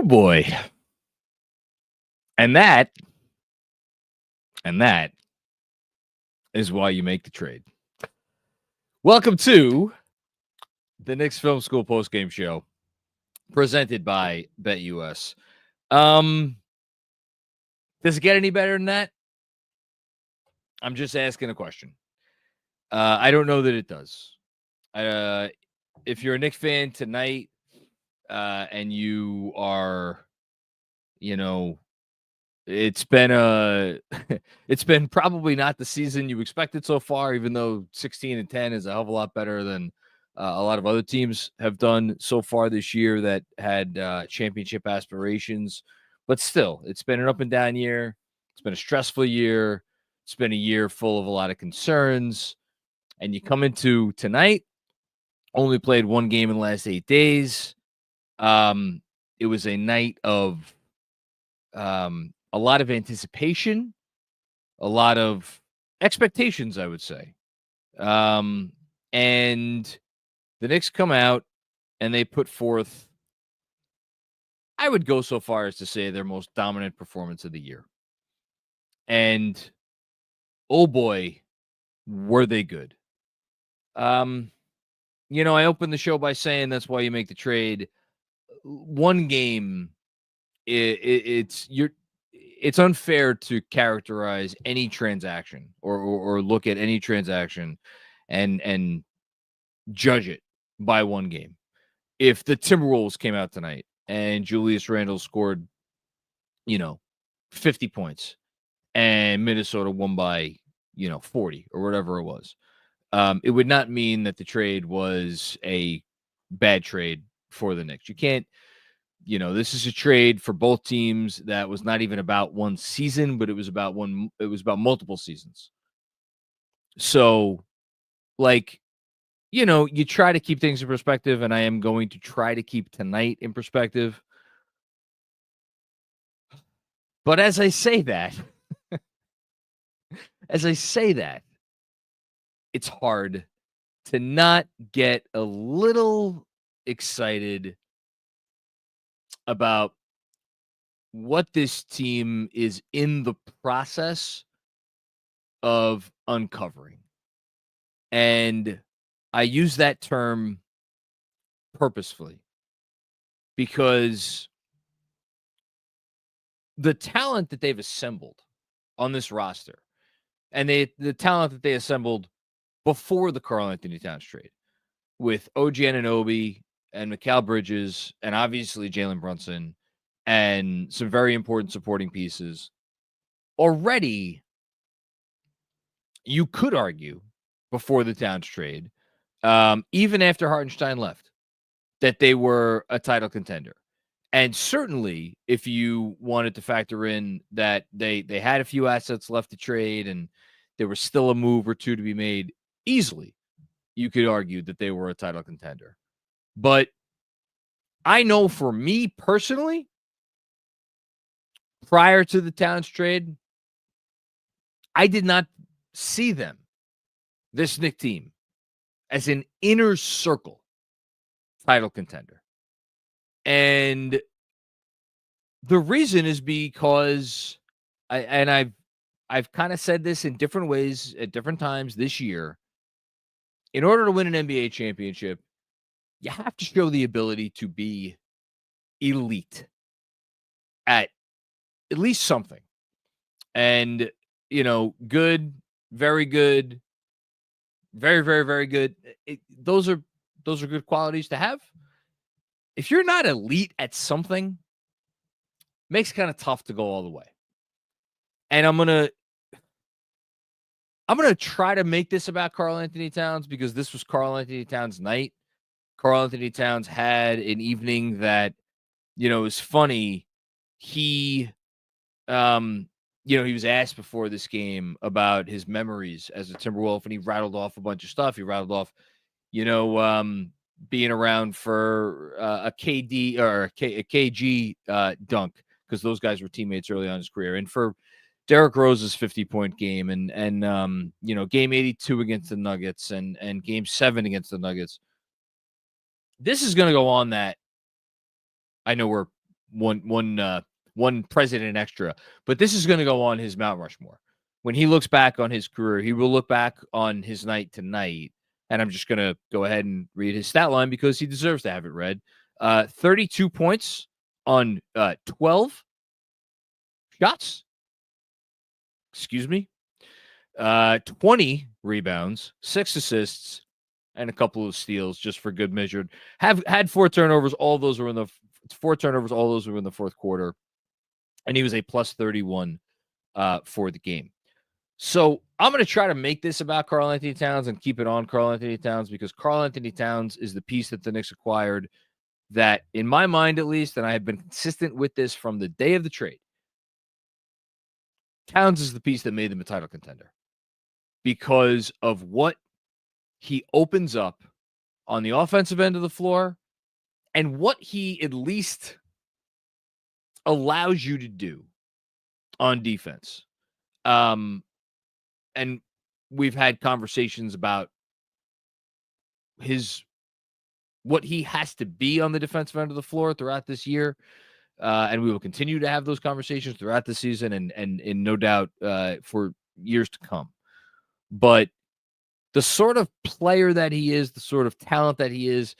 Oh boy. And that is why you make the trade. Welcome to the Knicks Film School Postgame Show, presented by BetUS. Does it get any better than that? I'm just asking a question. I don't know that it does. If you're a Knicks fan tonight, and you are, it's been it's been probably not the season you expected so far, even though 16-10 is a hell of a lot better than a lot of other teams have done so far this year that had championship aspirations. But still, it's been an up and down year. It's been a stressful year. It's been a year full of a lot of concerns. And you come into tonight, only played one game in the last 8 days. It was a night of a lot of anticipation, a lot of expectations, I would say. And the Knicks come out and they put forth, I would go so far as to say, their most dominant performance of the year. And oh boy, were they good. I opened the show by saying that's why you make the trade. One game, it's unfair to characterize any transaction or look at any transaction and judge it by one game. If the Timberwolves came out tonight and Julius Randle scored, 50 points and Minnesota won by, 40 or whatever it was, it would not mean that the trade was a bad trade for the Knicks. You can't, this is a trade for both teams that was not even about one season, but it was about multiple seasons. So, you try to keep things in perspective, and I am going to try to keep tonight in perspective. But as I say that, it's hard to not get a little excited about what this team is in the process of uncovering. And I use that term purposefully because the talent that they've assembled on this roster and the talent that they assembled before the Karl-Anthony Towns trade with OG Anunoby and Mikal Bridges and obviously Jalen Brunson and some very important supporting pieces. Already, you could argue before the Towns trade, even after Hartenstein left, that they were a title contender. And certainly, if you wanted to factor in that they had a few assets left to trade and there was still a move or two to be made, easily, you could argue that they were a title contender. But I know for me personally, prior to the Towns trade, I did not see them, this Knicks team, as an inner circle title contender. And the reason is because I've kind of said this in different ways at different times this year. In order to win an NBA championship, you have to show the ability to be elite at least something. And, good, very good, very, very, very good. Those are good qualities to have. If you're not elite at something, it makes it kind of tough to go all the way. And I'm going to try to make this about Karl-Anthony Towns because this was Karl-Anthony Towns' night. Karl-Anthony Towns had an evening that, is funny. He, he was asked before this game about his memories as a Timberwolf, and he rattled off a bunch of stuff. He rattled off, being around for a KD or a KG dunk because those guys were teammates early on in his career, and for Derrick Rose's 50-point game and game 82 against the Nuggets and game 7 against the Nuggets. This is going to go on that I know we're one president extra. But this is going to go on his Mount Rushmore. When he looks back on his career, he will look back on his night tonight. And I'm just going to go ahead and read his stat line because he deserves to have it read. 32 points on 12 shots. Excuse me. 20 rebounds, 6 assists, and a couple of steals just for good measure. Have had 4 turnovers. All those were in the 4 turnovers. All those were in the fourth quarter. And he was a plus 31 for the game. So I'm going to try to make this about Karl-Anthony Towns and keep it on Karl-Anthony Towns because Karl-Anthony Towns is the piece that the Knicks acquired that, in my mind at least, and I have been consistent with this from the day of the trade, Towns is the piece that made them a title contender because of what he opens up on the offensive end of the floor and what he at least allows you to do on defense. And we've had conversations about what he has to be on the defensive end of the floor throughout this year. And we will continue to have those conversations throughout the season and no doubt for years to come. But the sort of player that he is, the sort of talent that he is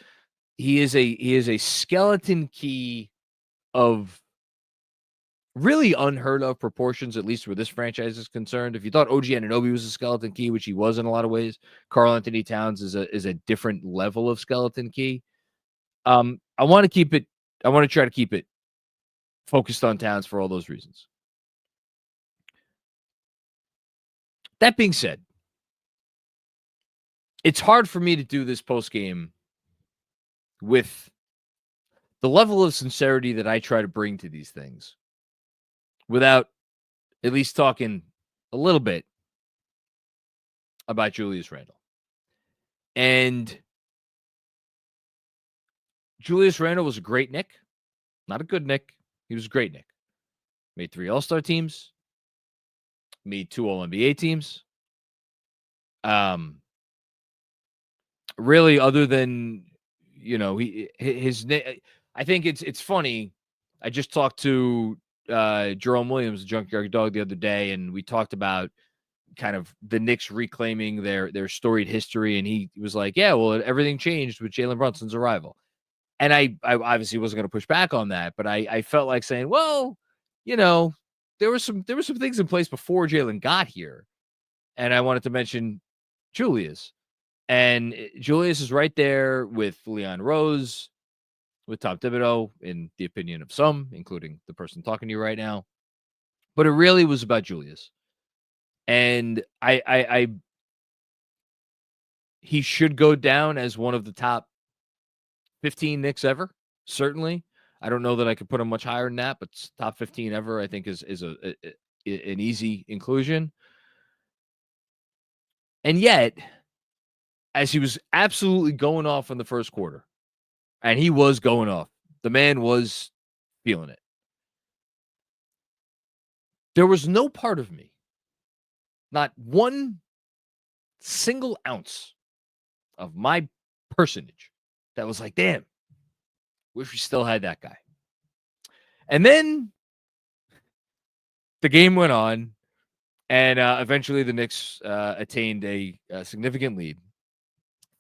a skeleton key of really unheard of proportions, at least where this franchise is concerned. If you thought OG Anunoby was a skeleton key, which he was in a lot of ways, Karl-Anthony Towns is a different level of skeleton key. I want to try to keep it focused on Towns for all those reasons. That being said, it's hard for me to do this post game with the level of sincerity that I try to bring to these things without at least talking a little bit about Julius Randle. And Julius Randle was a great Knick, not a good Knick. He was a great Knick. Made 3 All-Star teams, made 2 All-NBA teams. Really, other than, I think it's funny. I just talked to Jerome Williams, the Junkyard Dog, the other day, and we talked about kind of the Knicks reclaiming their storied history, and he was like, "Yeah, well, everything changed with Jalen Brunson's arrival." And I obviously wasn't going to push back on that, but I felt like saying, well, there were some things in place before Jalen got here, and I wanted to mention Julius. And Julius is right there with Leon Rose, with Tom Thibodeau, in the opinion of some, including the person talking to you right now. But it really was about Julius. And he should go down as one of the top 15 Knicks ever, certainly. I don't know that I could put him much higher than that, but top 15 ever, I think, is an easy inclusion. And yet, as he was absolutely going off in the first quarter, and he was going off, the man was feeling it. There was no part of me, not one single ounce of my personage, that was like, damn, wish we still had that guy. And then the game went on, and eventually the Knicks attained a significant lead.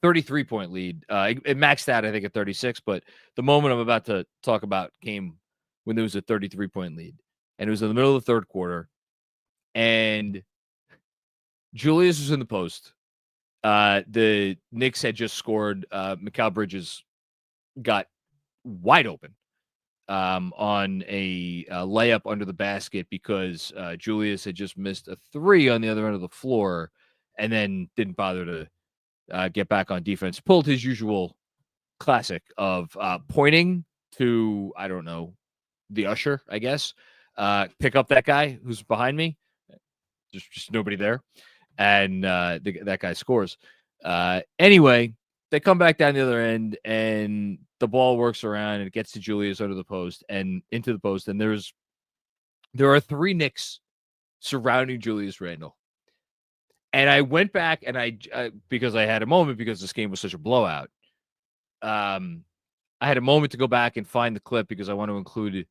33-point lead. It maxed out, I think, at 36, but the moment I'm about to talk about came when there was a 33-point lead. And it was in the middle of the third quarter. And Julius was in the post. The Knicks had just scored. Mikal Bridges got wide open on a layup under the basket because Julius had just missed a 3 on the other end of the floor and then didn't bother to get back on defense. Pulled his usual classic of pointing to, I don't know, the usher, I guess. Pick up that guy who's behind me. Just nobody there. And that guy scores. Anyway, they come back down the other end, and the ball works around, and it gets to Julius under the post and into the post. And there are 3 Knicks surrounding Julius Randle. And I went back and I because I had a moment because this game was such a blowout. I had a moment to go back and find the clip because I want to include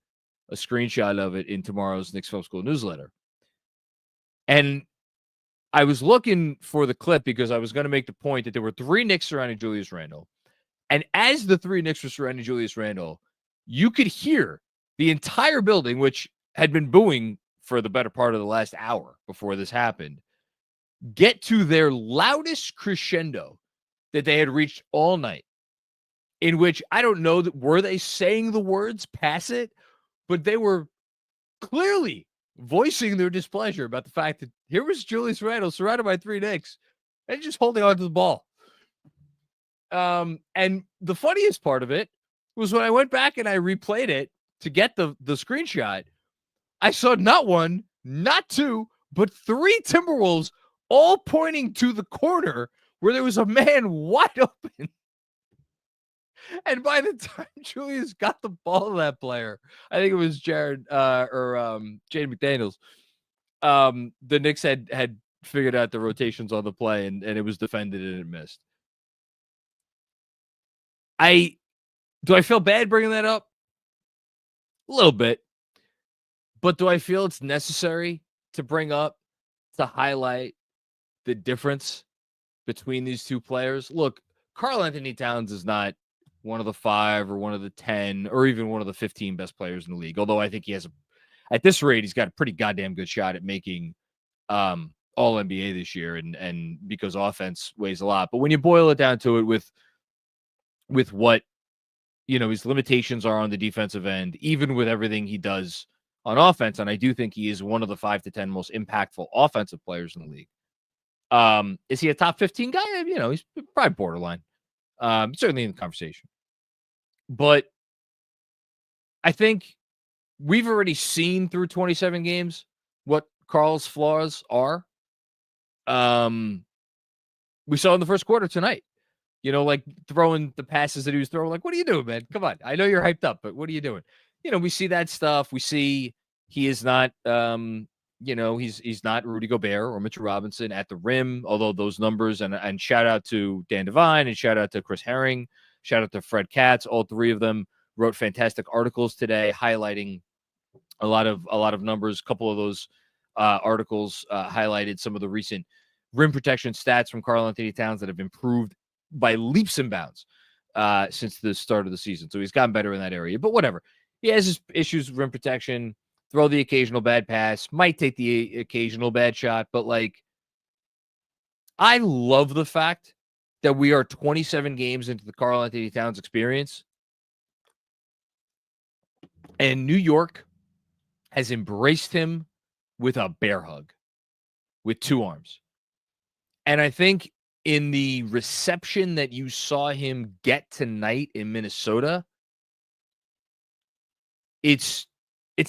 a screenshot of it in tomorrow's Knicks Film School newsletter. And I was looking for the clip because I was going to make the point that there were 3 Knicks surrounding Julius Randle. And as the 3 Knicks were surrounding Julius Randle, you could hear the entire building, which had been booing for the better part of the last hour before this happened, get to their loudest crescendo that they had reached all night, in which I don't know that were they saying the words "pass it," but they were clearly voicing their displeasure about the fact that here was Julius Randle surrounded by 3 Knicks and just holding on to the ball. And the funniest part of it was when I went back and I replayed it to get the screenshot, I saw not 1, not 2, but 3 Timberwolves all pointing to the corner where there was a man wide open. And by the time Julius got the ball to that player, I think it was Jaden McDaniels, the Knicks had figured out the rotations on the play, and it was defended and it missed. Do I feel bad bringing that up? A little bit. But do I feel it's necessary to bring up to highlight the difference between these 2 players? Look, Karl-Anthony Towns is not one of the 5 or one of the 10 or even one of the 15 best players in the league. Although I think he has at this rate, he's got a pretty goddamn good shot at making all NBA this year. And because offense weighs a lot, but when you boil it down to it with what, his limitations are on the defensive end, even with everything he does on offense. And I do think he is one of the 5 to 10 most impactful offensive players in the league. Is he a top 15 guy? He's probably borderline. Certainly in the conversation. But I think we've already seen through 27 games what Karl's flaws are. We saw in the first quarter tonight, like throwing the passes that he was throwing. Like, what are you doing, man? Come on. I know you're hyped up, but what are you doing? We see that stuff. We see he is not, he's not Rudy Gobert or Mitchell Robinson at the rim, although those numbers, and shout out to Dan Devine and shout out to Chris Herring, shout out to Fred Katz. All 3 of them wrote fantastic articles today highlighting a lot of numbers. A couple of those articles highlighted some of the recent rim protection stats from Karl-Anthony Towns that have improved by leaps and bounds since the start of the season. So he's gotten better in that area, but whatever. He has his issues with rim protection, throw the occasional bad pass, might take the occasional bad shot, but I love the fact that we are 27 games into the Karl-Anthony Towns experience, and New York has embraced him with a bear hug, with 2 arms. And I think in the reception that you saw him get tonight in Minnesota, it's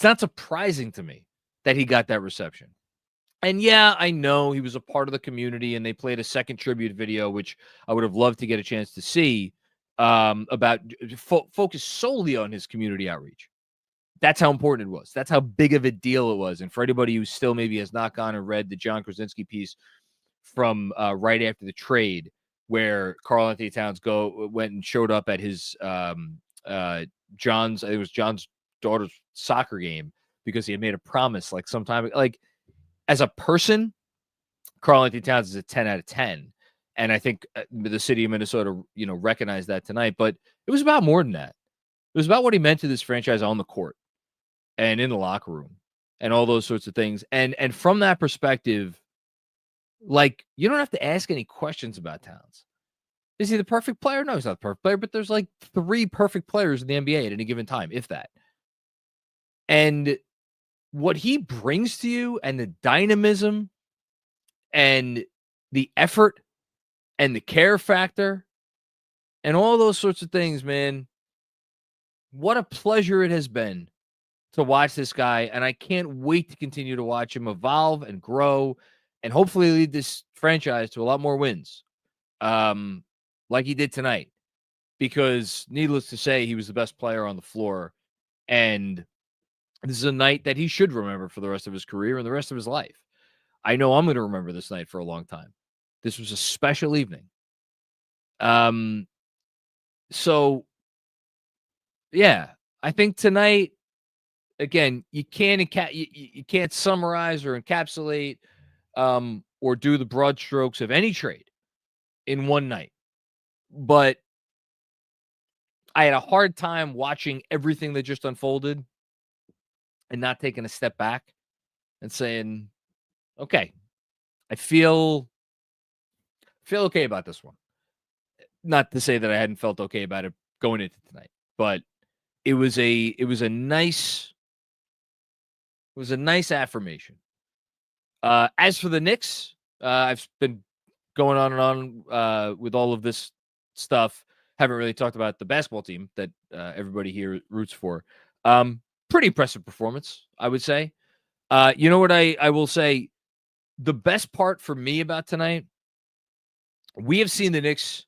not surprising to me that he got that reception. And yeah, I know he was a part of the community, and they played a second tribute video, which I would have loved to get a chance to see, about focus solely on his community outreach. That's how important it was. That's how big of a deal it was. And for anybody who still maybe has not gone and read the John Krasinski piece from right after the trade, where Karl-Anthony Towns went and showed up at his John's daughter's soccer game because he had made a promise some time. As a person, Karl-Anthony Towns is a 10 out of 10. And I think the city of Minnesota, recognized that tonight. But it was about more than that. It was about what he meant to this franchise on the court and in the locker room and all those sorts of things. And from that perspective, you don't have to ask any questions about Towns. Is he the perfect player? No, he's not the perfect player, but there's 3 perfect players in the NBA at any given time, if that. And what he brings to you, and the dynamism and the effort and the care factor and all those sorts of things, man, what a pleasure it has been to watch this guy. And I can't wait to continue to watch him evolve and grow and hopefully lead this franchise to a lot more wins, like he did tonight. Because needless to say, he was the best player on the floor. And this is a night that he should remember for the rest of his career and the rest of his life. I know I'm going to remember this night for a long time. This was a special evening. So, yeah, I think tonight, again, you can't summarize or encapsulate or do the broad strokes of any trade in one night. But I had a hard time watching everything that just unfolded and not taking a step back and saying, okay, I feel okay about this one. Not to say that I hadn't felt okay about it going into tonight, but it was a nice affirmation. As for the Knicks, I've been going on and on with all of this stuff. Haven't really talked about the basketball team that everybody here roots for. Pretty impressive performance, I would say. You know what I will say? The best part for me about tonight, we have seen the Knicks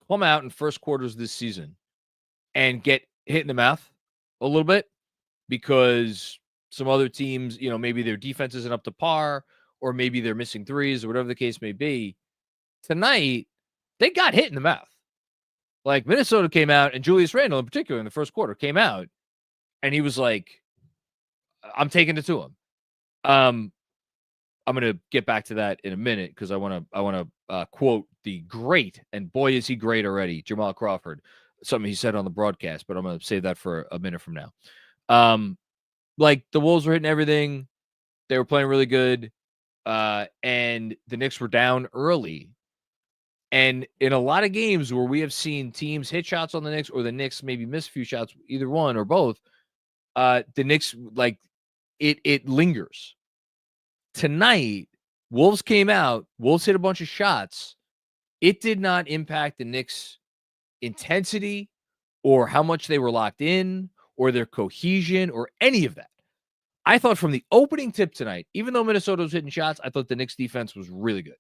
come out in first quarters this season and get hit in the mouth a little bit because some other teams, maybe their defense isn't up to par or maybe they're missing threes or whatever the case may be. Tonight, they got hit in the mouth. Like Minnesota came out, and Julius Randle in particular in the first quarter came out, and he was like, I'm taking it to him. I'm going to get back to that in a minute because I want to quote the great, and boy, is he great already, Jamal Crawford, something he said on the broadcast, but I'm going to save that for a minute from now. Like the Wolves were hitting everything. They were playing really good. And the Knicks were down early. And in a lot of games where we have seen teams hit shots on the Knicks or the Knicks maybe miss a few shots, either one or both, the Knicks, like, it lingers. Tonight, Wolves came out. Wolves hit a bunch of shots. It did not impact the Knicks' intensity or how much they were locked in or their cohesion or any of that. I thought from the opening tip tonight, even though Minnesota was hitting shots, I thought the Knicks defense was really good.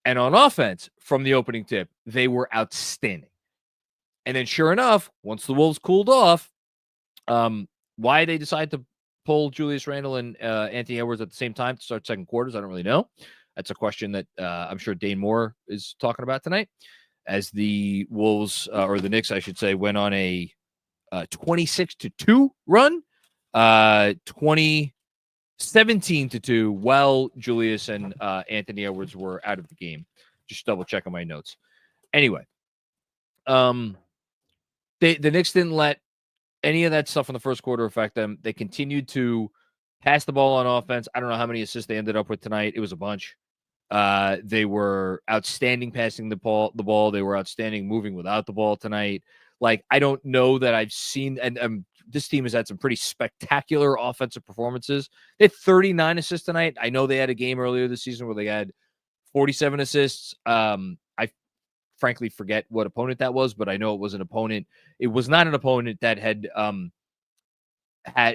And on offense, from the opening tip, they were outstanding. And then sure enough, once the Wolves cooled off, why they decided to pull Julius Randle and Anthony Edwards at the same time to start second quarters, I don't really know. That's a question that I'm sure Dane Moore is talking about tonight as the Wolves, or the Knicks, I should say, went on a 26-2 run, 17-2, while Julius and Anthony Edwards were out of the game. Just double check on my notes. Anyway, the Knicks didn't let any of that stuff in the first quarter affect them. They continued to pass the ball on offense. I don't know how many assists they ended up with tonight. It was a bunch. They were outstanding passing the ball. They were outstanding moving without the ball tonight. Like, I don't know that I've seen, and this team has had some pretty spectacular offensive performances. They had 39 assists tonight. I know they had a game earlier this season where they had 47 assists. I frankly forget what opponent that was, but I know it was an opponent. It was not an opponent that had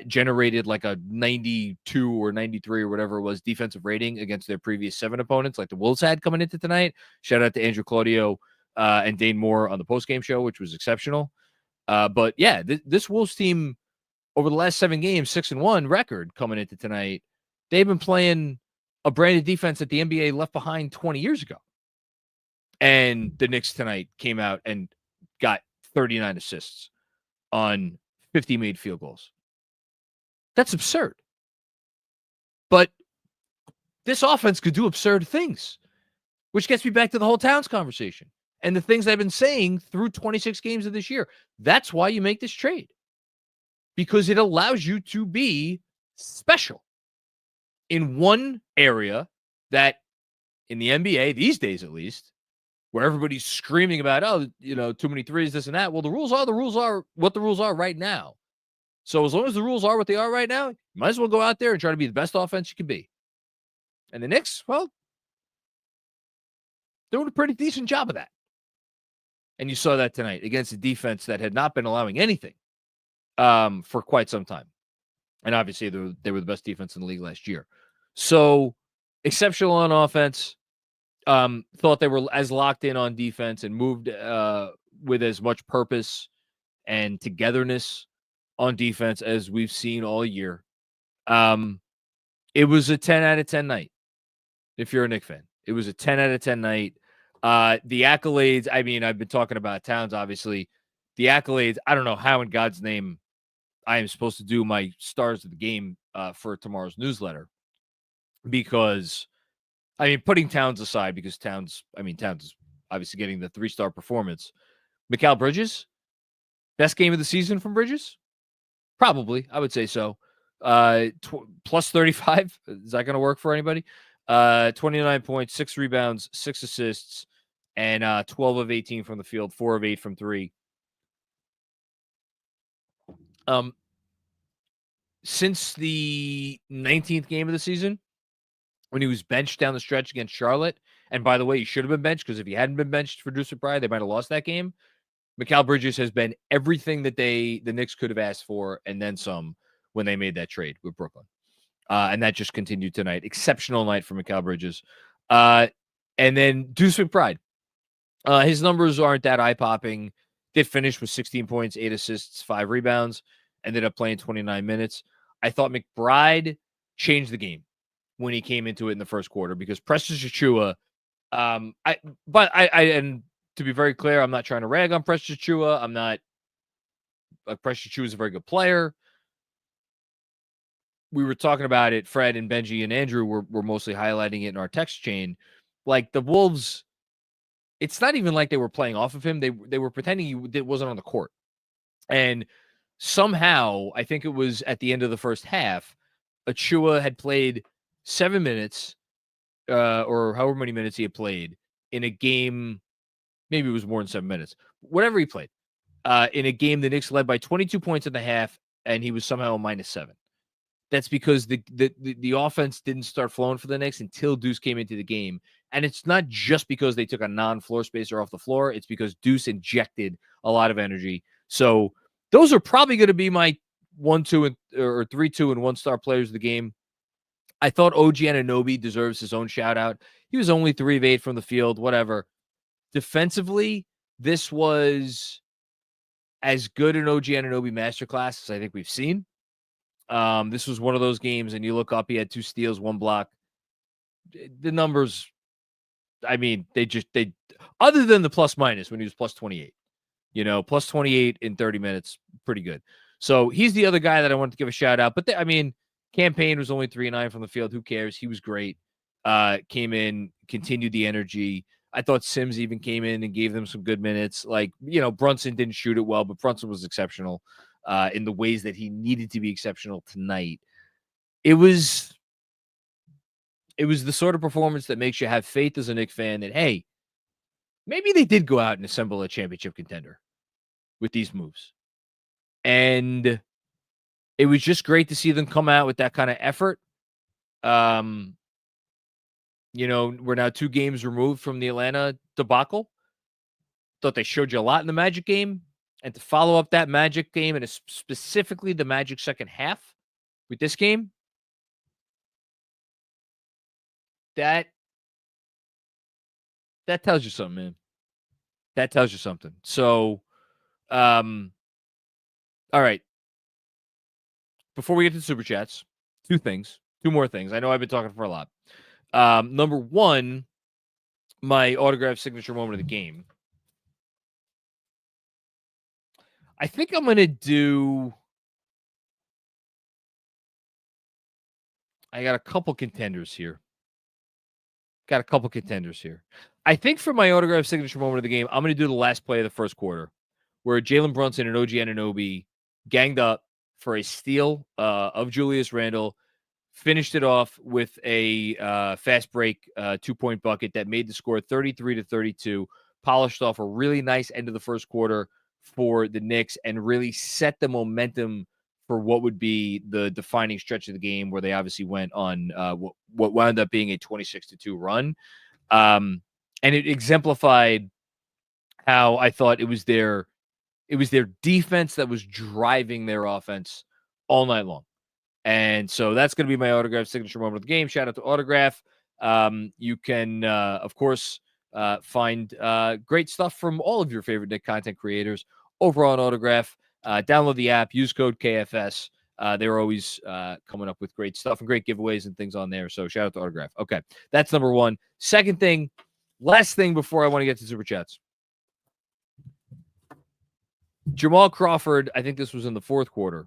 generated like a 92 or 93 or whatever it was defensive rating against their previous 7 opponents, like the Wolves had coming into tonight. Shout out to Andrew Claudio and Dane Moore on the postgame show, which was exceptional. But yeah, this Wolves team over the last 7 games, 6-1 record coming into tonight. They've been playing a brand of defense that the NBA left behind 20 years ago. And the Knicks tonight came out and got 39 assists on 50 made field goals. That's absurd. But this offense could do absurd things, which gets me back to the whole Towns conversation and the things I've been saying through 26 games of this year. That's why you make this trade, because it allows you to be special in one area that in the NBA these days, at least, where everybody's screaming about, too many threes, this and that. Well, the rules are what the rules are right now. So as long as the rules are what they are right now, you might as well go out there and try to be the best offense you can be. And the Knicks, well, doing a pretty decent job of that. And you saw that tonight against a defense that had not been allowing anything for quite some time. And obviously they were the best defense in the league last year. So exceptional on offense. Thought they were as locked in on defense and moved with as much purpose and togetherness on defense as we've seen all year. It was a 10 out of 10 night. If you're a Knicks fan, it was a 10 out of 10 night. The accolades, I mean, I've been talking about Towns, obviously. The accolades, I don't know how in God's name I am supposed to do my stars of the game for tomorrow's newsletter because, I mean, putting Towns aside, because Towns is obviously getting the 3-star performance. Mikal Bridges, best game of the season from Bridges? Probably, I would say so. Plus 35. Is that going to work for anybody? 29 points, 6 rebounds, 6 assists, and 12 of 18 from the field, 4 of 8 from 3. Since the 19th game of the season, when he was benched down the stretch against Charlotte, and by the way, he should have been benched, because if he hadn't been benched for Deuce McBride, they might have lost that game. Mikal Bridges has been everything that the Knicks could have asked for, and then some, when they made that trade with Brooklyn. And that just continued tonight. Exceptional night for Mikal Bridges. And then Deuce McBride. His numbers aren't that eye-popping. Did finish with 16 points, 8 assists, 5 rebounds. Ended up playing 29 minutes. I thought McBride changed the game when he came into it in the first quarter, because Precious Achiuwa, and to be very clear, I'm not trying to rag on Precious Achiuwa. I'm not. Precious Achiuwa is a very good player. We were talking about it. Fred and Benji and Andrew were mostly highlighting it in our text chain. Like, the Wolves, it's not even like they were playing off of him. They were pretending he wasn't on the court. And somehow, I think it was at the end of the first half, Achiuwa had played 7 minutes, or however many minutes he had played in a game. Maybe it was more than 7 minutes. Whatever he played, in a game the Knicks led by 22 points in the half, and he was somehow a -7. That's because the offense didn't start flowing for the Knicks until Deuce came into the game. And it's not just because they took a non-floor spacer off the floor. It's because Deuce injected a lot of energy. So those are probably going to be my 1, 2, or 3, 2, and 1-star players of the game. I thought OG Anunoby deserves his own shout out. He was only 3 of 8 from the field, whatever. Defensively, this was as good an OG Anunoby masterclass as I think we've seen. This was one of those games, and you look up, he had 2 steals, 1 block. The numbers, I mean, they other than the plus minus when he was plus 28, plus 28 in 30 minutes, pretty good. So he's the other guy that I wanted to give a shout out. But Campaign was only 3 of 9 from the field. Who cares? He was great. Came in, continued the energy. I thought Sims even came in and gave them some good minutes. Like, Brunson didn't shoot it well, but Brunson was exceptional in the ways that he needed to be exceptional tonight. It was the sort of performance that makes you have faith as a Knicks fan that, hey, maybe they did go out and assemble a championship contender with these moves. And it was just great to see them come out with that kind of effort. We're now 2 games removed from the Atlanta debacle. Thought they showed you a lot in the Magic game. And to follow up that Magic game, and specifically the Magic second half with this game, that tells you something, man. That tells you something. So, all right. Before we get to the Super Chats, 2 more things. I know I've been talking for a lot. Number 1, my autograph signature moment of the game. I think I'm going to do... I got a couple contenders here. I think for my autograph signature moment of the game, I'm going to do the last play of the first quarter, where Jalen Brunson and OG Anunoby ganged up for a steal of Julius Randle, finished it off with a fast break 2-point bucket that made the score 33-32, polished off a really nice end of the first quarter for the Knicks, and really set the momentum for what would be the defining stretch of the game, where they obviously went on what wound up being a 26-2 run. And it exemplified how I thought it was their defense that was driving their offense all night long. And so that's going to be my autograph signature moment of the game. Shout out to Autograph. You can, of course, find great stuff from all of your favorite Knick content creators over on Autograph. Download the app, use code KFS. They're always coming up with great stuff and great giveaways and things on there. So shout out to Autograph. Okay, that's number 1. Second thing, last thing before I want to get to Super Chats. Jamal Crawford, I think this was in the fourth quarter,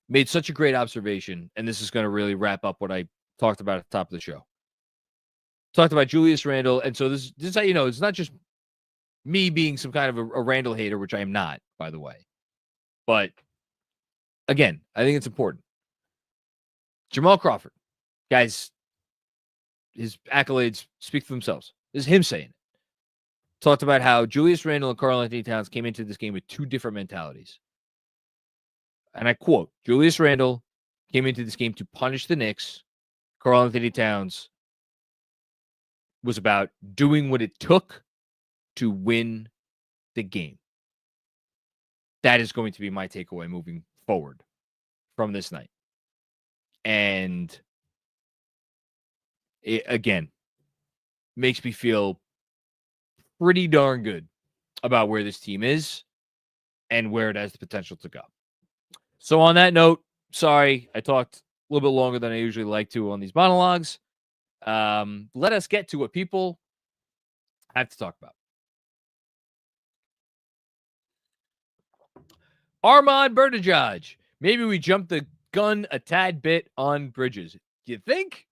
made such a great observation, and this is going to really wrap up what I talked about at the top of the show. Talked about Julius Randle, and so this is how you know it's not just me being some kind of a Randle hater, which I am not, by the way. But again, I think it's important. Jamal Crawford, guys, his accolades speak for themselves. This is him saying it. Talked about how Julius Randle and Karl-Anthony Towns came into this game with two different mentalities. And I quote, Julius Randle came into this game to punish the Knicks. Karl-Anthony Towns was about doing what it took to win the game. That is going to be my takeaway moving forward from this night. And it, again, makes me feel pretty darn good about where this team is and where it has the potential to go. So on that note, sorry, I talked a little bit longer than I usually like to on these monologues. Let us get to what people have to talk about. Armand Berdijaj. Maybe we jumped the gun a tad bit on Bridges. Do you think?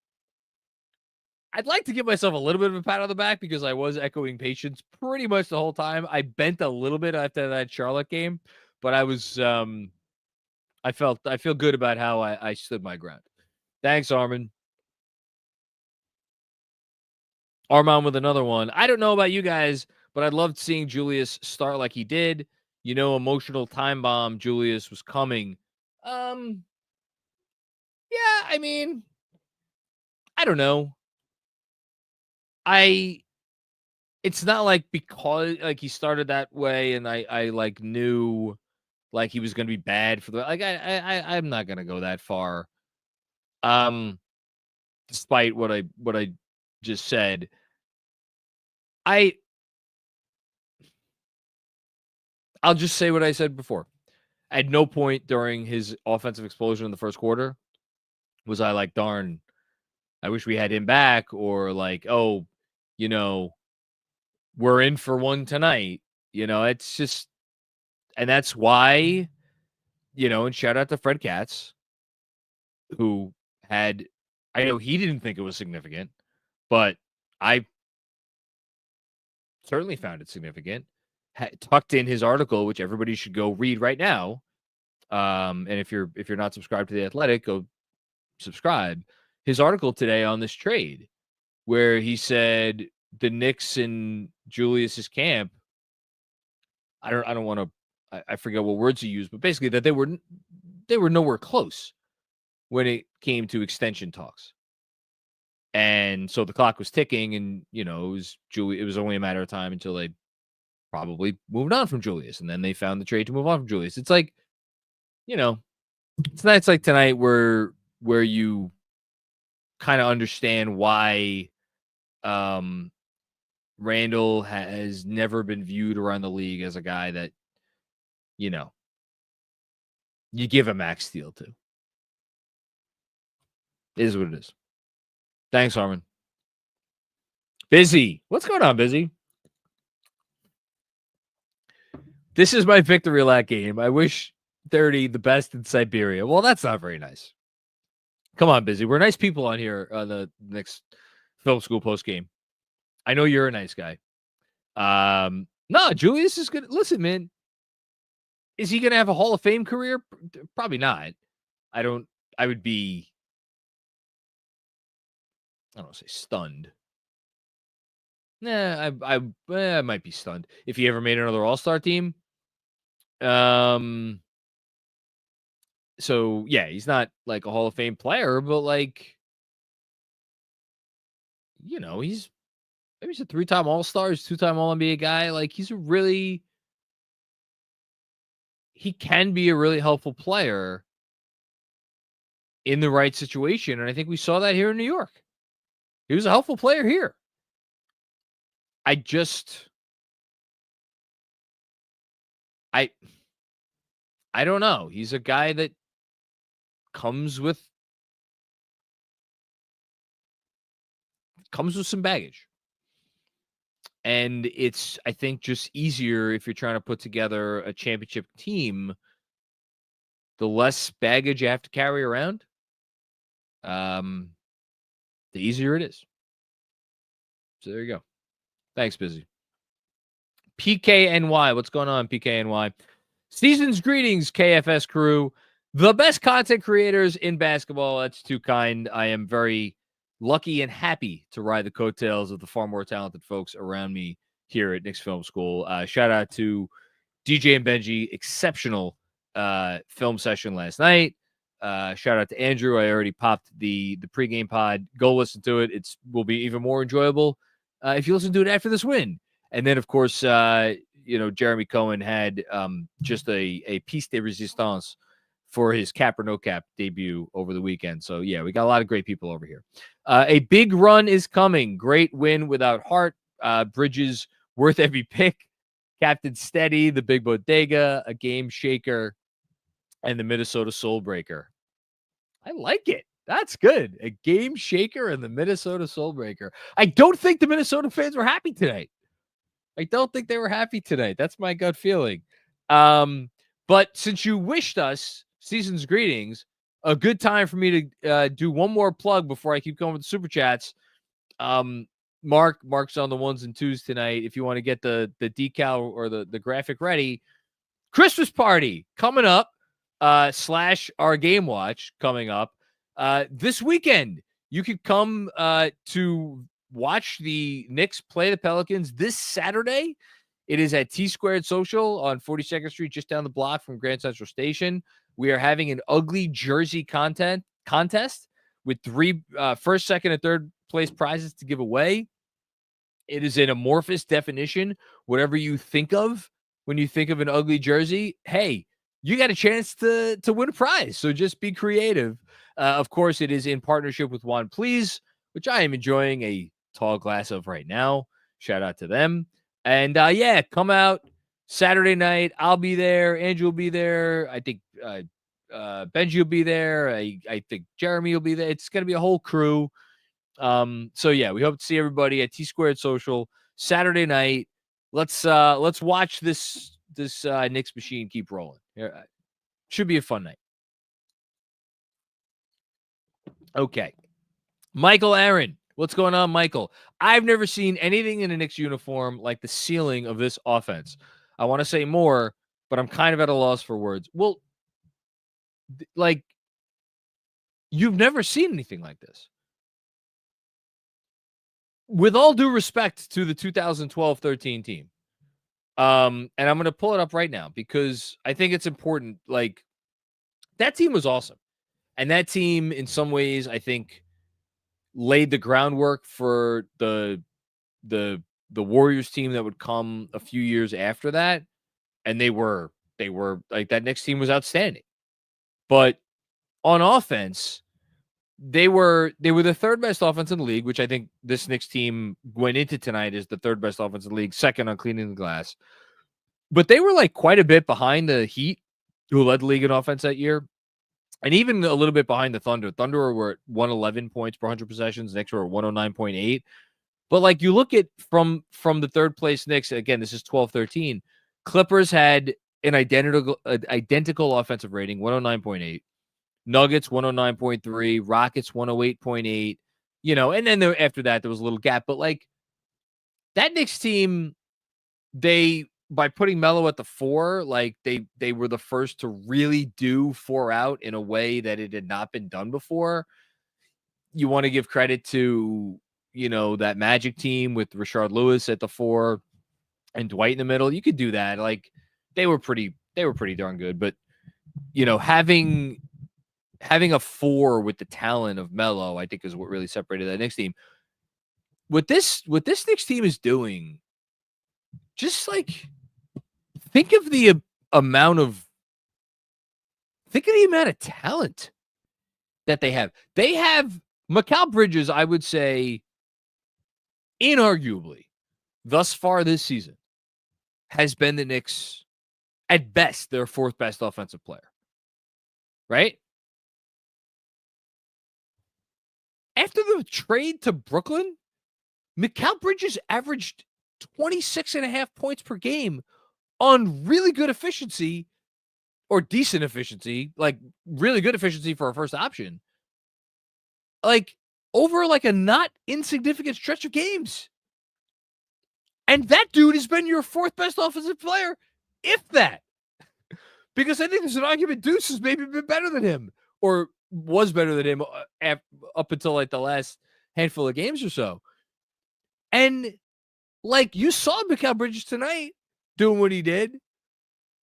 I'd like to give myself a little bit of a pat on the back because I was echoing patience pretty much the whole time. I bent a little bit after that Charlotte game, but I was I feel good about how I stood my ground. Thanks, Armand. Armand with another one. I don't know about you guys, but I loved seeing Julius start like he did. You know, emotional time bomb. Julius was coming. Yeah, I mean, I don't know. It's not like because like he started that way and I like knew like he was going to be bad for the like I'm not going to go that far. Despite what I just said, I'll just say what I said before. At no point during his offensive explosion in the first quarter was I like, darn, I wish we had him back, or like, oh, you know, we're in for one tonight. You know, it's just, and that's why, you know, and shout out to Fred Katz, who had, I know he didn't think it was significant, but I certainly found it significant. Tucked in his article, which everybody should go read right now. And if you're not subscribed to The Athletic, go subscribe. His article today on this trade, where he said the Knicks in Julius's camp. I don't want to. I forget what words he used, but basically that they were nowhere close when it came to extension talks. And so the clock was ticking, and you know it was only a matter of time until they probably moved on from Julius, and then they found the trade to move on from Julius. It's like, you know, it's nights like tonight where you kind of understand why Randle has never been viewed around the league as a guy that, you know, you give a max deal to. It is what it is. Thanks, Harmon. Busy. What's going on, Busy? This is my victory lap game. I wish 30 the best in Siberia. Well, that's not very nice. Come on, Busy. We're nice people on here on the Knicks Film School post game. I know you're a nice guy. No, Julius is good. Listen, man. Is he going to have a Hall of Fame career? Probably not. I would be, I don't want to say stunned. Nah, I might be stunned if he ever made another All-Star team. So yeah, he's not like a Hall of Fame player, but like, you know, maybe he's a 3-time All-Star, he's 2-time All-NBA guy. Like he can be a really helpful player in the right situation. And I think we saw that here in New York. He was a helpful player here. I don't know. He's a guy that comes with some baggage. And it's, I think, just easier if you're trying to put together a championship team the less baggage you have to carry around, the easier it is. So there you go. Thanks, Busy. PKNY. What's going on, PKNY? Season's greetings, KFS crew. The best content creators in basketball. That's too kind. I am very lucky and happy to ride the coattails of the far more talented folks around me here at Knicks Film School. Shout out to DJ and Benji. Exceptional film session last night. Shout out to Andrew. I already popped the pregame pod. Go listen to it. It will be even more enjoyable if you listen to it after this win. And then, of course, Jeremy Cohen had just a piece de resistance for his cap or no cap debut over the weekend. So, yeah, we got a lot of great people over here. A big run is coming. Great win without heart. Bridges worth every pick. Captain Steady, the Big Bodega, a game shaker, and the Minnesota Soul Breaker. I like it. That's good. A game shaker and the Minnesota Soul Breaker. I don't think the Minnesota fans were happy today. I don't think they were happy today. That's my gut feeling. But since you wished us season's greetings, a good time for me to do one more plug before I keep going with the super chats. Mark's on the ones and twos tonight. If you want to get the decal or the graphic ready, Christmas party coming up, / our game watch coming up this weekend. You could come to watch the Knicks play the Pelicans this Saturday. It is at T Squared Social on 42nd Street, just down the block from Grand Central Station. We are having an ugly jersey contest with 3 first, second, and third place prizes to give away. It is an amorphous definition. Whatever you think of when you think of an ugly jersey, hey, you got a chance to win a prize. So just be creative. Of course, it is in partnership with Juan Please, which I am enjoying a tall glass of right now. Shout out to them. And come out Saturday night. I'll be there. Andrew will be there. I think Benji will be there. I think Jeremy will be there. It's going to be a whole crew. So yeah, we hope to see everybody at T Squared Social Saturday night. Let's watch this Knicks machine keep rolling. Should be a fun night. Okay. Michael Aaron. What's going on, Michael? I've never seen anything in a Knicks uniform like the ceiling of this offense. I want to say more, but I'm kind of at a loss for words. Well, like, you've never seen anything like this. With all due respect to the 2012-13 team. And I'm going to pull it up right now because I think it's important. Like, that team was awesome. And that team, in some ways, I think, laid the groundwork for the Warriors team that would come a few years after that. And they were like, that Knicks team was outstanding. But on offense, they were the third best offense in the league, which I think this Knicks team went into tonight is the third best offense in the league, second on cleaning the glass. But they were like quite a bit behind the Heat, who led the league in offense that year. And even a little bit behind the Thunder. Thunder were at 111 points per 100 possessions. Knicks were at 109.8. But like you look at from the third place Knicks, again, this is 12-13. Clippers had an identical offensive rating, 109.8. Nuggets 109.3, Rockets 108.8. And then after that there was a little gap. But like that Knicks team, by putting Melo at the 4, like they were the first to really do 4 out in a way that it had not been done before. You want to give credit to, that Magic team with Rashard Lewis at the 4 and Dwight in the middle. You could do that. Like they were pretty darn good. But, having a 4 with the talent of Melo, I think is what really separated that Knicks team. What this Knicks team is doing, just like think of the amount of talent that they have. They have Mikal Bridges, I would say, inarguably, thus far this season, has been the Knicks, at best, their 4th best offensive player. Right? After the trade to Brooklyn, Mikal Bridges averaged 26.5 points per game on really good efficiency or decent efficiency, like really good efficiency for a first option, like over like a not insignificant stretch of games. And that dude has been your fourth best offensive player, if that. Because I think there's an argument Deuce has maybe been better than him, or was better than him up until like the last handful of games or so. And like you saw Mikal Bridges tonight doing what he did.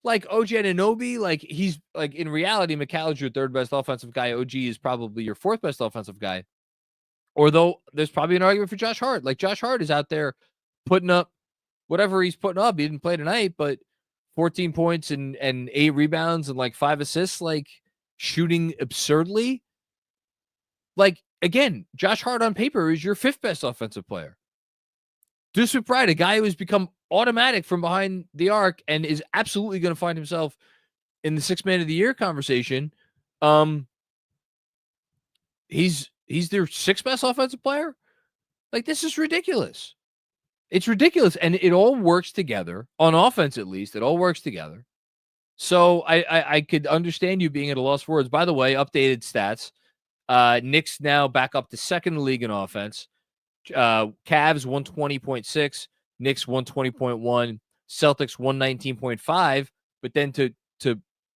Like OG Anunoby, like he's like in reality, Mikal is your third best offensive guy. OG is probably your fourth best offensive guy. Or though there's probably an argument for Josh Hart. Like Josh Hart is out there putting up whatever he's putting up. He didn't play tonight, but 14 points and 8 rebounds and like 5 assists, like shooting absurdly. Like again, Josh Hart on paper is your fifth best offensive player. Deuce McBride, a guy who has become automatic from behind the arc and is absolutely going to find himself in the sixth man of the year conversation. He's their sixth best offensive player. Like this is ridiculous. It's ridiculous. And it all works together on offense, at least. It all works together. So I could understand you being at a loss for words. By the way, updated stats. Knicks now back up to second in the league in offense. Cavs 120.6, Knicks 120.1, Celtics 119.5. But then to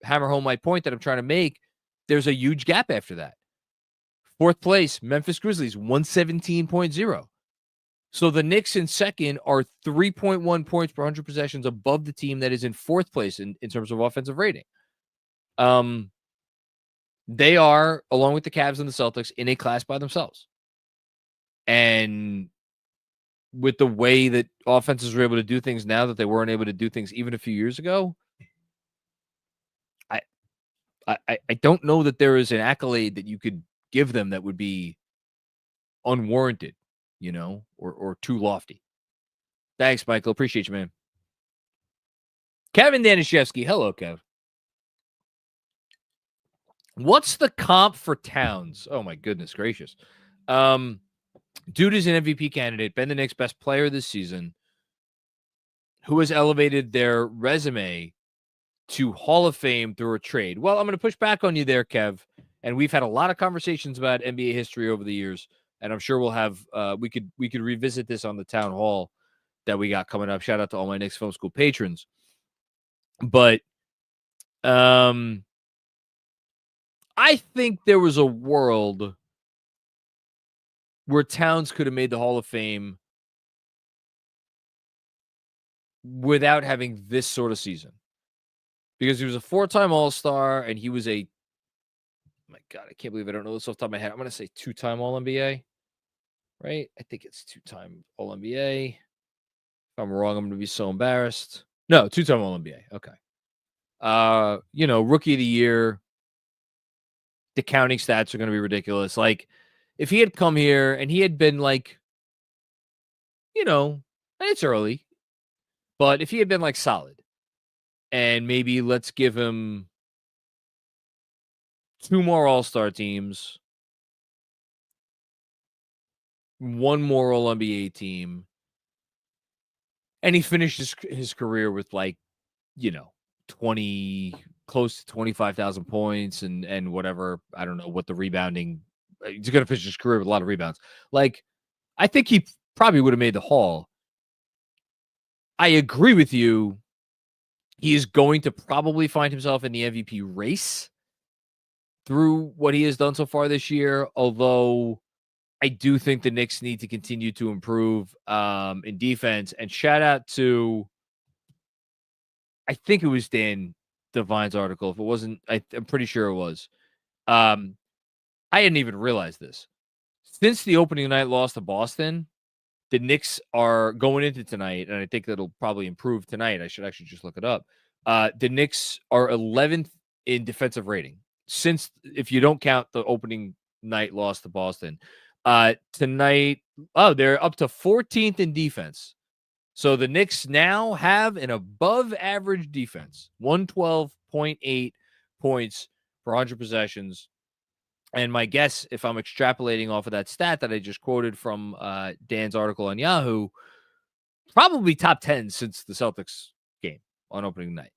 hammer home my point that I'm trying to make, there's a huge gap after that. Fourth place, Memphis Grizzlies 117.0. So the Knicks in second are 3.1 points per 100 possessions above the team that is in fourth place in terms of offensive rating. They are, along with the Cavs and the Celtics, in a class by themselves. And with the way that offenses are able to do things now that they weren't able to do things even a few years ago, I don't know that there is an accolade that you could give them that would be unwarranted, you know, or too lofty. Thanks, Michael. Appreciate you, man. Kevin Danishevsky. Hello, Kev. What's the comp for Towns? Oh, my goodness gracious. Dude is an MVP candidate, been the Knicks' best player this season, who has elevated their resume to Hall of Fame through a trade. Well, I'm going to push back on you there, Kev. And we've had a lot of conversations about NBA history over the years, and I'm sure we'll have we could revisit this on the town hall that we got coming up. Shout out to all my Knicks Film School patrons. But I think there was a world where Towns could have made the Hall of Fame without having this sort of season. Because he was a 4-time All-Star, and he was a, my God, I can't believe I don't know this off the top of my head. I'm going to say 2-time All-NBA, right? I think it's 2-time All-NBA. If I'm wrong, I'm going to be so embarrassed. No, 2-time All-NBA. Okay. Rookie of the year. The counting stats are going to be ridiculous. Like, if he had come here and he had been like, and it's early, but if he had been like solid, and maybe let's give him 2 more All-Star teams, 1 more All-NBA team, and he finished his career with like, 20, close to 25,000 points and whatever. I don't know what the rebounding. He's going to finish his career with a lot of rebounds. Like, I think he probably would have made the Hall. I agree with you. He is going to probably find himself in the MVP race through what he has done so far this year, although I do think the Knicks need to continue to improve in defense. And shout out to, I think it was Dan Devine's article. If it wasn't, I'm pretty sure it was. I hadn't even realized this. Since the opening night loss to Boston, the Knicks are going into tonight, and I think that'll probably improve tonight. I should actually just look it up. The Knicks are 11th in defensive rating. Since, if you don't count the opening night loss to Boston, tonight, they're up to 14th in defense. So the Knicks now have an above average defense, 112.8 points per 100 possessions. And my guess, if I'm extrapolating off of that stat that I just quoted from Dan's article on Yahoo, probably top 10 since the Celtics game on opening night.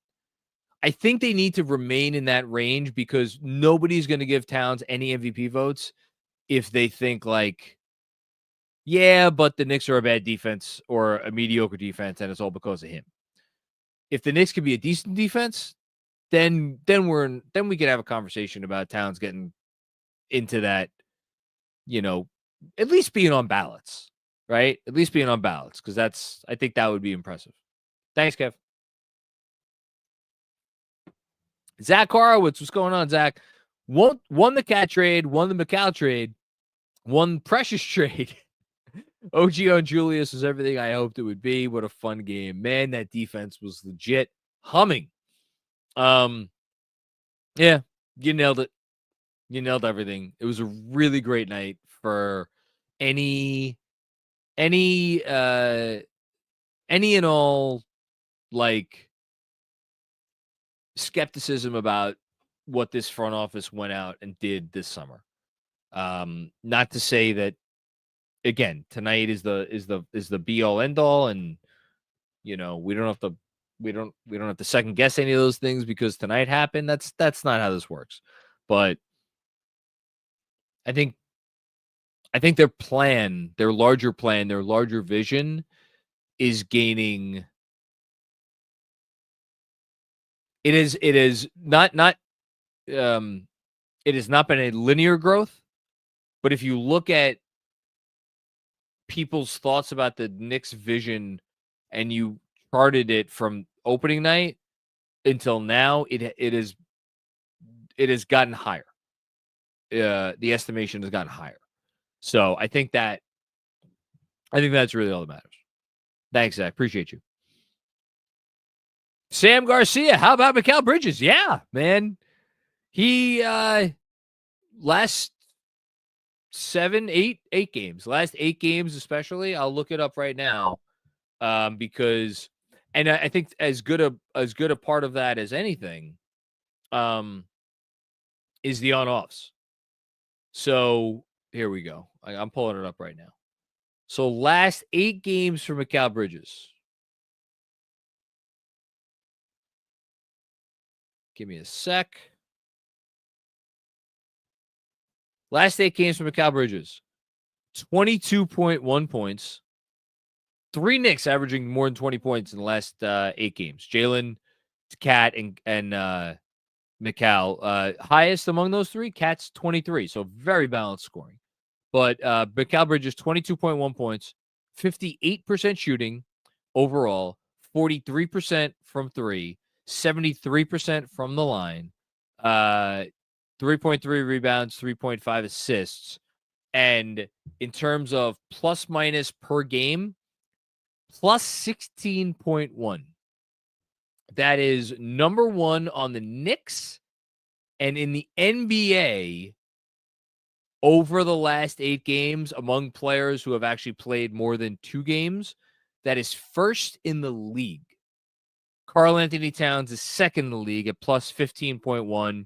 I think they need to remain in that range because nobody's going to give Towns any MVP votes if they think like, yeah, but the Knicks are a bad defense or a mediocre defense, and it's all because of him. If the Knicks could be a decent defense, then we could have a conversation about Towns getting into that, at least being on ballots, right? At least being on ballots, because I think that would be impressive. Thanks, Kev. Zach Horowitz, what's going on, Zach? Won the Cat trade, won the McCall trade, won Precious trade. OG on Julius was everything I hoped it would be. What a fun game. Man, that defense was legit humming. Yeah, you nailed it. You nailed everything. It was a really great night for any and all like skepticism about what this front office went out and did this summer. Not to say that again, tonight is the be all end all, and we don't have to second guess any of those things because tonight happened. That's not how this works. But I think their plan, their larger plan, their larger vision is gaining. It has not been a linear growth, but if you look at people's thoughts about the Knicks vision and you charted it from opening night until now, it has gotten higher. The estimation has gotten higher. So I think that's really all that matters. Thanks, Zach. Appreciate you. Sam Garcia, how about Mikal Bridges? Yeah, man. He last 8 games. Last 8 games, especially. I'll look it up right now. Because and I think as good a part of that as anything is the on-offs. So here we go. I'm pulling it up right now. So last 8 games for Mikal Bridges. Give me a sec. Last 8 games for Mikal Bridges. 22.1 points. 3 Knicks averaging more than 20 points in the last 8 games. Jalen, Cat, and Mikal. Highest among those 3, Cat's 23. So very balanced scoring. But Mikal Bridges, 22.1 points, 58% shooting overall, 43% from 3, 73% from the line, 3.3 rebounds, 3.5 assists. And in terms of plus minus per game, plus 16.1. That is number 1 on the Knicks and in the NBA over the last 8 games among players who have actually played more than 2 games. That is first in the league. Karl Anthony Towns is second in the league at plus 15.1.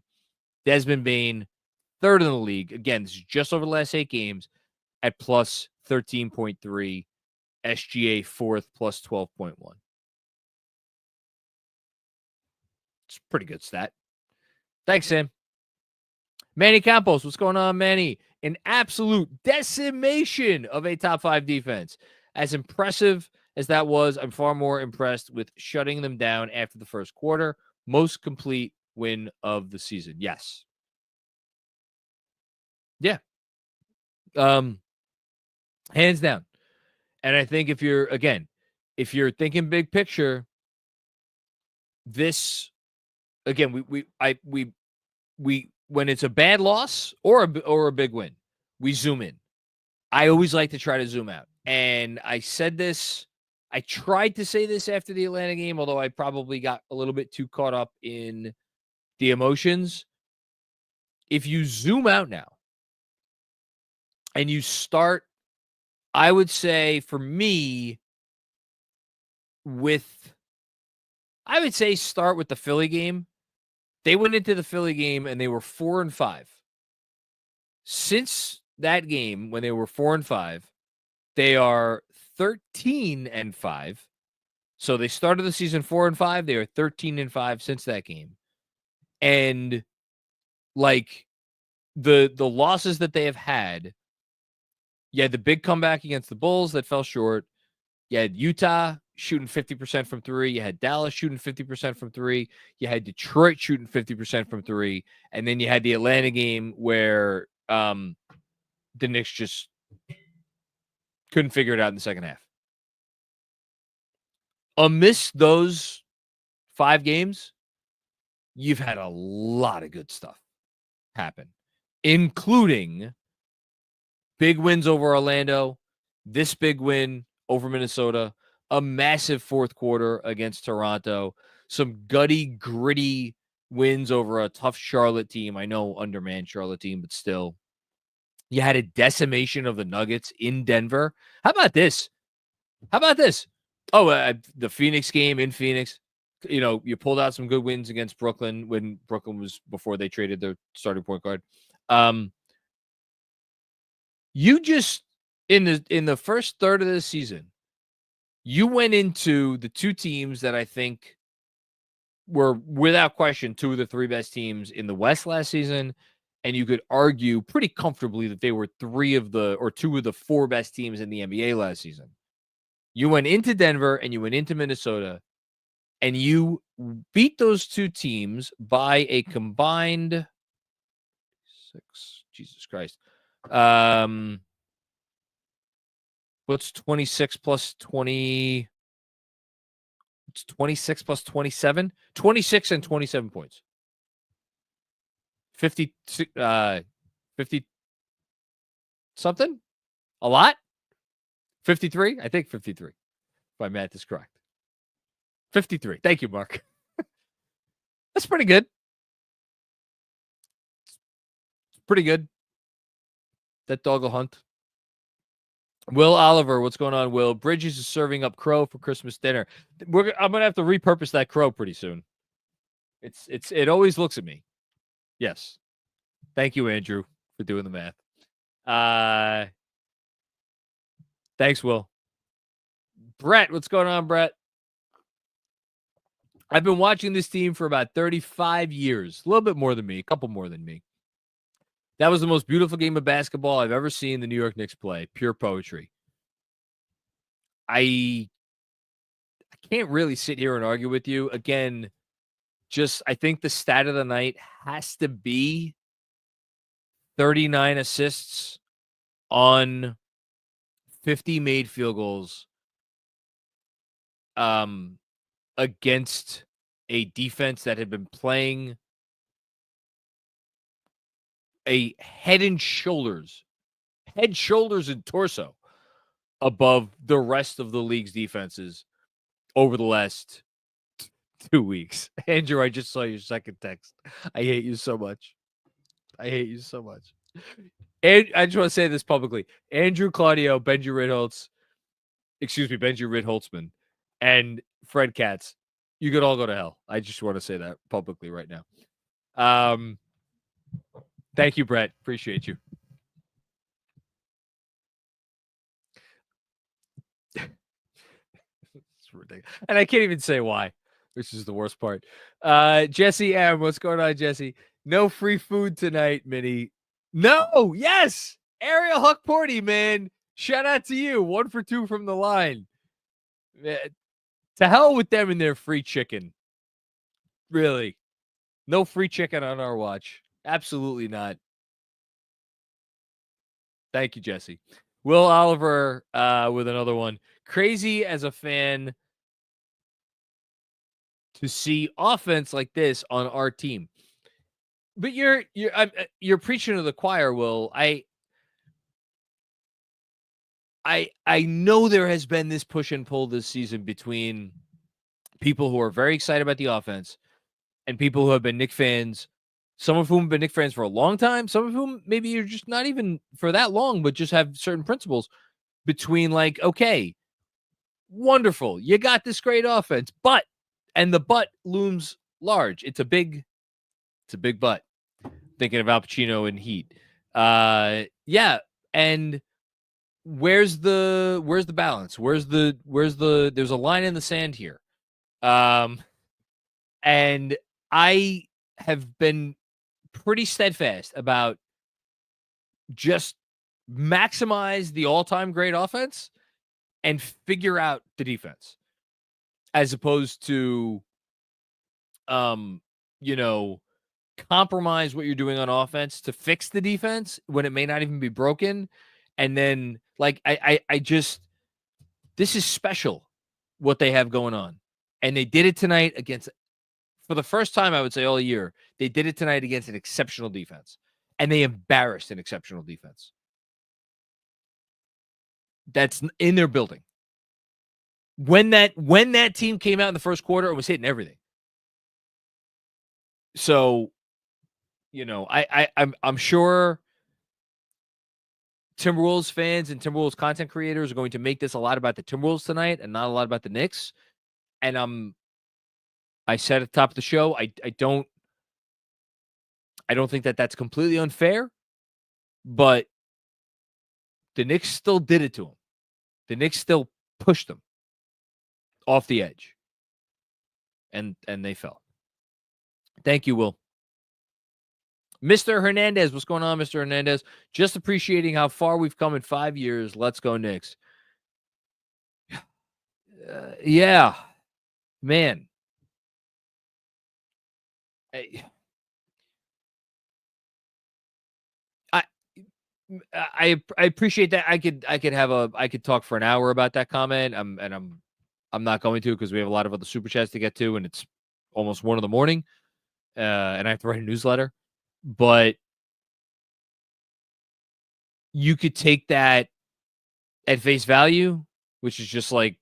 Desmond Bane, third in the league. Again, this is just over the last 8 games at plus 13.3. SGA fourth, plus 12.1. It's a pretty good stat. Thanks, Sam. Manny Campos, what's going on, Manny? An absolute decimation of a top 5 defense. As impressive as that was, I'm far more impressed with shutting them down after the first quarter. Most complete win of the season. Yes. Yeah. Hands down. And I think if you're thinking big picture, this again, we when it's a bad loss or a big win, we zoom in. I always like to try to zoom out. And I said this, I tried to say this after the Atlanta game, although I probably got a little bit too caught up in the emotions. If you zoom out now and you start, I would say for me, start with the Philly game. They went into the Philly game and they were 4-5. Since that game, when they were 4-5, they are 13-5. So they started the season 4-5. They are 13-5 since that game. And like the losses that they have had, you had the big comeback against the Bulls that fell short. You had Utah shooting 50% from three. You had Dallas shooting 50% from three. You had Detroit shooting 50% from three. And then you had the Atlanta game where the Knicks just couldn't figure it out in the second half. Amidst those 5 games, you've had a lot of good stuff happen, including big wins over Orlando, this big win over Minnesota, a massive fourth quarter against Toronto, some gutty, gritty wins over a tough Charlotte team. I know undermanned Charlotte team, but still. You had a decimation of the Nuggets in Denver. How about this? Oh, the Phoenix game in Phoenix. You know, you pulled out some good wins against Brooklyn when Brooklyn was before they traded their starting point guard. You just in the first third of the season, you went into the 2 teams that I think were without question 2 of the 3 best teams in the West last season, and you could argue pretty comfortably that they were 2 of the 4 best teams in the NBA last season. You went into Denver and you went into Minnesota, and you beat those 2 teams by a combined 6. Jesus Christ. What's 26 plus 20? It's 26 plus 27. 26 and 27 points. 50 something? A lot? 53? I think 53. If my math is correct. 53. Thank you, Mark. That's pretty good. Pretty good. That dog will hunt. Will Oliver, what's going on, Will? Bridges is serving up crow for Christmas dinner. I'm going to have to repurpose that crow pretty soon. It always looks at me. Yes. Thank you, Andrew, for doing the math. Thanks, Will. Brett, what's going on, Brett? I've been watching this team for about 35 years. A little bit more than me, a couple more than me. That was the most beautiful game of basketball I've ever seen the New York Knicks play. Pure poetry. I can't really sit here and argue with you. Again, I think the stat of the night has to be 39 assists on 50 made field goals against a defense that had been playing a head, shoulders, and torso above the rest of the league's defenses over the last 2 weeks. Andrew, I just saw your second text. I hate you so much. And I just want to say this publicly. Andrew Claudio, Benji Ridholtzman, and Fred Katz, you could all go to hell. I just want to say that publicly right now. Thank you, Brett. Appreciate you. It's ridiculous. And I can't even say why, which is the worst part. Jesse M. What's going on, Jesse? No free food tonight, Minnie. No, yes. Ariel Huckporty, man. Shout out to you. 1 for 2 from the line. To hell with them and their free chicken. Really. No free chicken on our watch. Absolutely not. Thank you, Jesse. Will Oliver with another one. Crazy as a fan to see offense like this on our team. But you're preaching to the choir, Will. I know there has been this push and pull this season between people who are very excited about the offense and people who have been Knicks fans, some of whom have been Knicks fans for a long time, some of whom maybe you're just not even for that long, but just have certain principles between like, okay, wonderful, you got this great offense, and the but looms large. It's a big but. Thinking of Al Pacino in Heat. Yeah, and where's the balance? Where's the there's a line in the sand here. And I have been pretty steadfast about just maximize the all-time great offense and figure out the defense, as opposed to you know, compromise what you're doing on offense to fix the defense when it may not even be broken. And then like I just, this is special what they have going on. And they did it tonight against, for the first time, I would say all year, they did it tonight against an exceptional defense. And they embarrassed an exceptional defense that's in their building. When that team came out in the first quarter, it was hitting everything. So, I'm sure Timberwolves fans and Timberwolves content creators are going to make this a lot about the Timberwolves tonight and not a lot about the Knicks. And I said at the top of the show, I don't think that that's completely unfair, but the Knicks still did it to them. The Knicks still pushed them off the edge, and they fell. Thank you, Will. Mr. Hernandez, what's going on, Mr. Hernandez? Just appreciating how far we've come in 5 years. Let's go, Knicks. Yeah, man. I appreciate that. I could talk for an hour about that comment. I'm not going to, because we have a lot of other super chats to get to, and it's almost 1 a.m. And I have to write a newsletter. But you could take that at face value, which is just like,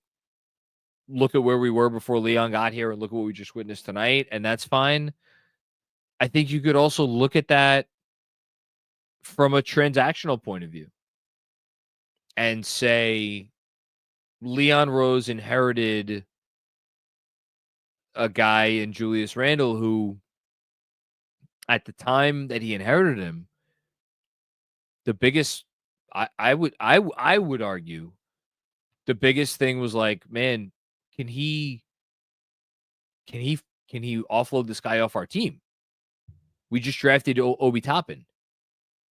look at where we were before Leon got here and look at what we just witnessed tonight, and that's fine. I think you could also look at that from a transactional point of view and say Leon Rose inherited a guy in Julius Randle who, at the time that he inherited him, the biggest, I would argue, the biggest thing was like, man, can he offload this guy off our team? We just drafted Obi Toppin.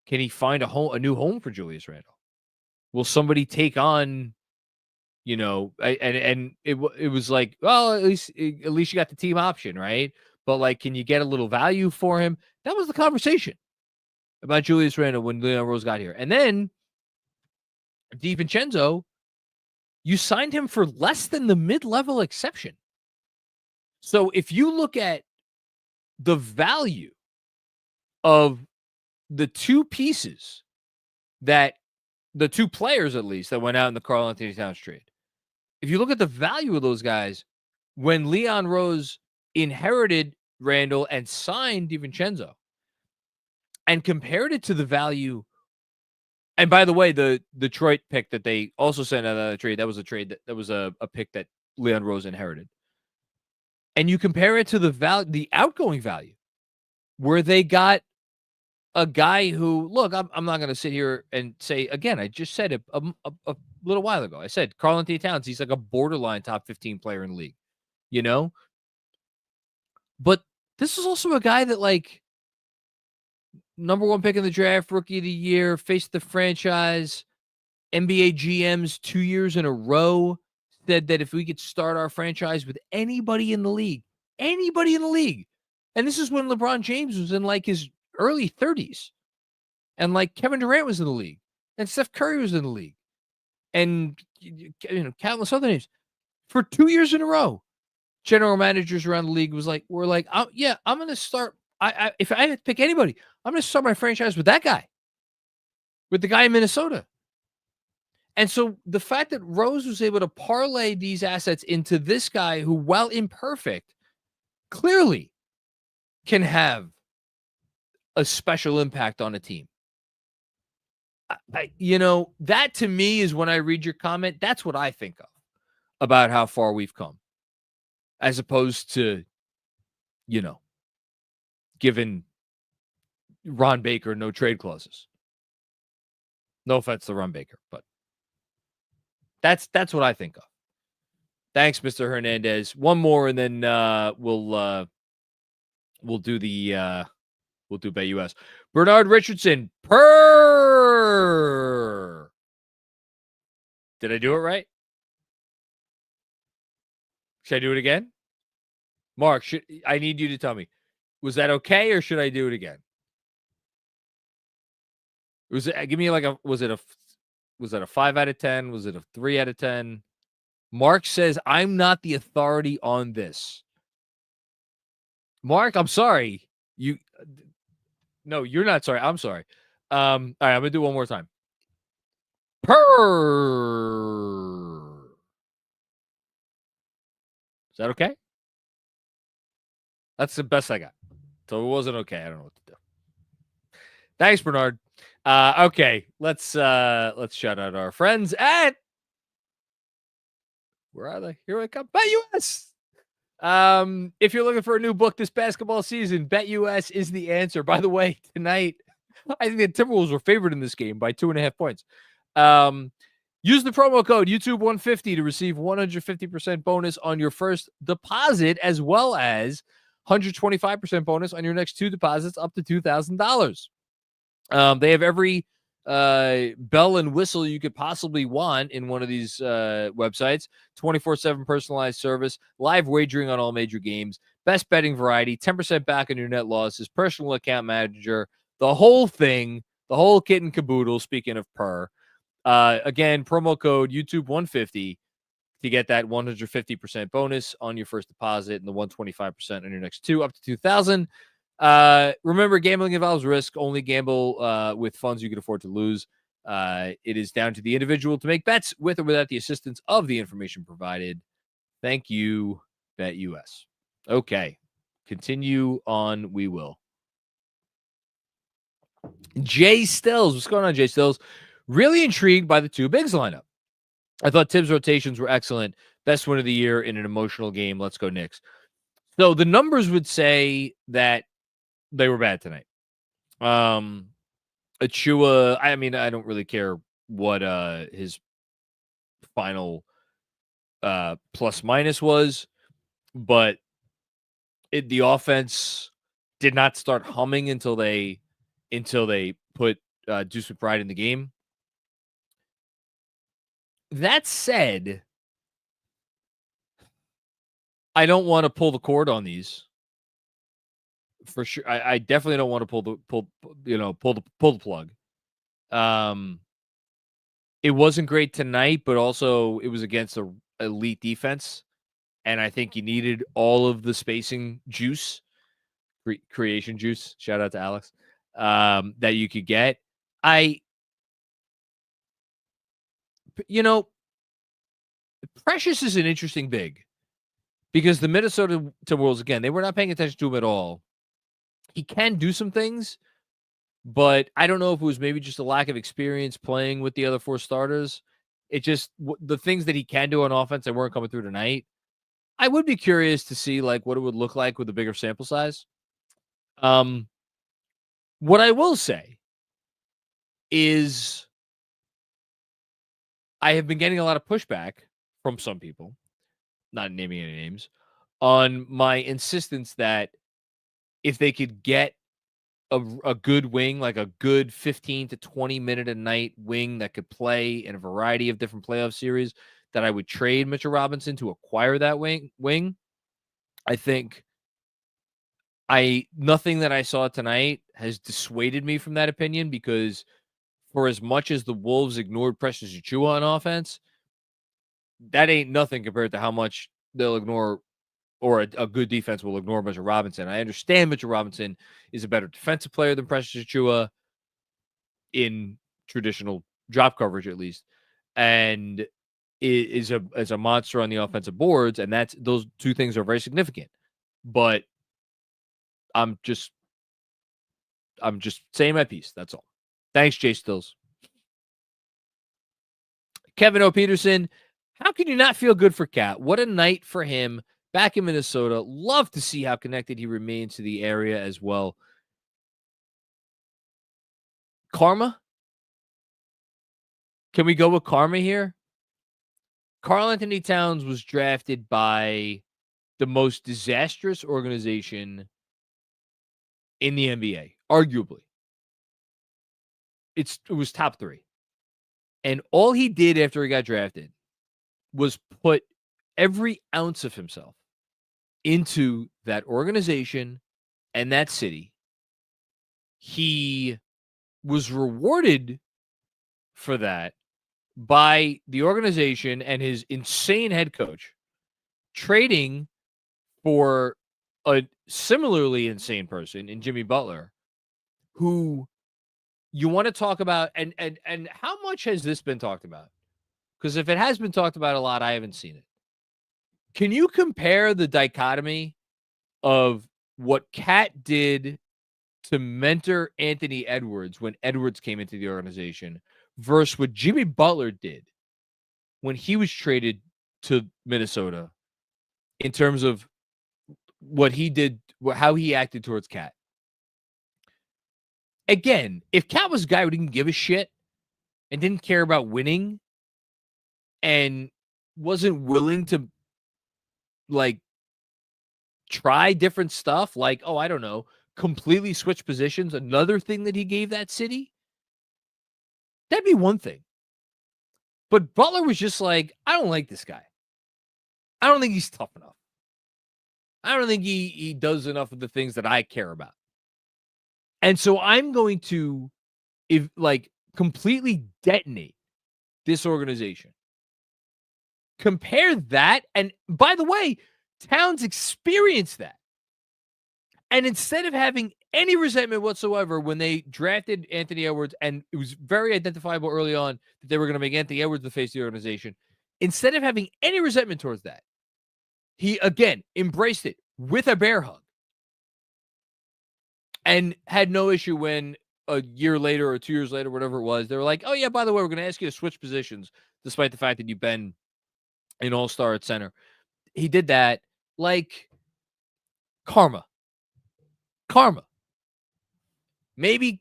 Can he find a new home for Julius Randle? Will somebody take on, and it was like, well, at least you got the team option, right? But like, can you get a little value for him? That was the conversation about Julius Randle when Leon Rose got here. And then DiVincenzo, you signed him for less than the mid-level exception. So if you look at the value of the two pieces, that the two players at least that went out in the Karl-Anthony Towns trade, if you look at the value of those guys, when Leon Rose inherited Randle and signed DiVincenzo and compared it to the value, and by the way, the Detroit pick that they also sent out of the trade, that was a trade that was a pick that Leon Rose inherited. And you compare it to the outgoing value, where they got a guy who, look, I'm not going to sit here and say, again, I just said it a little while ago. I said Karl-Anthony Towns, he's like a borderline top 15 player in the league, But this is also a guy that, like, number 1 pick in the draft, rookie of the year, faced the franchise, NBA GMs 2 years in a row, said that if we could start our franchise with anybody in the league, and this is when LeBron James was in like his early 30s, and like Kevin Durant was in the league, and Steph Curry was in the league, and countless other names, for 2 years in a row. General managers around the league were like, I'm going to start. If I had to pick anybody, I'm going to start my franchise with that guy, with the guy in Minnesota. And so the fact that Rose was able to parlay these assets into this guy who, while imperfect, clearly can have a special impact on a team. That to me is, when I read your comment, that's what I think of about how far we've come, as opposed to, giving Ron Baker no trade clauses. No offense to Ron Baker, but That's what I think of. Thanks, Mr. Hernandez. One more, and then we'll do the we'll do BetUS. Bernard Richardson. Did I do it right? Should I do it again? Mark, I need you to tell me. Was that okay, or should I do it again? Give me like was that a 5 out of 10? Was it a 3 out of 10? Mark says, I'm not the authority on this. Mark, I'm sorry. No, you're not sorry. I'm sorry. All right, I'm gonna do it one more time. Is that okay? That's the best I got. So it wasn't okay. I don't know what to do. Thanks, Bernard. Okay, let's shout out our friends at where are they? Here I come. BetUS. If you're looking for a new book this basketball season, BetUS is the answer. By the way, tonight, I think the Timberwolves were favored in this game by 2.5 points. Use the promo code YouTube150 to receive 150% bonus on your first deposit, as well as 125% bonus on your next 2 deposits up to $2,000. They have every bell and whistle you could possibly want in one of these websites. 24/7 personalized service, live wagering on all major games, best betting variety, 10% back on your net losses, personal account manager, the whole thing, the whole kit and caboodle. Speaking of per, again, promo code YouTube150 to get that 150% bonus on your first deposit and the 125% on your next 2 up to 2,000. Remember, gambling involves risk. Only gamble with funds you can afford to lose. It is down to the individual to make bets with or without the assistance of the information provided. Thank you, BetUS. Okay, continue on. We will. Jay Stills. What's going on, Jay Stills? Really intrigued by the 2 bigs lineup. I thought Tibbs' rotations were excellent. Best win of the year in an emotional game. Let's go Knicks. So the numbers would say that they were bad tonight. Achua, I mean, I don't really care what his final plus minus was, but the offense did not start humming until they put Deuce McBride in the game. That said, I don't want to pull the cord on these. For sure, I definitely don't want to pull the plug. It wasn't great tonight, but also it was against an elite defense, and I think you needed all of the spacing juice, creation juice. Shout out to Alex, that you could get. Precious is an interesting big because the Minnesota Timberwolves, again, they were not paying attention to him at all. He can do some things, but I don't know if it was maybe just a lack of experience playing with the other 4 starters. It just the things that he can do on offense that weren't coming through tonight. I would be curious to see like what it would look like with a bigger sample size. What I will say is I have been getting a lot of pushback from some people, not naming any names, on my insistence that if they could get a good wing, like a good 15 to 20 minute a night wing that could play in a variety of different playoff series, that I would trade Mitchell Robinson to acquire that wing. I think nothing that I saw tonight has dissuaded me from that opinion, because for as much as the Wolves ignored Precious Achiuwa on offense, that ain't nothing compared to how much they'll ignore, or a good defense will ignore Mitchell Robinson. I understand Mitchell Robinson is a better defensive player than Precious Achiuwa in traditional drop coverage, at least, and is a monster on the offensive boards, and those 2 things are very significant. But I'm just saying my piece. That's all. Thanks, Jay Stills. Kevin O. Peterson, how can you not feel good for Cat? What a night for him back in Minnesota. Love to see how connected he remains to the area as well. Karma? Can we go with karma here? Karl-Anthony Towns was drafted by the most disastrous organization in the NBA, arguably. It was top 3. And all he did after he got drafted was put every ounce of himself into that organization and that city. He was rewarded for that by the organization and his insane head coach trading for a similarly insane person in Jimmy Butler, who you want to talk about, and how much has this been talked about? Because if it has been talked about a lot, I haven't seen it. Can you compare the dichotomy of what Cat did to mentor Anthony Edwards when Edwards came into the organization versus what Jimmy Butler did when he was traded to Minnesota in terms of what he did, how he acted towards Cat? Again, if Cat was a guy who didn't give a shit and didn't care about winning and wasn't willing to try different stuff, I don't know, completely switch positions, another thing that he gave that city, that'd be one thing. But Butler was just I don't like this guy. I don't think he's tough enough. I don't think he does enough of the things that I care about. And so I'm going to completely detonate this organization. Compare that. And by the way, Towns experienced that. And instead of having any resentment whatsoever when they drafted Anthony Edwards, and it was very identifiable early on that they were going to make Anthony Edwards the face of the organization, instead of having any resentment towards that, he, again, embraced it with a bear hug and had no issue when a year later or 2 years later, whatever it was, they were like, oh, yeah, by the way, we're going to ask you to switch positions, despite the fact that you've been an all-star at center. He did that karma. Maybe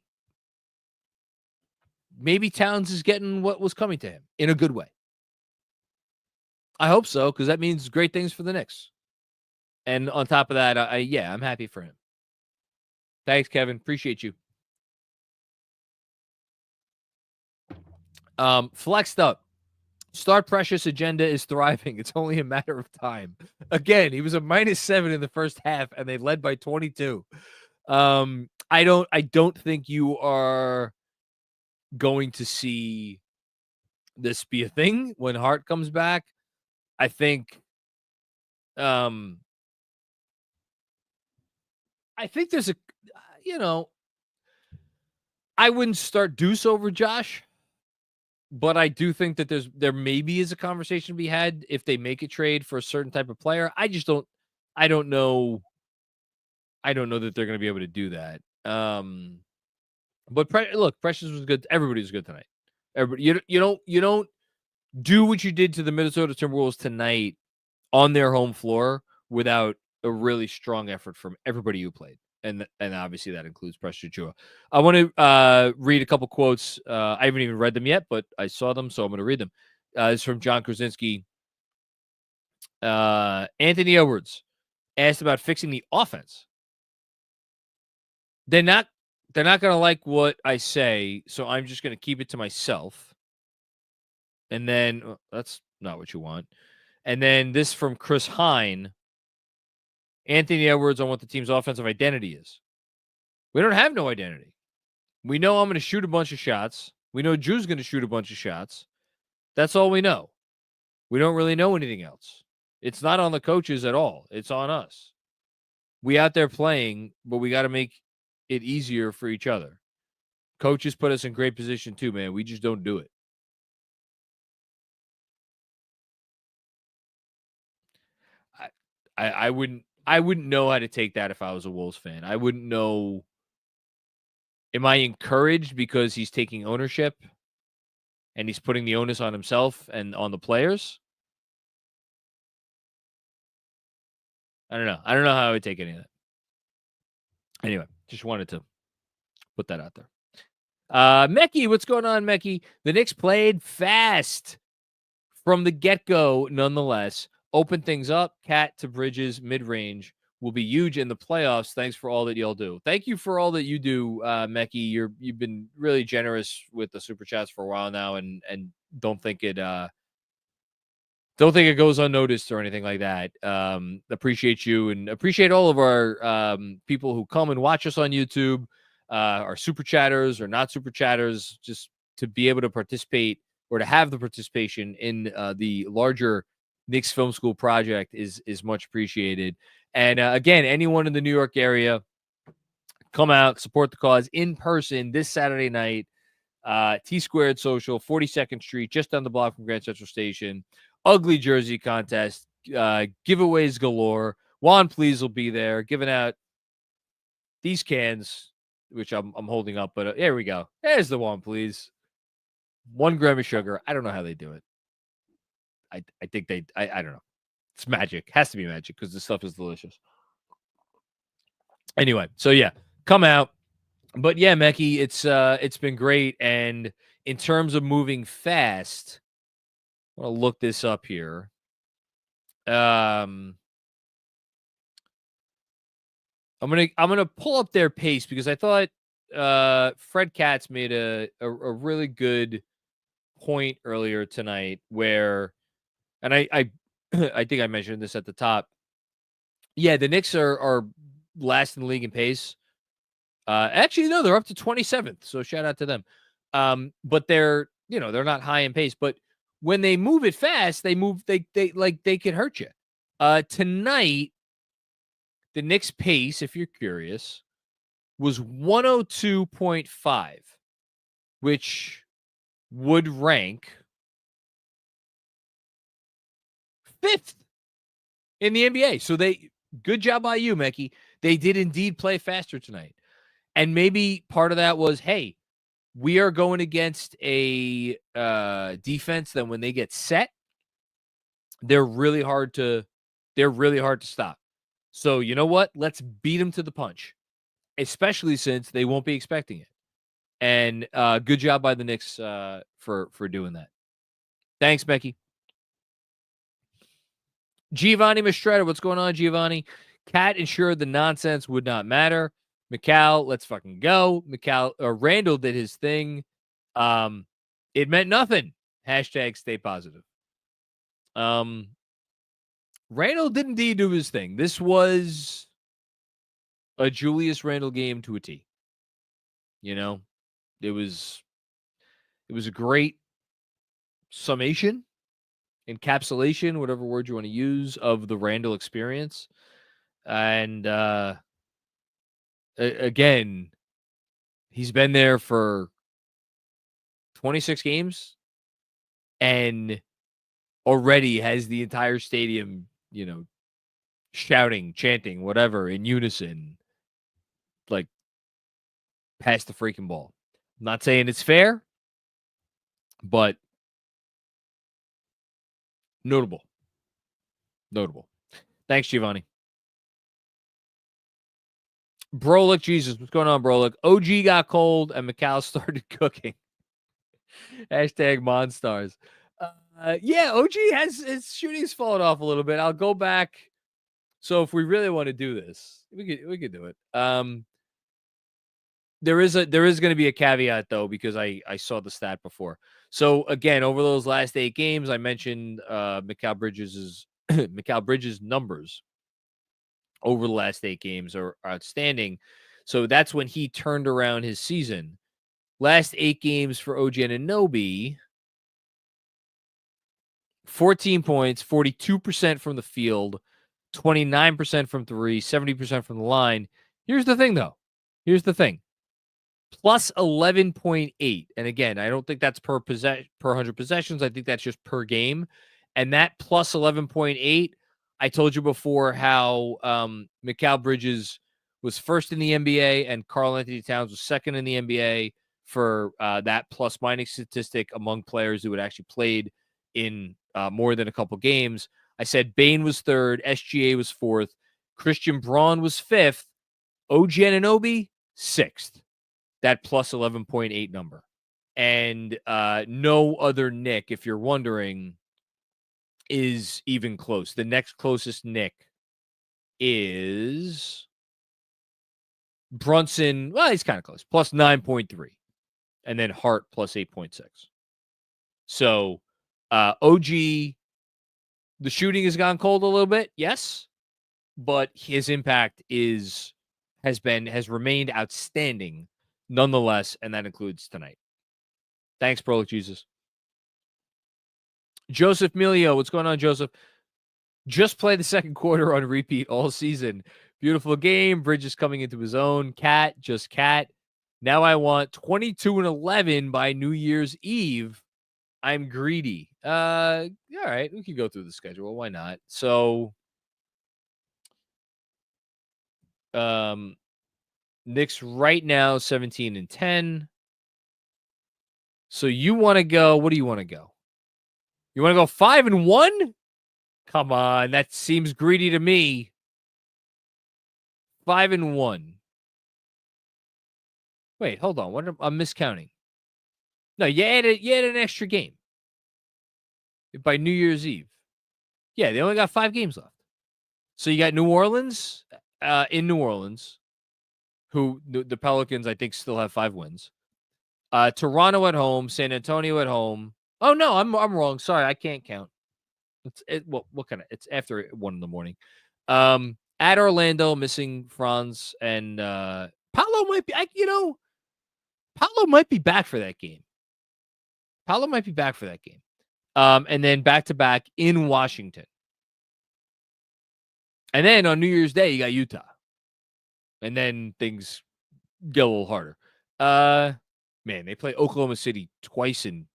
Towns is getting what was coming to him in a good way. I hope so, because that means great things for the Knicks. And on top of that, I'm happy for him. Thanks, Kevin. Appreciate you. Flexed up. Start Precious agenda is thriving. It's only a matter of time. Again, he was a -7 in the first half, and they led by 22. I don't think you are going to see this be a thing when Hart comes back. I think there's I wouldn't start Deuce over Josh, but I do think that there maybe is a conversation to be had if they make a trade for a certain type of player. I don't know that they're going to be able to do that. But look, Precious was good. Everybody was good tonight. Everybody, you don't do what you did to the Minnesota Timberwolves tonight on their home floor without a really strong effort from everybody who played. And obviously that includes Precious Achiuwa. I want to read a couple quotes. I haven't even read them yet, but I saw them, so I'm going to read them. It's from John Krasinski. Anthony Edwards asked about fixing the offense. They're not going to like what I say, so I'm just going to keep it to myself. And then that's not what you want. And then this from Chris Hine. Anthony Edwards on what the team's offensive identity is. We don't have no identity. We know I'm going to shoot a bunch of shots. We know Drew's going to shoot a bunch of shots. That's all we know. We don't really know anything else. It's not on the coaches at all. It's on us. We out there playing, but we got to make it easier for each other. Coaches put us in great position too, man. We just don't do it. I wouldn't know how to take that if I was a Wolves fan. I wouldn't know. Am I encouraged because he's taking ownership and he's putting the onus on himself and on the players? I don't know. I don't know how I would take any of that. Anyway, just wanted to put that out there. Mecky, what's going on, Mecky? The Knicks played fast. from the get-go, nonetheless, open things up. Cat to Bridges, mid-range will be huge in the playoffs. Thanks for all that y'all do. Thank you for all that you do, Mekhi. You've been really generous with the super chats for a while now, and don't think it goes unnoticed or anything like that. Appreciate you and appreciate all of our people who come and watch us on YouTube, our super chatters or not super chatters, just to be able to participate or to have the participation in the larger Knicks Film School project is much appreciated. And again, anyone in the New York area, come out, support the cause in person this Saturday night. T Squared Social, 42nd Street, just down the block from Grand Central Station. Ugly jersey contest, giveaways galore. Juan Please will be there giving out these cans, which I'm holding up, but there we go. There's the Juan Please. 1 gram of sugar. I don't know how they do it. I think I don't know. It's magic. Has to be magic because this stuff is delicious. Anyway, so yeah, come out. But yeah, Mekhi, it's been great. And in terms of moving fast, I want to look this up here. I'm gonna pull up their pace because I thought Fred Katz made a really good point earlier tonight where, and I I think I mentioned this at the top. Yeah, the Knicks are last in the league in pace. Actually, no, they're up to 27th. So shout out to them. But they're not high in pace. But when they move it fast, they could hurt you. Tonight, the Knicks pace, if you're curious, was 102.5, which would rank 5th in the NBA. So good job by you, Mekhi. They did indeed play faster tonight. And maybe part of that was, hey, we are going against a defense that when they get set, they're really hard to stop. So you know what? Let's beat them to the punch, especially since they won't be expecting it. And good job by the Knicks for doing that. Thanks, Becky. Giovanni Mastretta, what's going on, Giovanni? Cat ensured the nonsense would not matter. McCall, let's fucking go. Randall did his thing. It meant nothing. Hashtag stay positive. Randall did indeed do his thing. This was a Julius Randle game to a T. You know, it was a great summation, encapsulation, whatever word you want to use, of the Randall experience. And again, he's been there for 26 games and already has the entire stadium, shouting, chanting, whatever, in unison, like, pass the freaking ball. I'm not saying it's fair, but notable. Thanks, Giovanni. Brolic, Jesus, what's going on, Brolic? OG got cold and McCall started cooking. Hashtag Monstars. Yeah, OG his shooting's fallen off a little bit. I'll go back. So if we really want to do this, we could do it. There is going to be a caveat though, because I saw the stat before. So again, over those last 8 games, I mentioned Mikal Bridges' numbers over the last 8 games are outstanding. So that's when he turned around his season. Last 8 games for OG Anunoby, 14 points, 42% from the field, 29% from 3, 70% from the line. Here's the thing, though. Plus 11.8. And again, I don't think that's per 100 possessions. I think that's just per game. And that plus 11.8, I told you before how Mikal Bridges was first in the NBA and Karl-Anthony Towns was second in the NBA for that plus-minus statistic among players who had actually played in more than a couple games. I said Bane was third, SGA was fourth, Christian Braun was fifth, OG Anunoby sixth. That plus 11.8 number. And no other Knick, if you're wondering, is even close. The next closest Nick is Brunson. Well, he's kind of close. Plus 9.3. And then Hart plus 8.6. So OG, the shooting has gone cold a little bit, yes, but his impact has remained outstanding nonetheless, and that includes tonight. Thanks, Prolic Jesus. Joseph Milio, what's going on, Joseph? Just play the second quarter on repeat all season. Beautiful game. Bridges coming into his own. Cat. Now I want 22-11 by New Year's Eve. I'm greedy. All right, we could go through the schedule. Why not? So, Knicks right now 17-10. So you want to go? What do you want to go? You want to go 5-1? Come on, that seems greedy to me. 5-1. Wait, hold on. I'm miscounting. No, you added an extra game by New Year's Eve. Yeah, they only got 5 games left. So you got New Orleans in New Orleans, who the Pelicans I think still have 5 wins. Toronto at home, San Antonio at home. Oh no, I'm wrong. Sorry, I can't count. It's after 1 a.m. At Orlando, missing Franz and Paolo might be. Paolo might be back for that game. And then back-to-back in Washington. And then on New Year's Day, you got Utah. And then things get a little harder. Man, they play Oklahoma City twice in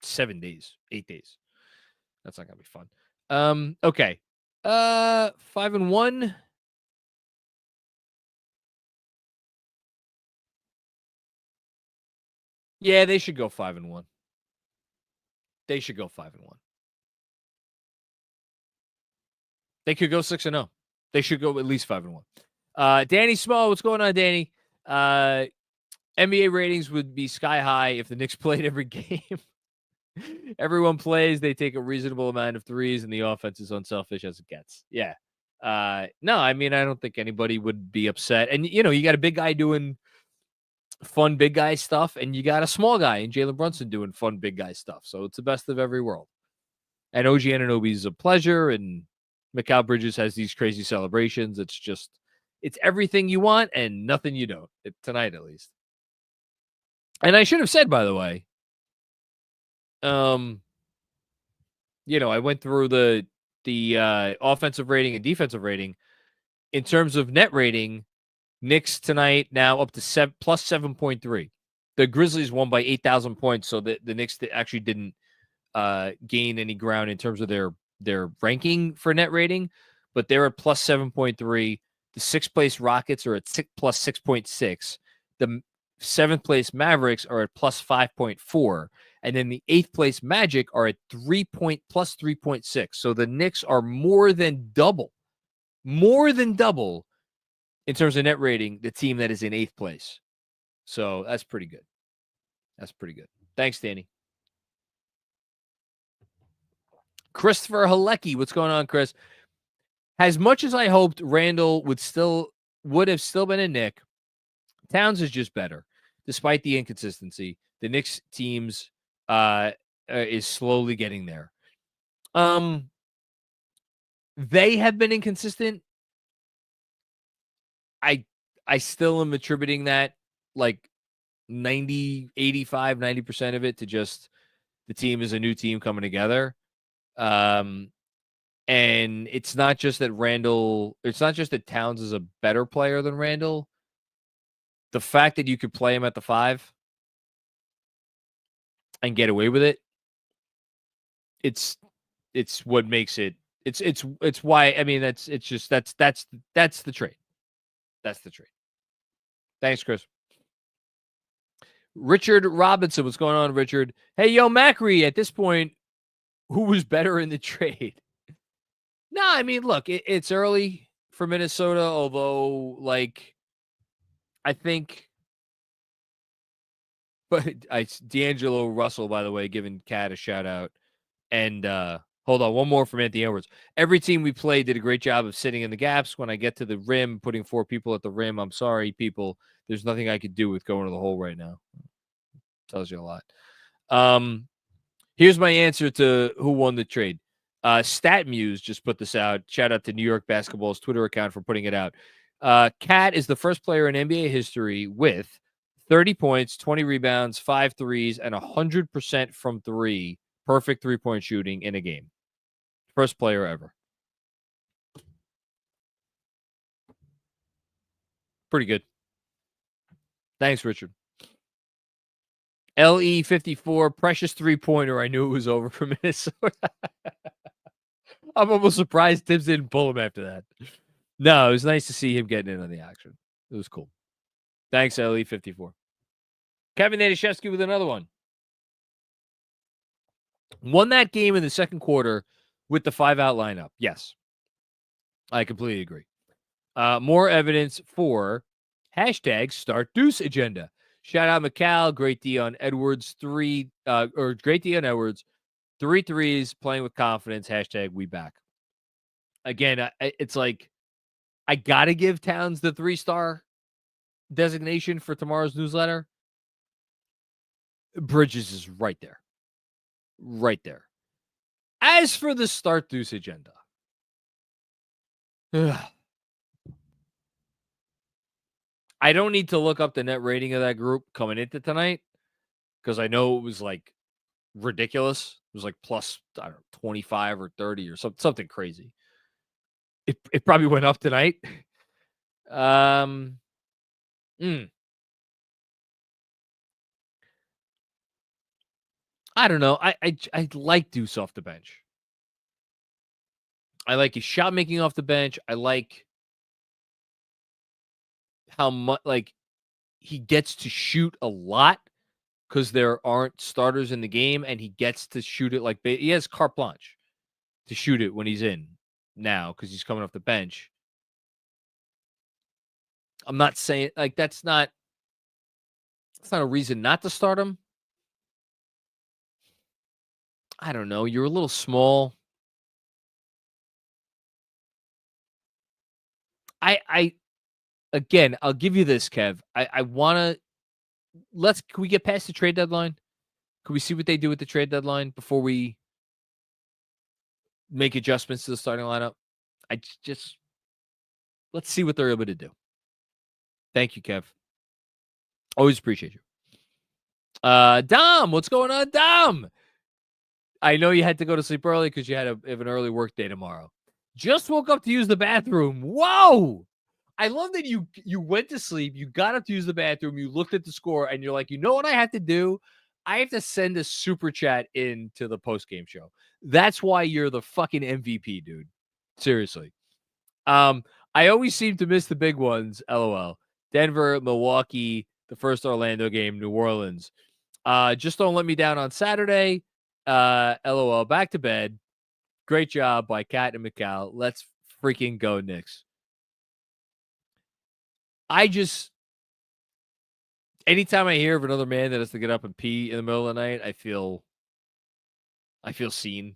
8 days. That's not going to be fun. Okay. 5-1. Yeah, they should go 5-1. They should go 5-1. They could go 6-0. They should go at least 5-1. Danny Small, what's going on, Danny? NBA ratings would be sky high if the Knicks played every game. Everyone plays, they take a reasonable amount of threes, and the offense is unselfish as it gets. Yeah. No, I mean, I don't think anybody would be upset. And, you got a big guy doing fun big guy stuff, and you got a small guy in Jalen Brunson doing fun big guy stuff. So it's the best of every world. And OG Anunoby is a pleasure, and Mikal Bridges has these crazy celebrations. It's everything you want and nothing you don't, tonight at least. And I should have said, by the way, I went through the offensive rating and defensive rating. In terms of net rating, Knicks tonight now up to plus 7.3. The Grizzlies won by 8,000 points, so the Knicks actually didn't gain any ground in terms of their ranking for net rating, but they're at plus 7.3. The 6th place Rockets are at plus 6.6. The 7th place Mavericks are at plus 5.4. And then the 8th place Magic are at plus 3.6. So the Knicks are more than double in terms of net rating, the team that is in 8th place. So that's pretty good. Thanks, Danny. Christopher Halecki, what's going on, Chris? As much as I hoped Randall would have still been a Knick, Towns is just better, despite the inconsistency. The Knicks teams is slowly getting there. They have been inconsistent. I still am attributing that like 90% of it to just the team is a new team coming together. And it's not just that Towns is a better player than Randall. The fact that you could play him at the 5 and get away with it, it's what makes it. It's why. I mean, that's the trade. That's the trade. Thanks, Chris. Richard Robinson, what's going on, Richard? Hey, yo, Macri. At this point, who was better in the trade? No, I mean, look, it's early for Minnesota, although, like, I think, but D'Angelo Russell, by the way, giving Cat a shout out, and Hold on, one more from Anthony Edwards. Every team we played did a great job of sitting in the gaps. When I get to the rim, putting 4 people at the rim, I'm sorry, people. There's nothing I could do with going to the hole right now. Tells you a lot. Here's my answer to who won the trade. StatMuse just put this out. Shout out to New York Basketball's Twitter account for putting it out. Cat is the first player in NBA history with 30 points, 20 rebounds, 5 threes, and 100% from 3. Perfect three-point shooting in a game. First player ever. Pretty good. Thanks, Richard. LE54, precious three-pointer. I knew it was over for Minnesota. I'm almost surprised Tibbs didn't pull him after that. No, it was nice to see him getting in on the action. It was cool. Thanks, LE54. Kevin Nadashevsky with another one. Won that game in the second quarter with the 5-out lineup. Yes. I completely agree. More evidence for hashtag start deuce agenda. Shout out McCall, great D on Edwards, great D on Edwards, 3 threes, playing with confidence, hashtag we back. Again, it's like, I got to give Towns the 3-star designation for tomorrow's newsletter. Bridges is right there. Right there. As for the start deuce agenda, I don't need to look up the net rating of that group coming into tonight because I know it was like ridiculous. It was like plus, I don't know, 25 or 30 or something crazy. It probably went up tonight. I don't know. I like Deuce off the bench. I like his shot making off the bench. I like how much he gets to shoot a lot because there aren't starters in the game, and he gets to shoot it like he has carte blanche to shoot it when he's in now because he's coming off the bench. I'm not saying that's not a reason not to start him. I don't know. You're a little small. Again, I'll give you this, Kev. I want to can we get past the trade deadline? Can we see what they do with the trade deadline before we make adjustments to the starting lineup? Let's see what they're able to do. Thank you, Kev. Always appreciate you. Dom, what's going on, Dom? I know you had to go to sleep early because you have an early work day tomorrow. Just woke up to use the bathroom. Whoa! I love that you went to sleep, you got up to use the bathroom, you looked at the score, and you're like, you know what I have to do? I have to send a super chat into the post-game show. That's why you're the fucking MVP, dude. Seriously. I always seem to miss the big ones, LOL. Denver, Milwaukee, the first Orlando game, New Orleans. Just don't let me down on Saturday. LOL. Back to bed. Great job by Kat and McCall. Let's freaking go, Knicks. Anytime I hear of another man that has to get up and pee in the middle of the night, I feel seen.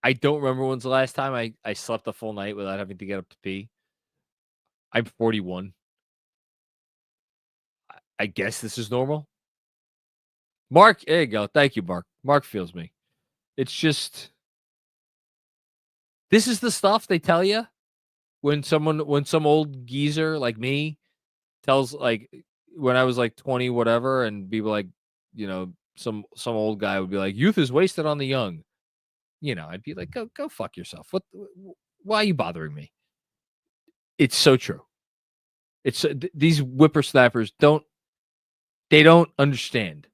I don't remember when's the last time I slept a full night without having to get up to pee. I'm 41. I guess this is normal. Mark, there you go. Thank you, Mark. Mark feels me. It's just, this is the stuff they tell you when some old geezer like me tells, when I was 20, whatever, and people some old guy would be like, youth is wasted on the young. I'd be like, go fuck yourself. Why are you bothering me? It's so true. It's these whippersnappers don't understand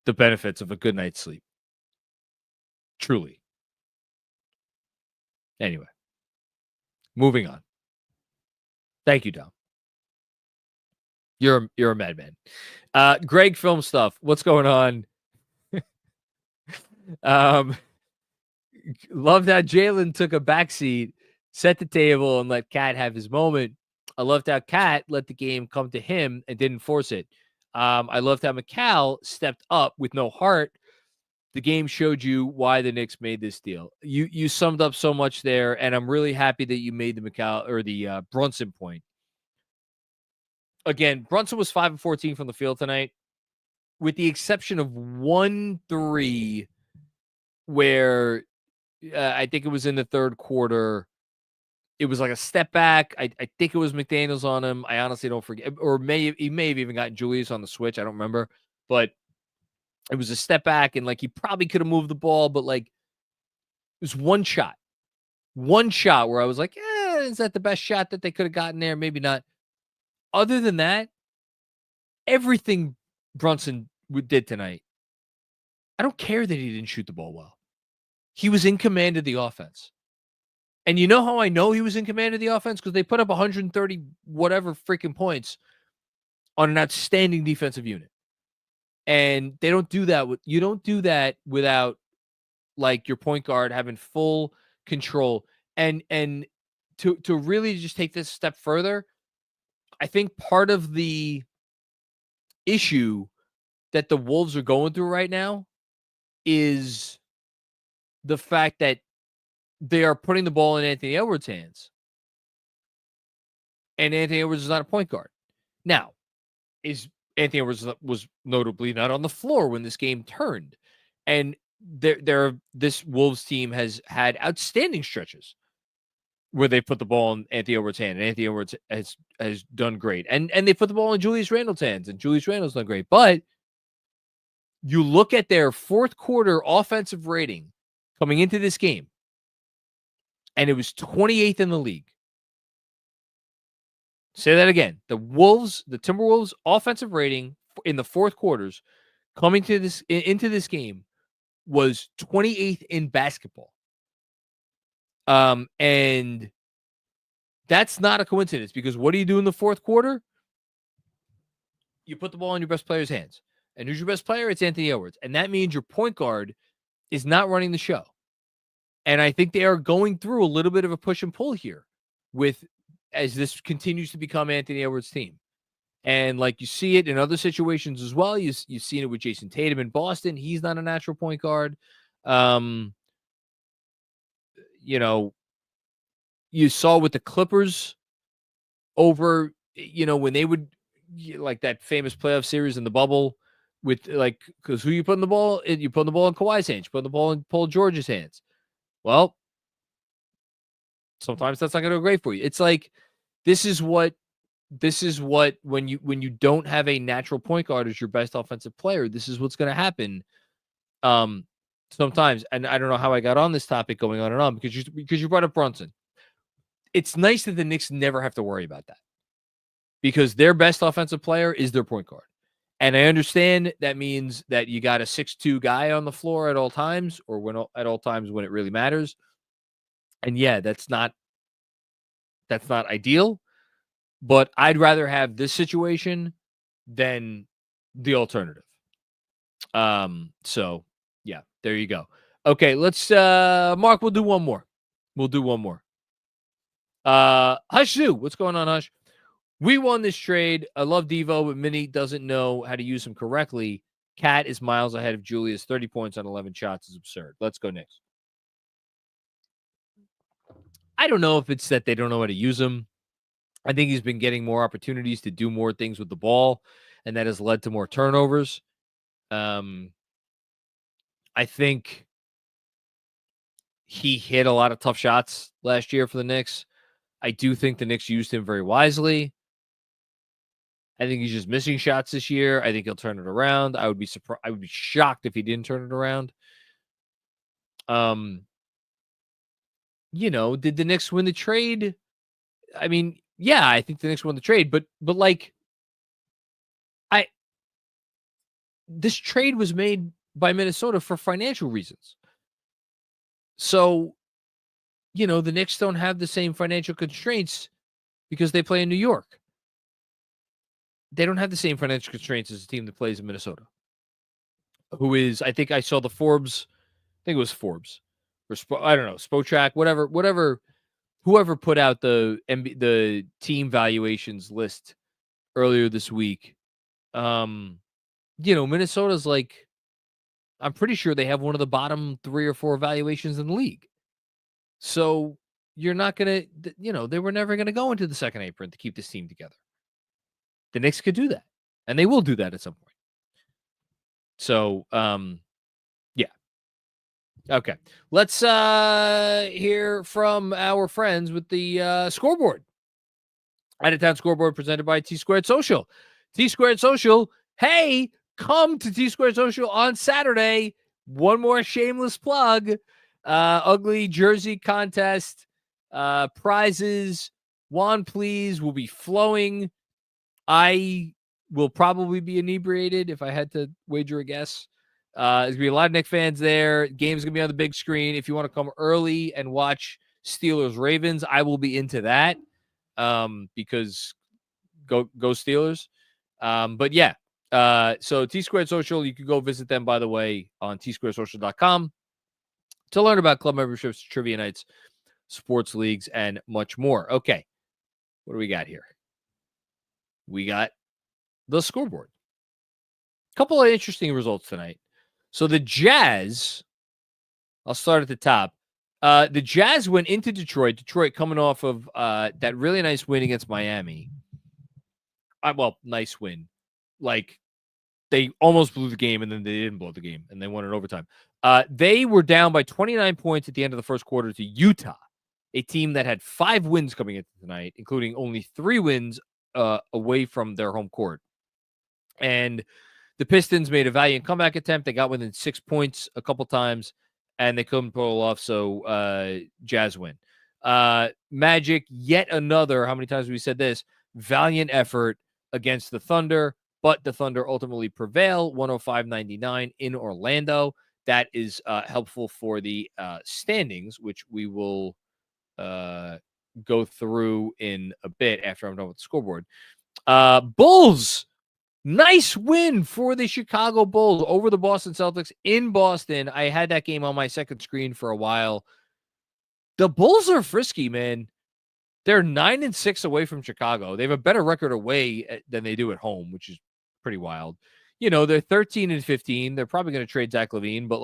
the benefits of a good night's sleep. Truly. Anyway, moving on. Thank you, Dom. You're a madman. Greg Film Stuff. What's going on? Loved how Jalen took a backseat, set the table, and let Cat have his moment. I loved how Cat let the game come to him and didn't force it. I loved how McCall stepped up with no heart the game showed you why the Knicks made this deal. You summed up so much there, and I'm really happy that you made the Brunson point. Again, Brunson was 5 of 14 from the field tonight, with the exception of 1-3 where I think it was in the third quarter. It was like a step back. I think it was McDaniels on him. I honestly don't forget. Or he may have even gotten Julius on the switch. I don't remember. But it was a step back, and like he probably could have moved the ball, but like it was one shot where I was like, is that the best shot that they could have gotten there? Maybe not. Other than that, everything Brunson did tonight, I don't care that he didn't shoot the ball well. He was in command of the offense. And you know how I know he was in command of the offense? Because they put up 130 whatever freaking points on an outstanding defensive unit. And they don't do that. You don't do that without like your point guard having full control. And to really just take this step further, I think part of the issue that the Wolves are going through right now is the fact that they are putting the ball in Anthony Edwards' hands. And Anthony Edwards is not a point guard. Now, Anthony Edwards was notably not on the floor when this game turned. And this Wolves team has had outstanding stretches where they put the ball in Anthony Edwards' hand, and Anthony Edwards has done great. And they put the ball in Julius Randle's hands, and Julius Randle's done great. But you look at their fourth quarter offensive rating coming into this game, and it was 28th in the league. Say that again. The Timberwolves offensive rating in the fourth quarters coming to into this game was 28th in basketball. And that's not a coincidence, because what do you do in the fourth quarter? You put the ball in your best player's hands. And who's your best player? It's Anthony Edwards. And that means your point guard is not running the show. And I think they are going through a little bit of a push and pull here as this continues to become Anthony Edwards' team. And like you see it in other situations as well. You've seen it with Jason Tatum in Boston. He's not a natural point guard. You saw with the Clippers over, when they would, like that famous playoff series in the bubble with because who you putting the ball in? You putting the ball in Kawhi's hands. You putting the ball in Paul George's hands. Well, sometimes that's not going to go great for you. It's like, this is what when you don't have a natural point guard as your best offensive player, this is what's going to happen. Sometimes, and I don't know how I got on this topic going on and on, because you brought up Brunson. It's nice that the Knicks never have to worry about that, because their best offensive player is their point guard. And I understand that means that you got a 6'2" guy on the floor at all times, or at all times when it really matters. And yeah, that's not ideal, but I'd rather have this situation than the alternative. So yeah, there you go. Okay, let's Mark, we'll do one more. Hush Zoo, what's going on, Hush? We won this trade. I love Devo, but Minnie doesn't know how to use him correctly. Cat is miles ahead of Julius. 30 points on 11 shots is absurd. Let's go Knicks. I don't know if it's that they don't know how to use him. I think he's been getting more opportunities to do more things with the ball, and that has led to more turnovers. I think he hit a lot of tough shots last year for the Knicks. I do think the Knicks used him very wisely. I think he's just missing shots this year. I think he'll turn it around. I would be surprised. I would be shocked if he didn't turn it around. Did the Knicks win the trade? I mean, yeah, I think the Knicks won the trade, but this trade was made by Minnesota for financial reasons. So, the Knicks don't have the same financial constraints because they play in New York. They don't have the same financial constraints as a team that plays in Minnesota, who is, I think I saw the Forbes, I think it was Forbes, or I don't know, Spotrac, whatever, whoever put out the team valuations list earlier this week. Minnesota's like I'm pretty sure they have one of the bottom 3 or 4 valuations in the league. So you're not going to, they were never going to go into the second apron to keep this team together. The Knicks could do that, and they will do that at some point. So, yeah. Okay. Let's hear from our friends with the scoreboard. Out of Town Scoreboard presented by T Squared Social. T Squared Social, hey, come to T Squared Social on Saturday. One more shameless plug. Ugly jersey contest. Prizes. Juan, please, will be flowing. I will probably be inebriated if I had to wager a guess. There's going to be a lot of Knicks fans there. Game's going to be on the big screen. If you want to come early and watch Steelers-Ravens, I will be into that. Because go Steelers. But yeah, so T Squared Social, you can go visit them, by the way, on tsquaredsocial.com to learn about club memberships, trivia nights, sports leagues, and much more. Okay, what do we got here? We got the scoreboard. A couple of interesting results tonight. So the Jazz, I'll start at the top. The Jazz went into Detroit. Detroit coming off of that really nice win against Miami. Nice win. Like, they almost blew the game, and then they didn't blow the game, and they won in overtime. They were down by 29 points at the end of the first quarter to Utah, a team that had 5 wins coming into tonight, including only 3 wins away from their home court. And the Pistons made a valiant comeback attempt. They got within 6 points a couple times, and they couldn't pull off, so Jazz win. Magic, yet another, how many times have we said this, valiant effort against the Thunder, but the Thunder ultimately prevail, 105-99 in Orlando. That is helpful for the standings, which we will go through in a bit after I'm done with the scoreboard. Bulls, nice win for the Chicago Bulls over the Boston Celtics in Boston. I had that game on my second screen for a while. The Bulls are frisky, man. They're 9-6 away from Chicago. They have a better record away than they do at home, which is pretty wild. They're 13-15. They're probably going to trade Zach LaVine, but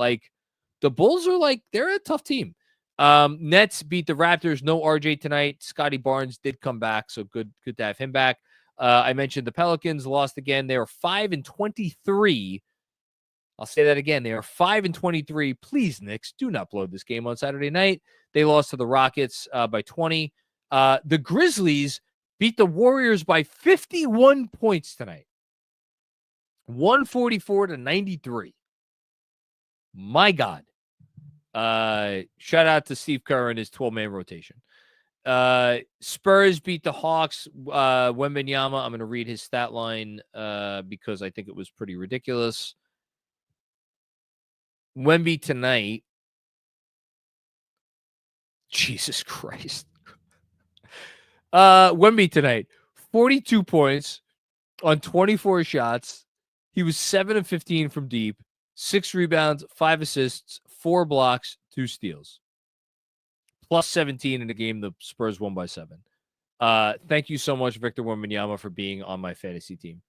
the Bulls are they're a tough team. Nets beat the Raptors. No RJ tonight. Scotty Barnes did come back, so good to have him back. I mentioned the Pelicans lost again. They are 5-23. I'll say that again. They are 5-23. Please, Knicks, do not blow this game on Saturday night. They lost to the Rockets by 20. The Grizzlies beat the Warriors by 51 points tonight. 144-93. My God. Shout out to Steve Kerr and his 12-man rotation. Spurs beat the Hawks. Wembanyama, I'm going to read his stat line because I think it was pretty ridiculous. Wemby tonight. Jesus Christ. Wemby tonight, 42 points on 24 shots. He was 7 of 15 from deep, 6 rebounds, 5 assists, 4 blocks, 2 steals. Plus 17 in the game. The Spurs won by 7. Thank you so much, Victor Wembanyama, for being on my fantasy team.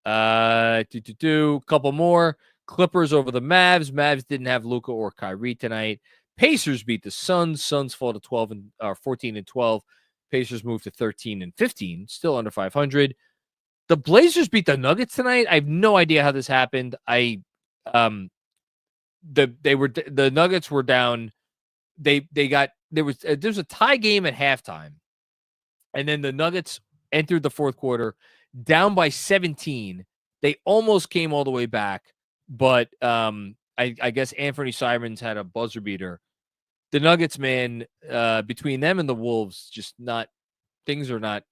Couple more. Clippers over the Mavs. Mavs didn't have Luka or Kyrie tonight. Pacers beat the Suns. Suns fall to 14-12. Pacers move to 13-15, still under 500. The Blazers beat the Nuggets tonight. I have no idea how this happened. The Nuggets were down. There was a tie game at halftime, and then the Nuggets entered the fourth quarter down by 17. They almost came all the way back, but I guess Anthony Simons had a buzzer beater. The Nuggets, man, between them and the Wolves, things are not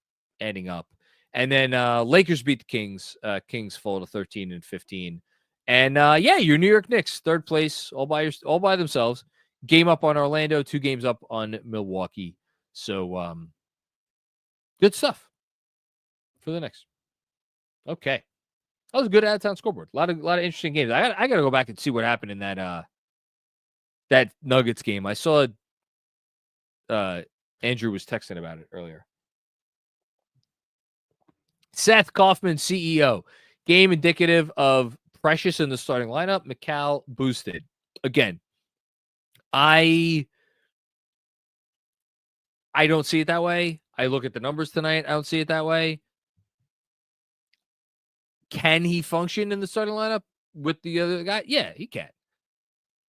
adding up. And then Lakers beat the Kings. Kings fall to 13-15. And your New York Knicks, third place, all by themselves. Game up on Orlando, 2 games up on Milwaukee. So good stuff for the Knicks. Okay, that was a good out-of-town scoreboard. A lot of interesting games. I got to go back and see what happened in that Nuggets game. I saw Andrew was texting about it earlier. Seth Kaufman, CEO. Game indicative of Precious in the starting lineup, McCall boosted. Again, I don't see it that way. I look at the numbers tonight. I don't see it that way. Can he function in the starting lineup with the other guy? Yeah, he can.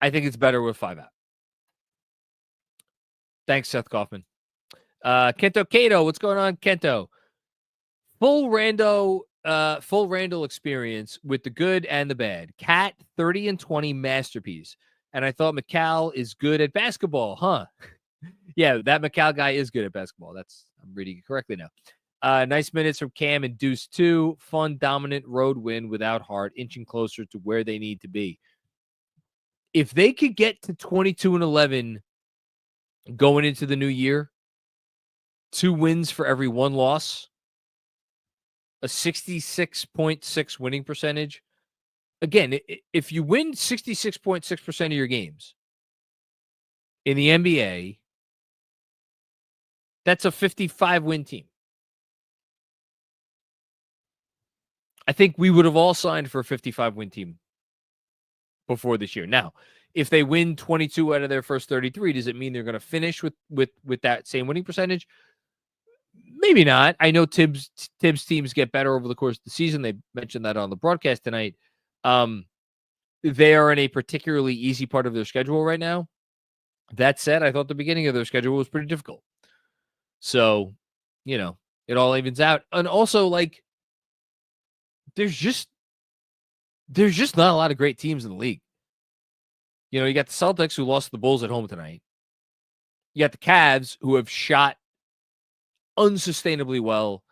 I think it's better with 5 out. Thanks, Seth Kaufman. Kento Cato, what's going on, Kento? Full Randall experience with the good and the bad. Cat 30 and 20 masterpiece. And I thought McCall is good at basketball, huh? Yeah, that McCall guy is good at basketball. I'm reading it correctly now. Nice minutes from Cam and Deuce 2. Fun, dominant road win without heart, inching closer to where they need to be. If they could get to 22 and 11 going into the new year, 2 wins for every 1 loss, a 66.6 winning percentage. Again, if you win 66.6% of your games in the NBA, that's a 55-win team. I think we would have all signed for a 55-win team before this year. Now, if they win 22 out of their first 33, does it mean they're going to finish with that same winning percentage? Maybe not. I know Tibbs teams get better over the course of the season. They mentioned that on the broadcast tonight. They are in a particularly easy part of their schedule right now. That said, I thought the beginning of their schedule was pretty difficult. So, it all evens out. And also, like, there's just not a lot of great teams in the league. You got the Celtics, who lost to the Bulls at home tonight. You got the Cavs, who have shot unsustainably well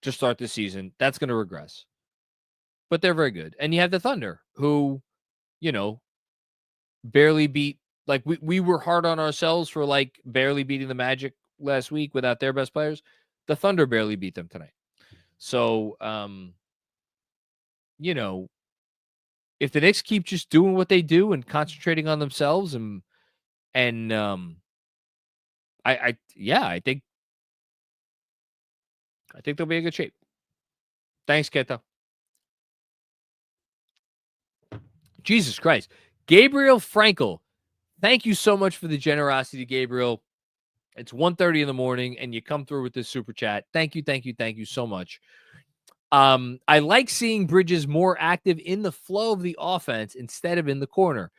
to start the season. That's going to regress. But they're very good. And you have the Thunder, who, barely beat. Like, we were hard on ourselves for, like, barely beating the Magic last week without their best players. The Thunder barely beat them tonight. So, if the Knicks keep just doing what they do and concentrating on themselves I think they'll be in good shape. Thanks, Keto. Jesus Christ. Gabriel Frankel. Thank you so much for the generosity, Gabriel. It's 1:30 in the morning, and you come through with this super chat. Thank you so much. I like seeing Bridges more active in the flow of the offense instead of in the corner.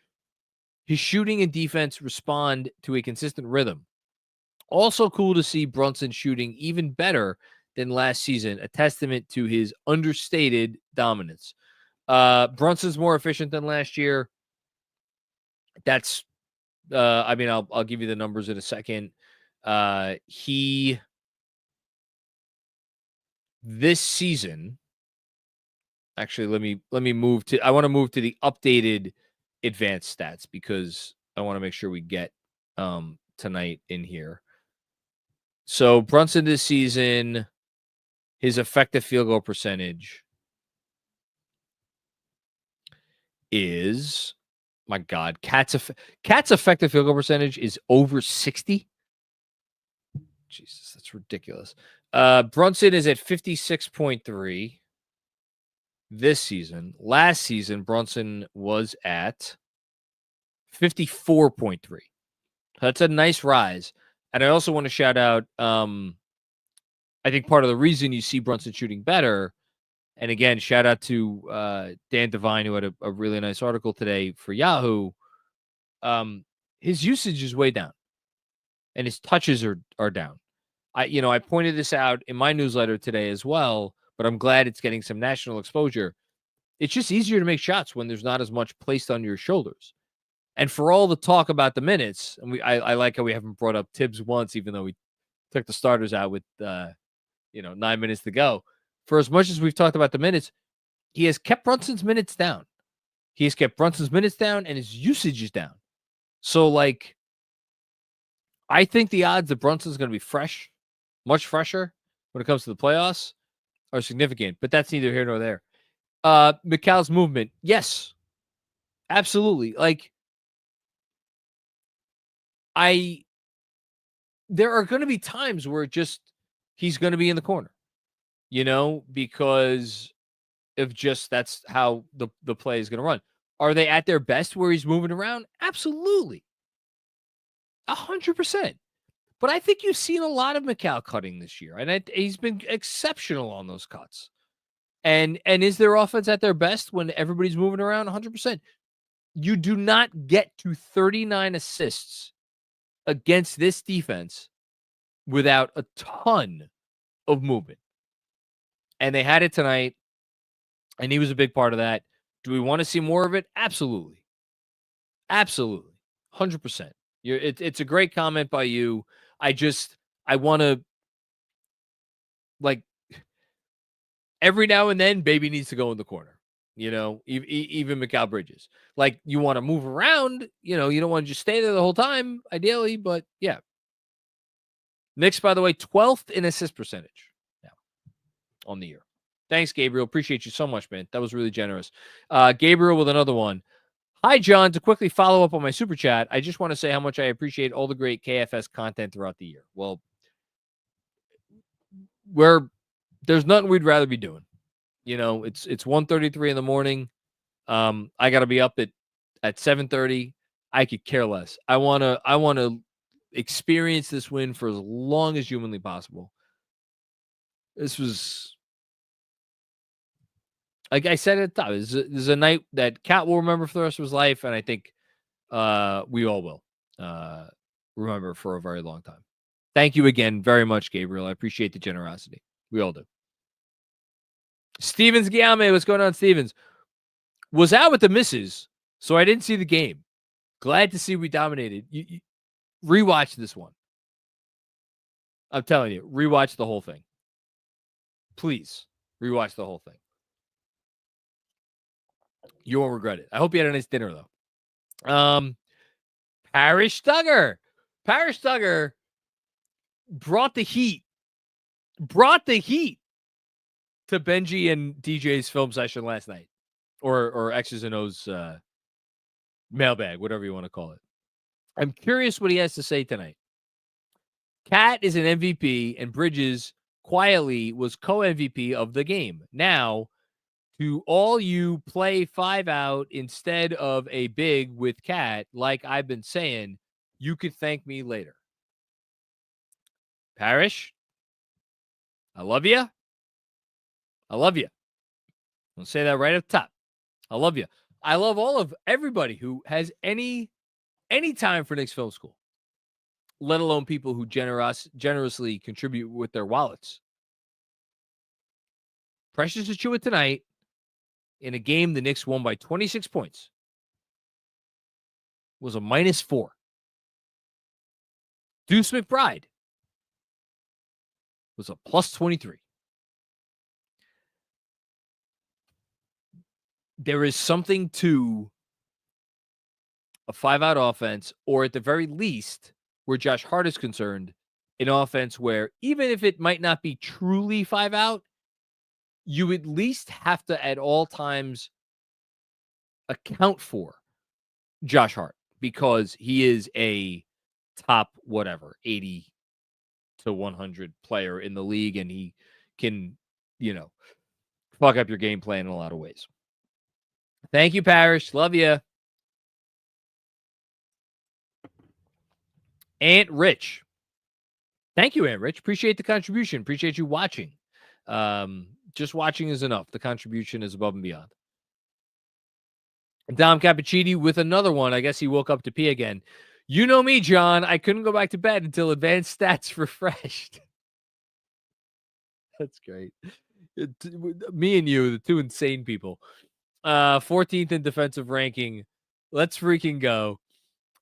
His shooting and defense respond to a consistent rhythm. Also cool to see Brunson shooting even better than last season, a testament to his understated dominance. Brunson's more efficient than last year. That's, I'll give you the numbers in a second. This season, actually, let me move to, I want to move to the updated advanced stats because I want to make sure we get tonight in here. So Brunson this season, his effective field goal percentage is, my God, Cat's effective field goal percentage is over 60. Jesus, that's ridiculous. Brunson is at 56.3 this season. Last season, Brunson was at 54.3. That's a nice rise. And I also want to shout out, I think part of the reason you see Brunson shooting better, and again, shout out to Dan Devine, who had a really nice article today for Yahoo. His usage is way down, and his touches are down. I pointed this out in my newsletter today as well, but I'm glad it's getting some national exposure. It's just easier to make shots when there's not as much placed on your shoulders. And for all the talk about the minutes, and I like how we haven't brought up Tibbs once, even though we took the starters out with 9 minutes to go. For as much as we've talked about the minutes, he has kept Brunson's minutes down. He has kept Brunson's minutes down, and his usage is down. So, like, I think the odds that Brunson's going to be fresh, much fresher when it comes to the playoffs, are significant. But that's neither here nor there. McCall's movement, yes, absolutely. Like, there are going to be times where he's going to be in the corner, because if just that's how the play is going to run. Are they at their best where he's moving around? Absolutely. 100%. But I think you've seen a lot of Mikal cutting this year, and he's been exceptional on those cuts. And is their offense at their best when everybody's moving around? 100%. You do not get to 39 assists against this defense without a ton of movement. And they had it tonight, and he was a big part of that. Do we want to see more of it? Absolutely. Absolutely. 100%. It's a great comment by you. I want to, like, every now and then, baby needs to go in the corner. Even Mikal Bridges. Like, you want to move around. You don't want to just stay there the whole time, ideally. But, yeah. Knicks, by the way, 12th in assist percentage now on the year. Thanks, Gabriel. Appreciate you so much, man. That was really generous. Gabriel with another one. Hi, John. To quickly follow up on my super chat, I just want to say how much I appreciate all the great KFS content throughout the year. Well, there's nothing we'd rather be doing. It's 1:33 in the morning. I got to be up at 7:30. I could care less. I want to experience this win for as long as humanly possible. This was, like I said at the top, this is a night that Cat will remember for the rest of his life, and I think we all will remember for a very long time. Thank you again very much, Gabriel. I appreciate the generosity. We all do. Stevens Guillaume, what's going on, Stevens? Was out with the misses, so I didn't see the game. Glad to see we dominated. You rewatch this one. I'm telling you, rewatch the whole thing. Please, rewatch the whole thing. You won't regret it. I hope you had a nice dinner, though. Parrish Duggar. Parrish Duggar brought the heat. To Benji and DJ's film session last night. Or X's and O's mailbag, whatever you want to call it. I'm curious what he has to say tonight. Cat is an MVP, and Bridges quietly was co-MVP of the game. Now, to all you play 5 out instead of a big with Cat, like I've been saying, you could thank me later. Parrish, I love you. I love you. I'll say that right up top. I love you. I love all of everybody who has any time for Knicks Film School, let alone people who generously contribute with their wallets. Precious Achiuwa tonight in a game the Knicks won by 26 points was a -4. Deuce McBride was a +23. There is something to a 5-out offense, or at the very least, where Josh Hart is concerned, an offense where even if it might not be truly 5-out, you at least have to at all times account for Josh Hart because he is a top 80 to 100 player in the league, and he can, fuck up your game plan in a lot of ways. Thank you, Parrish. Love you. Aunt Rich. Thank you, Aunt Rich. Appreciate the contribution. Appreciate you watching. Just watching is enough. The contribution is above and beyond. Dom Cappuccini with another one. I guess he woke up to pee again. You know me, John. I couldn't go back to bed until advanced stats refreshed. That's great. Me and you, the two insane people. 14th in defensive ranking. Let's freaking go.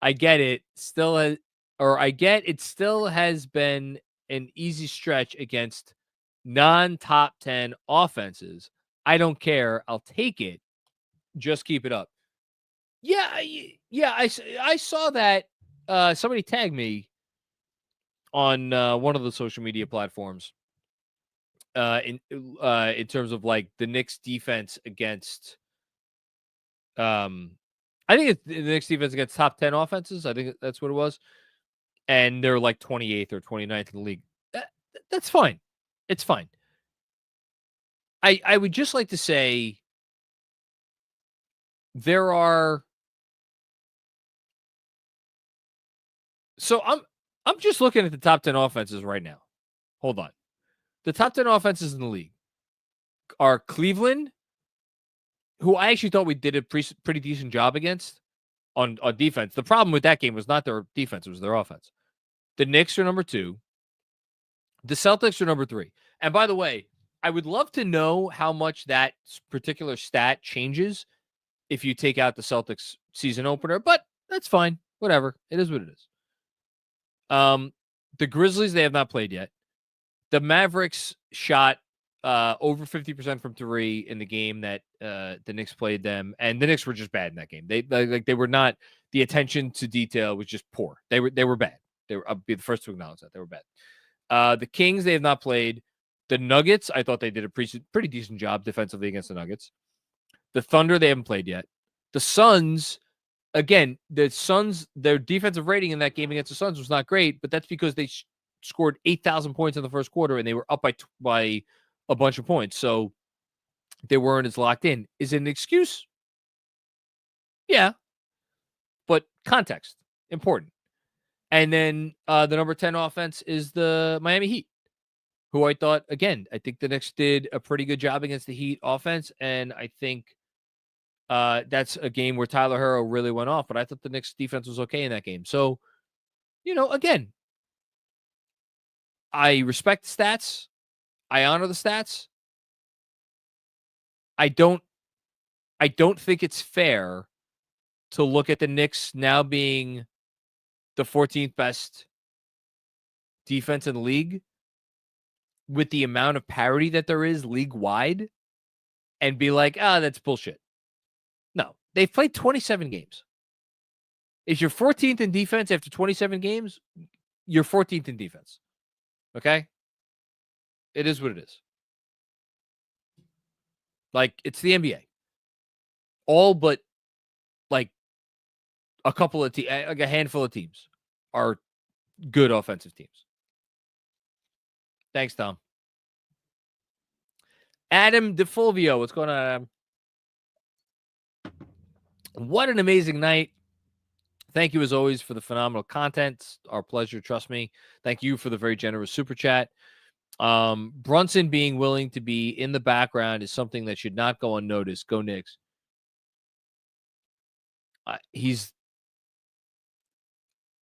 I get it. It still has been an easy stretch against non-top 10 offenses. I don't care. I'll take it. Just keep it up. Yeah. I saw that. Somebody tagged me on one of the social media platforms. In terms of like the Knicks defense against, I think it's the Knicks defense against top 10 offenses. I think that's what it was. And they're like 28th or 29th in the league. That's fine. It's fine. I would just like to say there are. So I'm just looking at the top 10 offenses right now. Hold on. The top 10 offenses in the league are Cleveland, who I actually thought we did a pretty decent job against on defense. The problem with that game was not their defense, it was their offense. The Knicks are number 2. The Celtics are number 3. And by the way, I would love to know how much that particular stat changes if you take out the Celtics season opener, but that's fine. Whatever. It is what it is. The Grizzlies, they have not played yet. The Mavericks shot over 50% from 3 in the game that the Knicks played them, and the Knicks were just bad in that game. They were not, the attention to detail was just poor. They were bad. I'll be the first to acknowledge that they were bad. The Kings, they have not played. The Nuggets, I thought they did a pretty decent job defensively against the Nuggets. The Thunder, they haven't played yet. The Suns, again, the Suns, their defensive rating in that game against the Suns was not great, but that's because they scored 8,000 points in the first quarter and they were up by a bunch of points. So they weren't as locked in. Is it an excuse? Yeah. But context, important. And then the number 10 offense is the Miami Heat, who I thought, again, I think the Knicks did a pretty good job against the Heat offense. And I think that's a game where Tyler Herro really went off, but I thought the Knicks defense was okay in that game. So, again, I respect the stats. I honor the stats. I don't think it's fair to look at the Knicks now being the 14th best defense in the league with the amount of parity that there is league-wide and be like, that's bullshit. No, they've played 27 games. If you're 14th in defense after 27 games, you're 14th in defense. Okay? It is what it is. Like, it's the NBA. All but, like, a couple of like a handful of teams are good offensive teams. Thanks, Tom. Adam DeFulvio, what's going on, Adam? What an amazing night. Thank you, as always, for the phenomenal content. It's our pleasure, trust me. Thank you for the very generous super chat. Brunson being willing to be in the background is something that should not go unnoticed. Go Knicks.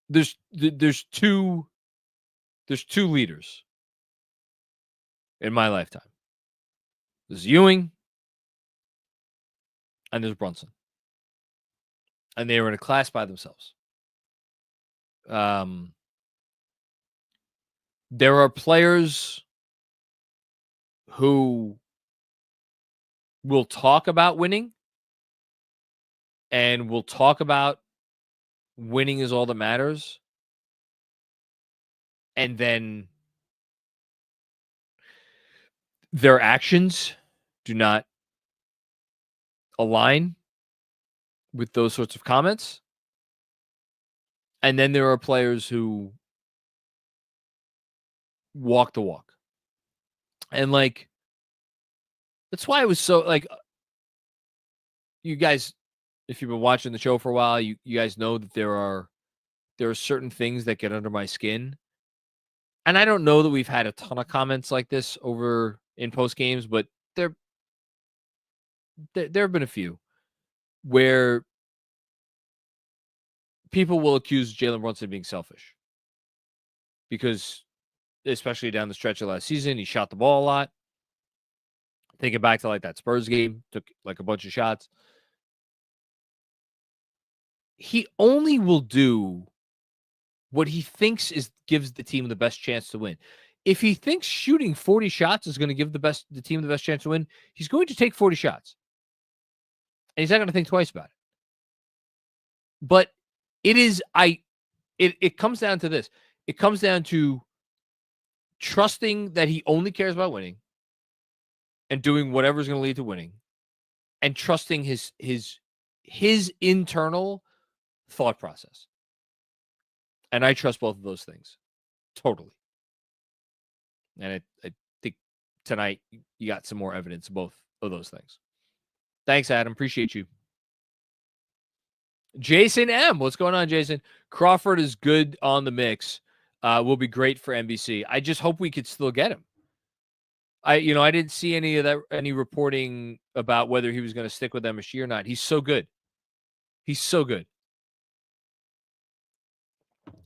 There's two leaders in my lifetime. There's Ewing and there's Brunson. And they were in a class by themselves. There are players who will talk about winning and will talk about winning is all that matters. And then their actions do not align with those sorts of comments. And then there are players who walk the walk. And like, that's why it was so, like, you guys, if you've been watching the show for a while, you guys know that there are certain things that get under my skin. And I don't know that we've had a ton of comments like this over in post games, but there have been a few where people will accuse Jalen Brunson of being selfish because, especially down the stretch of last season, he shot the ball a lot. Thinking back to like that Spurs game, took like a bunch of shots. He only will do what he thinks gives the team the best chance to win. If he thinks shooting 40 shots is going to give the team the best chance to win, he's going to take 40 shots. And he's not going to think twice about it. But it comes down to this. It comes down to trusting that he only cares about winning and doing whatever is going to lead to winning, and trusting his internal thought process. And I trust both of those things totally. And I think tonight, you got some more evidence of both of those things. Thanks, Adam. Appreciate you. Jason M. What's going on, Jason? Crawford is good on the mix. Will be great for NBC. I just hope we could still get him. I didn't see any reporting about whether he was going to stick with MSG or not. He's so good. He's so good.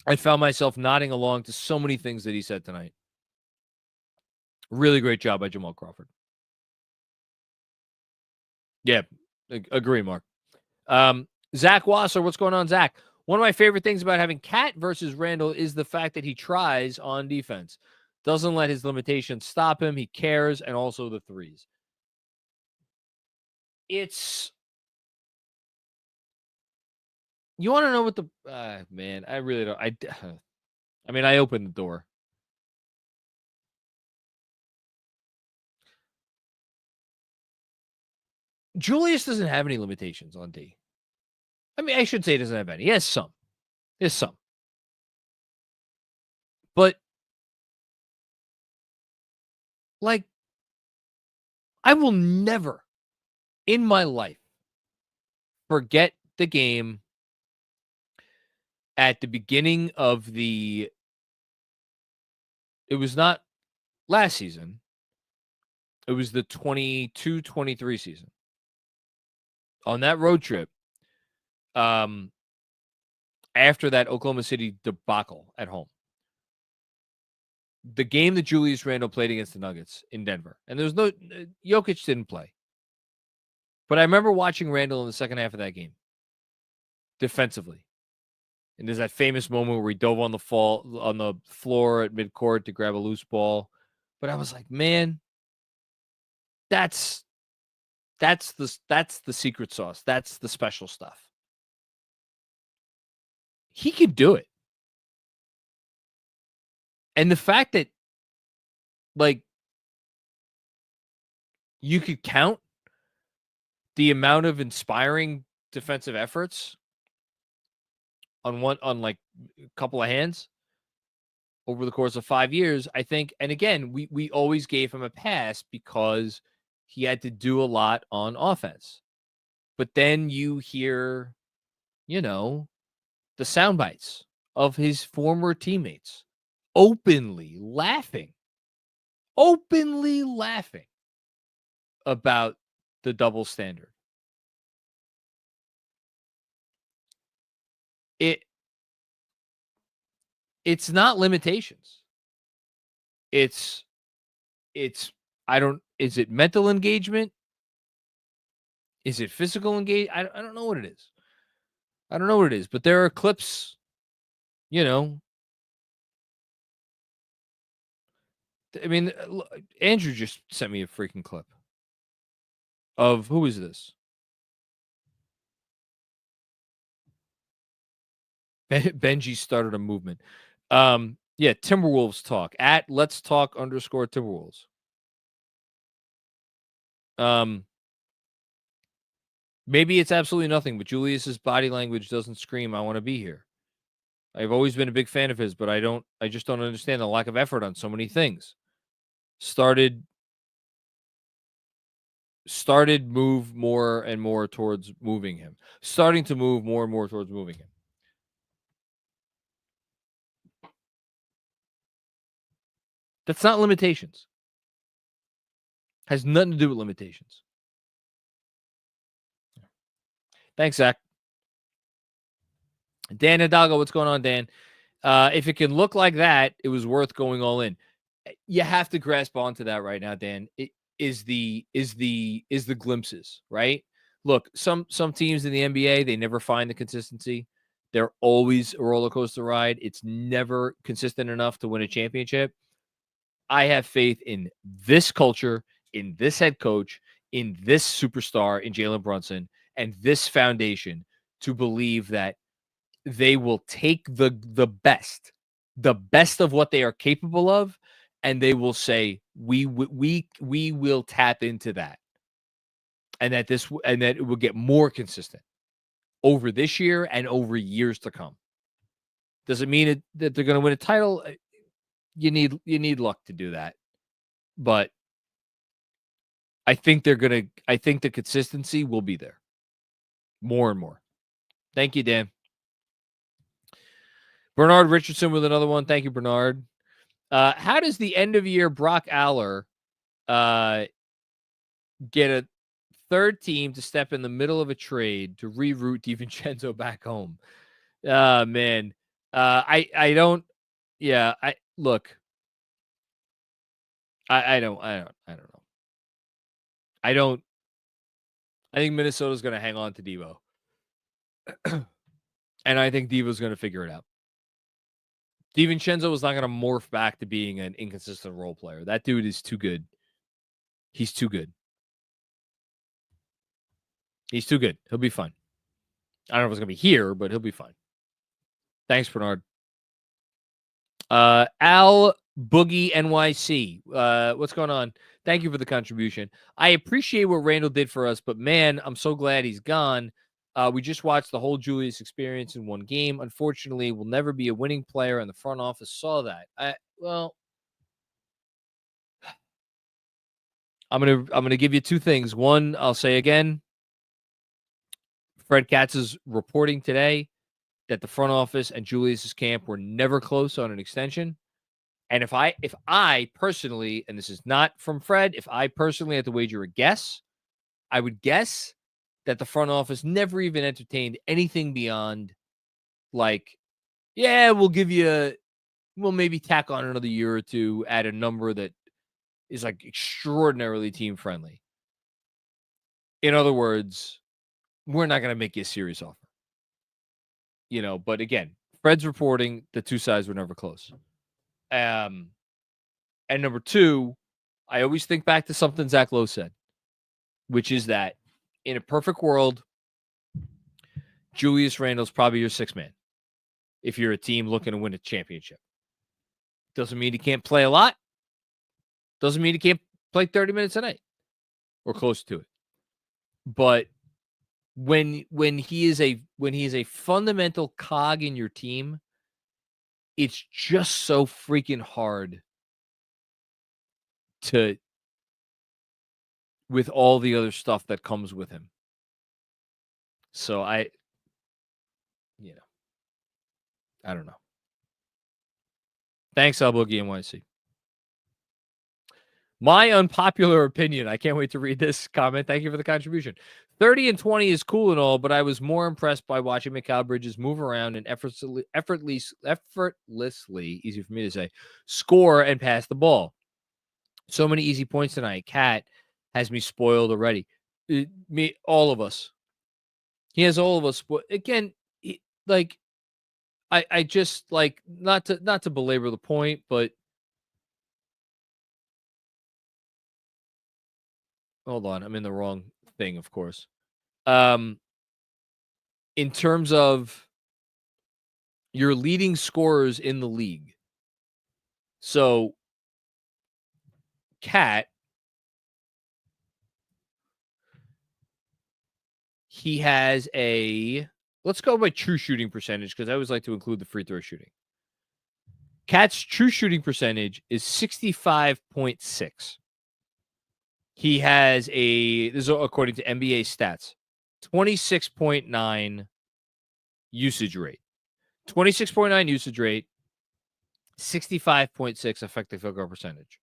I found myself nodding along to so many things that he said tonight. Really great job by Jamal Crawford. Yeah, agree, Mark. Zach Wasser, what's going on, Zach? One of my favorite things about having Cat versus Randall is the fact that he tries on defense. Doesn't let his limitations stop him. He cares, and also the threes. You want to know what the man? I really don't. I mean, I opened the door. Julius doesn't have any limitations on D. I mean, I should say he doesn't have any. He has some. There's some. But, like, I will never in my life forget the game at the beginning of it was not last season. It was the 22-23 season. On that road trip, after that Oklahoma City debacle at home, the game that Julius Randle played against the Nuggets in Denver, and there was no Jokic didn't play. But I remember watching Randle in the second half of that game defensively. And there's that famous moment where he dove on the floor at midcourt to grab a loose ball. But I was like, man, that's the secret sauce. That's the special stuff. He could do it. And the fact that, like, you could count the amount of inspiring defensive efforts on like a couple of hands over the course of 5 years, I think. And again, we always gave him a pass because he had to do a lot on offense. But then you hear, the sound bites of his former teammates openly laughing about the double standard. It's not limitations. Is it mental engagement? Is it physical engagement? I don't know what it is. I don't know what it is, but there are clips, I mean, Andrew just sent me a freaking clip of, who is this? Benji started a movement. Yeah, Timberwolves talk at Let's Talk _Timberwolves. Maybe it's absolutely nothing, but Julius's body language doesn't scream, I want to be here. I've always been a big fan of his, but I just don't understand the lack of effort on so many things. Started move more and more towards moving him. Starting to move more and more towards moving him. That's not limitations. Has nothing to do with limitations. Thanks, Zach. Dan Hidalgo, what's going on, Dan? If it can look like that, it was worth going all in. You have to grasp onto that right now, Dan. It is the glimpses, right? Look, some teams in the NBA, they never find the consistency. They're always a roller coaster ride. It's never consistent enough to win a championship. I have faith in this culture, in this head coach, in this superstar, in Jalen Brunson, and this foundation to believe that they will take the best of what they are capable of, and they will say, we will tap into that, and that it will get more consistent over this year and over years to come. Does it mean that they're going to win a title? You need luck to do that, but I think the consistency will be there more and more. Thank you, Dan. Bernard Richardson with another one. Thank you, Bernard. How does the end of year Brock Aller get a third team to step in the middle of a trade to reroute DiVincenzo back home? Man. I don't. Yeah. Look. I don't know. I think Minnesota's going to hang on to Devo. And I think Devo's going to figure it out. DiVincenzo is not going to morph back to being an inconsistent role player. That dude is too good. He's too good. He's too good. He'll be fine. I don't know if it's going to be here, but he'll be fine. Thanks, Bernard. Al Boogie NYC. What's going on? Thank you for the contribution. I appreciate what Randall did for us, but man, I'm so glad he's gone. We just watched the whole Julius experience in one game. Unfortunately, we'll never be a winning player, and the front office saw that. I'm gonna give you two things. One, I'll say again. Fred Katz is reporting today that the front office and Julius's camp were never close on an extension. And if I personally, and this is not from Fred, if I personally had to wager a guess, I would guess that the front office never even entertained anything beyond like, yeah, we'll maybe tack on another year or two at a number that is like extraordinarily team friendly. In other words, we're not going to make you a serious offer. But again, Fred's reporting the two sides were never close. And number two, I always think back to something Zach Lowe said, which is that in a perfect world, Julius Randle's probably your sixth man if you're a team looking to win a championship. Doesn't mean he can't play a lot. Doesn't mean he can't play 30 minutes a night or close to it. But when he is a fundamental cog in your team, it's just so freaking hard with all the other stuff that comes with him. So I don't know. Thanks, Boogie NYC. My unpopular opinion. I can't wait to read this comment. Thank you for the contribution. 30-20 is cool and all, but I was more impressed by watching Mikal Bridges move around and effortlessly, easy for me to say, score and pass the ball. So many easy points tonight. Cat has me spoiled already. All of us. He has all of us. Again, I just like not to belabor the point, but hold on, I'm in the wrong thing, of course. In terms of your leading scorers in the league, so Cat, he has let's go by true shooting percentage because I always like to include the free throw shooting. Cat's true shooting percentage is 65.6. He has this is according to NBA stats, 26.9 usage rate. 26.9 usage rate, 65.6 effective field goal percentage.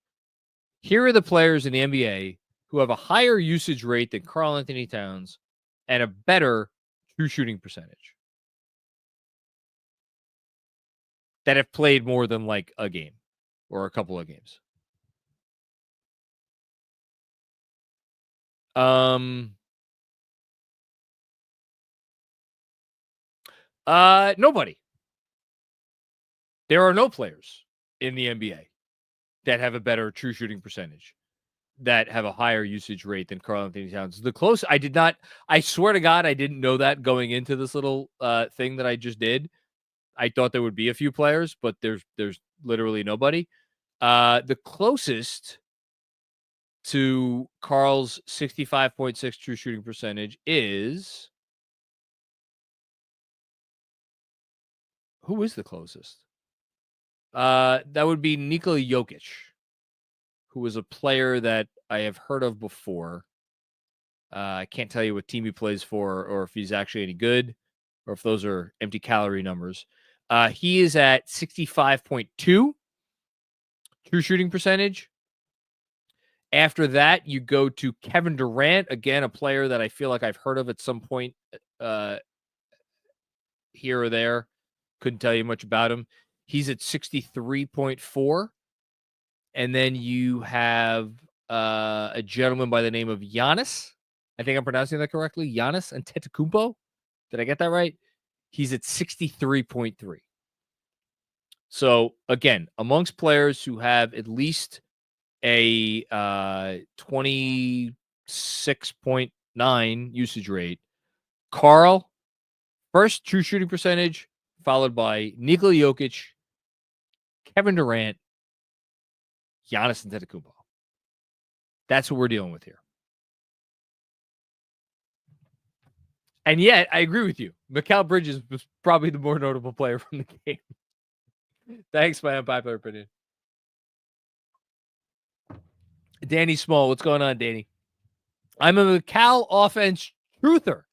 Here are the players in the NBA who have a higher usage rate than Karl Anthony Towns and a better true shooting percentage that have played more than like a game or a couple of games. Nobody. There are no players in the NBA that have a better true shooting percentage, that have a higher usage rate than Karl Anthony Towns. I swear to God, I didn't know that going into this little thing that I just did. I thought there would be a few players, but there's literally nobody. The closest to Karl's 65.6 true shooting percentage is... Who is the closest? That would be Nikola Jokic, who was a player that I have heard of before. I can't tell you what team he plays for or if he's actually any good or if those are empty calorie numbers. He is at 65.2 true shooting percentage. After that, you go to Kevin Durant, again, a player that I feel like I've heard of at some point here or there. Couldn't tell you much about him. He's at 63.4. And then you have a gentleman by the name of Giannis. I think I'm pronouncing that correctly. Giannis Antetokounmpo. Did I get that right? He's at 63.3. So, again, amongst players who have at least a 26.9 usage rate, Carl, first true shooting percentage, followed by Nikola Jokic, Kevin Durant, Giannis Antetokounmpo. That's what we're dealing with here. And yet, I agree with you. Mikal Bridges was probably the more notable player from the game. Thanks, my unpopular opinion. Danny Small, what's going on, Danny? I'm a Mikal offense truther.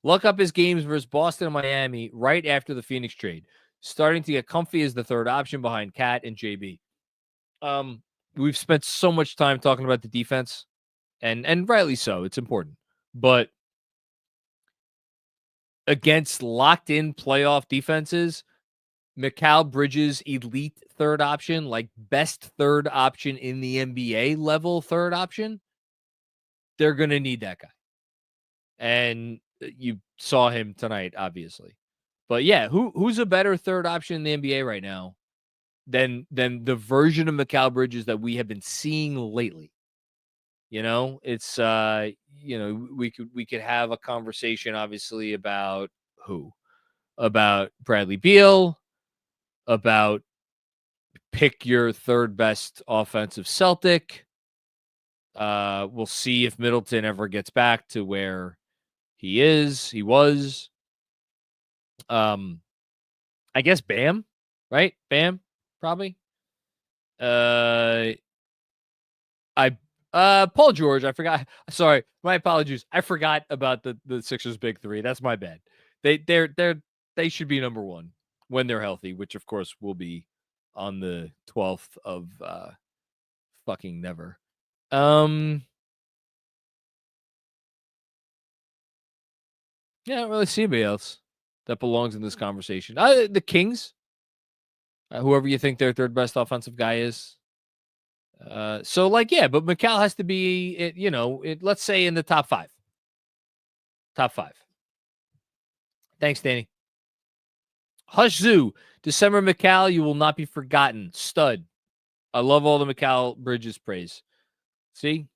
Look up his games versus Boston and Miami right after the Phoenix trade. Starting to get comfy as the third option behind Cat and JB. We've spent so much time talking about the defense, and rightly so. It's important. But against locked-in playoff defenses, Mikal Bridges, elite third option, like best third option in the NBA level third option, they're going to need that guy. And you saw him tonight, obviously. But yeah, who's a better third option in the NBA right now than the version of Mikal Bridges that we have been seeing lately? You know, it's we could have a conversation, obviously, about Bradley Beal, about pick your third best offensive Celtic. We'll see if Middleton ever gets back to where he was. I guess Bam, right? Bam, probably. Paul George, I forgot. Sorry, my apologies. I forgot about the Sixers' big three. That's my bad. They should be number one when they're healthy, which of course will be on the 12th of fucking never. Yeah, I don't really see anybody else that belongs in this conversation. The Kings, whoever you think their third best offensive guy is. So like, yeah, but Mikal has to be, let's say in the top five. Top five. Thanks, Danny. Hush Zoo, December Mikal, you will not be forgotten. Stud. I love all the Mikal Bridges praise. See?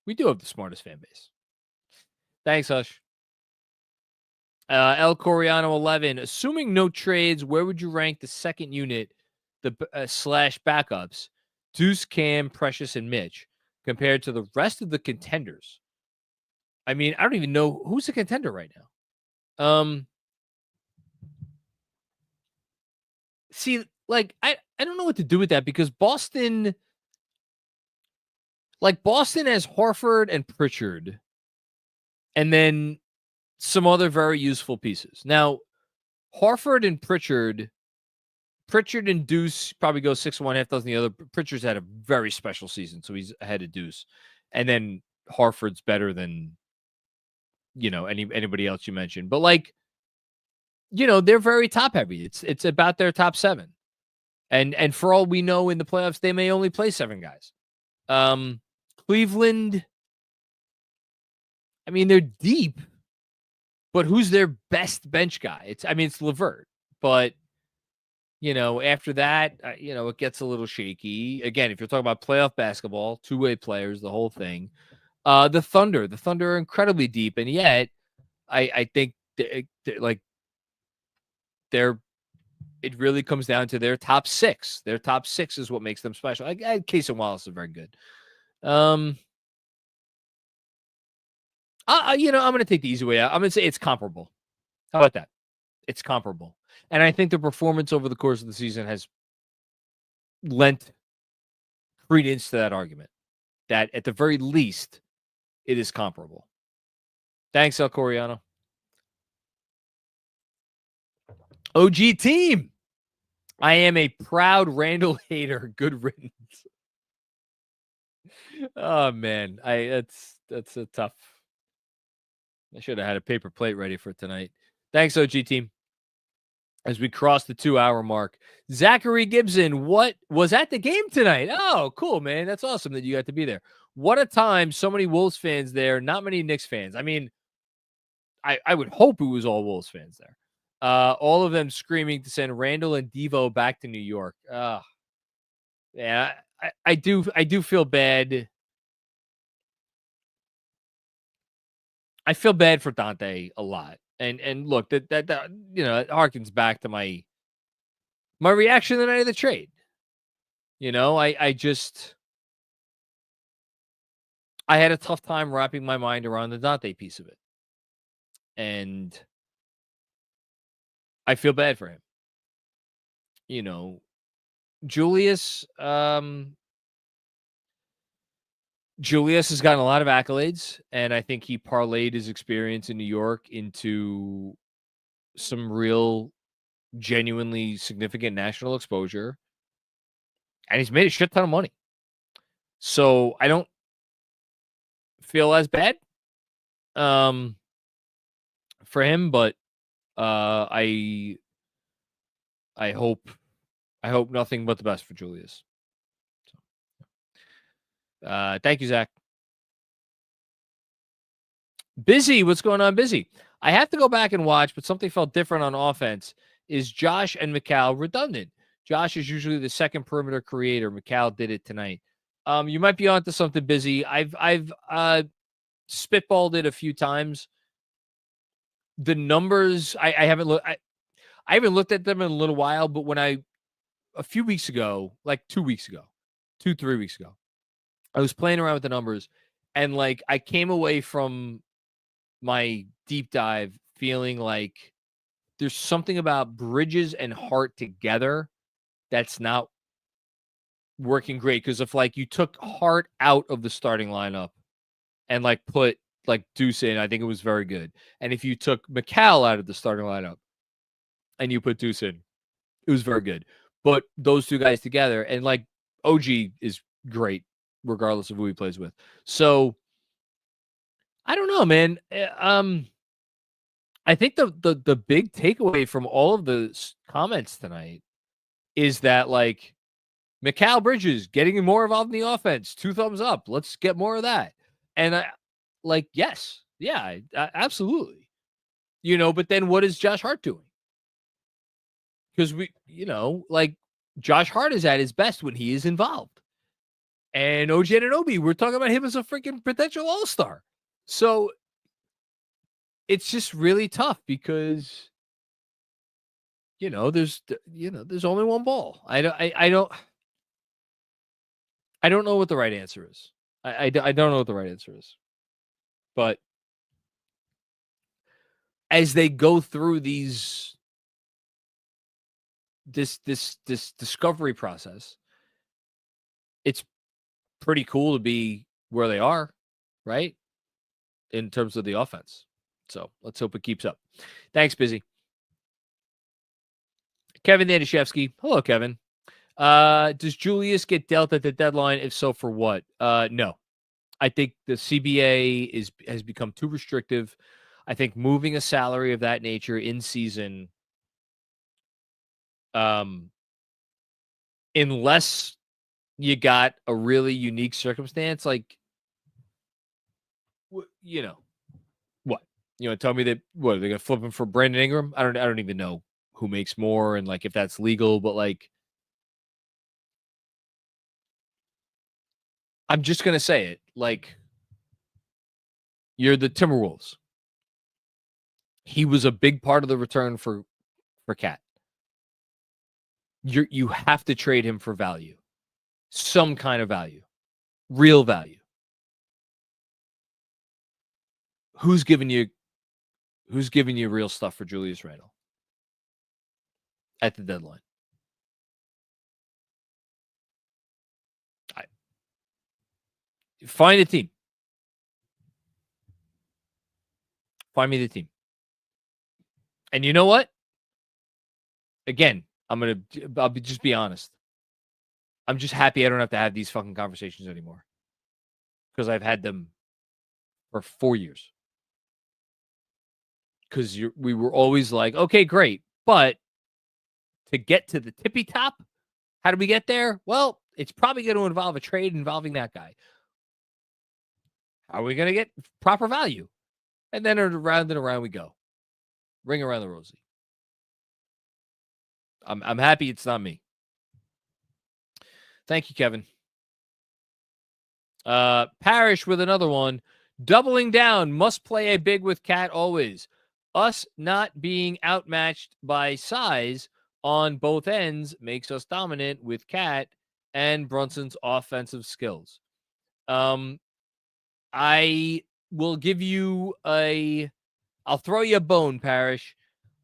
We do have the smartest fan base. Thanks, Hush. El Coriano 11. Assuming no trades, where would you rank the second unit, the slash backups, Deuce, Cam, Precious, and Mitch, compared to the rest of the contenders? I mean, I don't even know who's a contender right now. See, like, I don't know what to do with that because Boston has Horford and Pritchard, and then some other very useful pieces. Now, Horford and Pritchard and Deuce probably go 6-1, half dozen the other. Pritchard's had a very special season, so he's ahead of Deuce. And then Horford's better than, anybody else you mentioned. But, like, they're very top heavy. It's about their top seven. And for all we know in the playoffs, they may only play seven guys. Cleveland, I mean, they're deep. But who's their best bench guy? It's LeVert. But, after that, it gets a little shaky. Again, if you're talking about playoff basketball, two-way players, the whole thing. The Thunder are incredibly deep. And yet, I think, it really comes down to their top six. Their top six is what makes them special. Case and Wallace are very good. I'm going to take the easy way out. I'm going to say it's comparable. How about that? It's comparable. And I think the performance over the course of the season has lent credence to that argument that at the very least it is comparable. Thanks, El Coriano. OG team. I am a proud Randall hater. Good riddance. Oh man, that's a tough. I should have had a paper plate ready for tonight. Thanks, OG team. As we cross the 2-hour mark, Zachary Gibson, what was at the game tonight? Oh, cool, man. That's awesome that you got to be there. What a time. So many Wolves fans there, not many Knicks fans. I mean, I would hope it was all Wolves fans there. All of them screaming to send Randall and Devo back to New York. Yeah, I do feel bad. I feel bad for Dante a lot. And look, that it harkens back to my reaction the night of the trade. I had a tough time wrapping my mind around the Dante piece of it. And I feel bad for him. Julius has gotten a lot of accolades, and I think he parlayed his experience in New York into some real, genuinely significant national exposure, and he's made a shit ton of money. So I don't feel as bad for him, but I hope nothing but the best for Julius. Thank you, Zach. Busy, what's going on, Busy? I have to go back and watch, but something felt different on offense. Is Josh and Mikal redundant? Josh is usually the second perimeter creator. Mikal did it tonight. You might be onto something, Busy. I've spitballed it a few times. The numbers, I haven't looked. I haven't looked at them in a little while, but when a few weeks ago, like 3 weeks ago, I was playing around with the numbers, and like I came away from my deep dive feeling like there's something about Bridges and Hart together that's not working great. Because if like you took Hart out of the starting lineup and like put like Deuce in, I think it was very good. And if you took Mikal out of the starting lineup and you put Deuce in, it was very good. But those two guys together, and like OG is great regardless of who he plays with. So I don't know, man. I think the big takeaway from all of the comments tonight is that like Mikal Bridges getting more involved in the offense. 2 thumbs up. Let's get more of that. And I like, yes, yeah, absolutely. But then what is Josh Hart doing? Because like Josh Hart is at his best when he is involved. And OG Anunoby, we're talking about him as a freaking potential all-star. So it's just really tough because there's only one ball. I don't know what the right answer is. I don't know what the right answer is. But as they go through this discovery process, it's pretty cool to be where they are, right? In terms of the offense. So let's hope it keeps up. Thanks, Busy. Kevin Danishevsky. Hello, Kevin. Does Julius get dealt at the deadline? If so, for what? No. I think the CBA has become too restrictive. I think moving a salary of that nature in season, unless you got a really unique circumstance, like, what? Tell me that what are they gonna flip him for Brandon Ingram? I don't even know who makes more and like if that's legal, but like I'm just gonna say it. Like, you're the Timberwolves. He was a big part of the return for Cat. You have to trade him for value. Some kind of value. Real value. Who's giving you real stuff for Julius Randle at the deadline? Find a team. Find me the team. And you know what? Again, just be honest. I'm just happy I don't have to have these fucking conversations anymore. Because I've had them for 4 years. Because we were always like, okay, great. But to get to the tippy top, how do we get there? Well, it's probably going to involve a trade involving that guy. How are we going to get proper value? And then around and around we go. Ring around the rosy. I'm happy it's not me. Thank you, Kevin. Parrish with another one. Doubling down. Must play a big with Cat always. Us not being outmatched by size on both ends makes us dominant with Cat and Brunson's offensive skills. I will give you I'll throw you a bone, Parrish.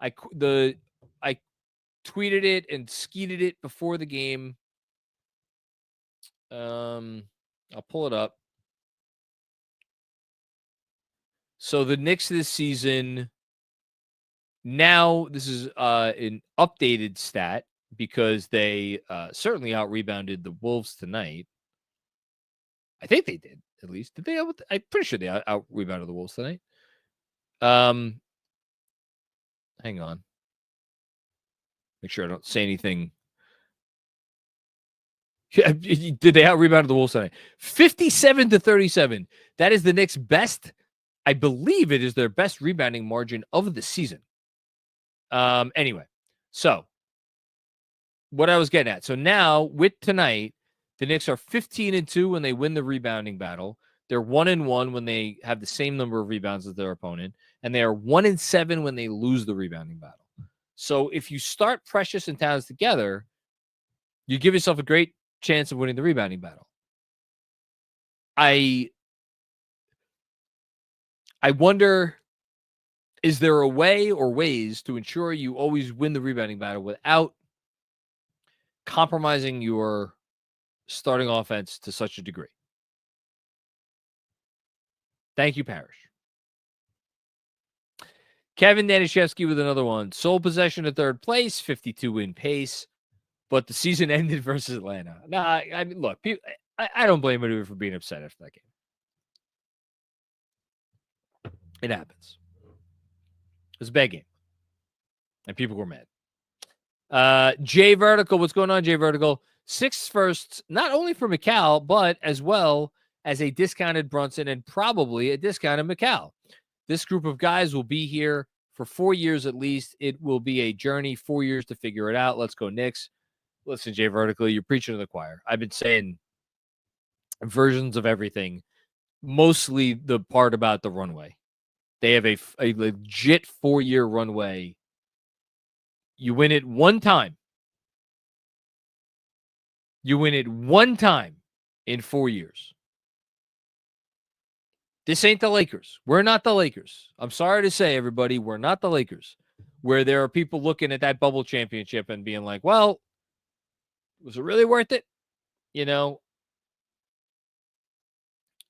I tweeted it and skeeted it before the game. I'll pull it up. So the Knicks this season, now this is an updated stat because they certainly out-rebounded the Wolves tonight. I think they did, at least. Did they? I'm pretty sure they out-rebounded the Wolves tonight. Hang on. Make sure I don't say anything. Did they out-rebounded the Wolves tonight? 57-37. That is the Knicks' best. I believe it is their best rebounding margin of the season. Anyway, so what I was getting at. So now with tonight, the Knicks are 15-2 when they win the rebounding battle. They're 1-1 when they have the same number of rebounds as their opponent, and they are 1-7 when they lose the rebounding battle. So if you start Precious and Towns together, you give yourself a great chance of winning the rebounding battle. I wonder, is there a way or ways to ensure you always win the rebounding battle without compromising your starting offense to such a degree? Thank you, Parrish. Kevin Danishevsky with another one. Sole possession of third place, 52-win pace, but the season ended versus Atlanta. Nah, I mean, look, I don't blame anyone for being upset after that game. It happens. It was a bad game. And people were mad. Jay Vertical, what's going on, Jay Vertical? 6 firsts, not only for McCall, but as well as a discounted Brunson and probably a discounted McCall. This group of guys will be here for 4 years at least. It will be a journey, 4 years to figure it out. Let's go Knicks. Listen, Jay Vertical, you're preaching to the choir. I've been saying versions of everything, mostly the part about the runway. They have a legit 4-year runway. You win it one time. You win it one time in 4 years. This ain't the Lakers. We're not the Lakers. I'm sorry to say, everybody, we're not the Lakers, where there are people looking at that bubble championship and being like, well, was it really worth it? You know?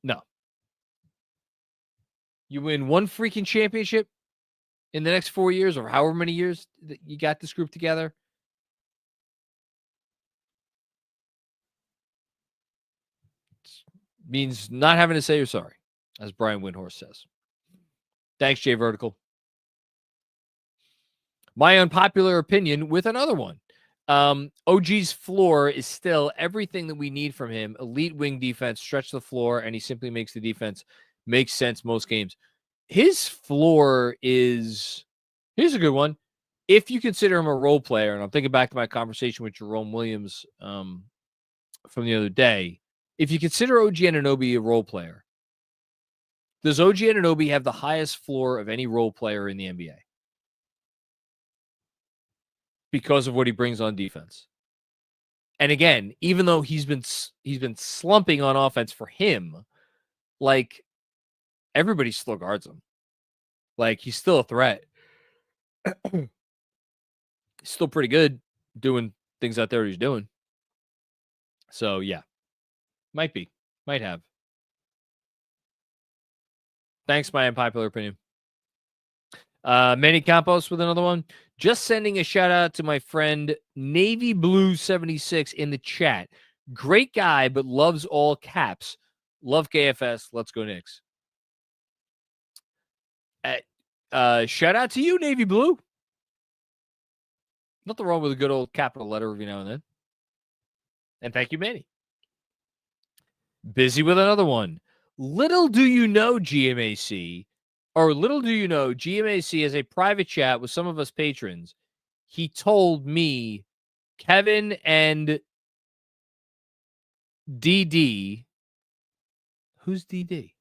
No. You win one freaking championship in the next 4 years or however many years that you got this group together. It means not having to say you're sorry, as Brian Windhorst says. Thanks, Jay Vertical. My unpopular opinion with another one. OG's floor is still everything that we need from him. Elite wing defense, stretch the floor, and he simply makes the defense make sense most games. His floor is, here's a good one. If you consider him a role player, and I'm thinking back to my conversation with Jerome Williams from the other day, if you consider OG Anunoby a role player, does OG Anunoby have the highest floor of any role player in the NBA? Because of what he brings on defense. And again, even though he's been slumping on offense for him, like everybody still guards him. Like he's still a threat. He's still pretty good doing things out there he's doing. So yeah, might have. Thanks, my unpopular opinion. Manny Campos with another one. Just sending a shout out to my friend Navy Blue 76 in the chat. Great guy, but loves all caps. Love KFS. Let's go Knicks. Shout out to you, Navy Blue. Nothing wrong with a good old capital letter every now and then. And thank you, Manny. Busy with another one. Little do you know, GMAC has a private chat with some of us patrons. He told me, Kevin and DD. Who's DD?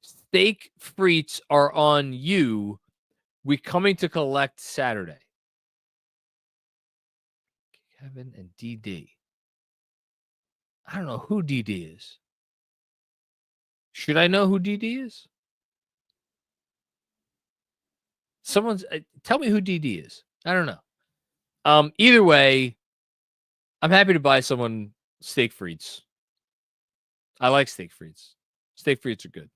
Steak frites are on you. We coming to collect Saturday. Kevin and DD. I don't know who DD is. Should I know who DD is? Someone's tell me who DD is. I don't know. Either way, I'm happy to buy someone steak frites. I like steak frites. Steak frites are good.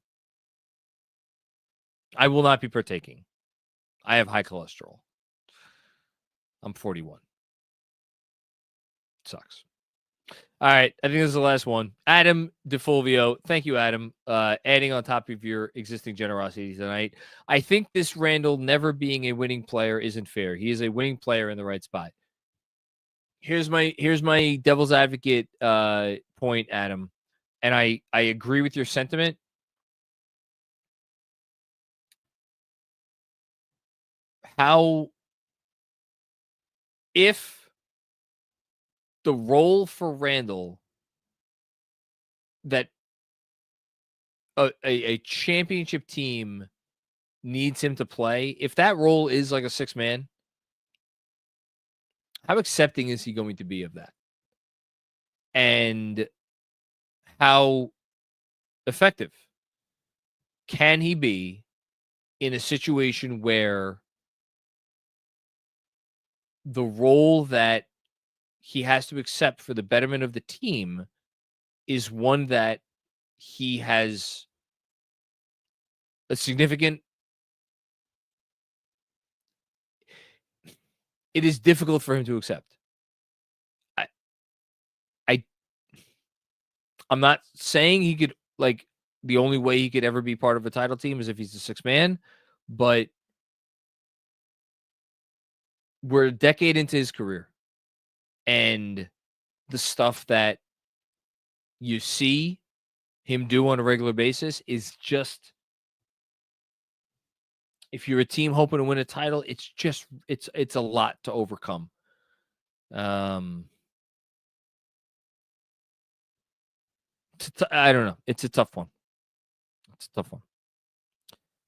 I will not be partaking. I have high cholesterol. I'm 41. Sucks. All right. I think this is the last one. Adam DeFulvio. Thank you, Adam. Adding on top of your existing generosity tonight. I think this Randall never being a winning player isn't fair. He is a winning player in the right spot. Here's my devil's advocate point, Adam. And I agree with your sentiment. If the role for Randall that a championship team needs him to play, if that role is like a 6-man, how accepting is he going to be of that? And how effective can he be in a situation where the role that he has to accept for the betterment of the team is one that he has a significant. It is difficult for him to accept. I'm not saying he could, like, the only way he could ever be part of a title team is if he's a 6-man, but we're a decade into his career, and the stuff that you see him do on a regular basis is just, if you're a team hoping to win a title, it's a lot to overcome. I don't know. It's a tough one.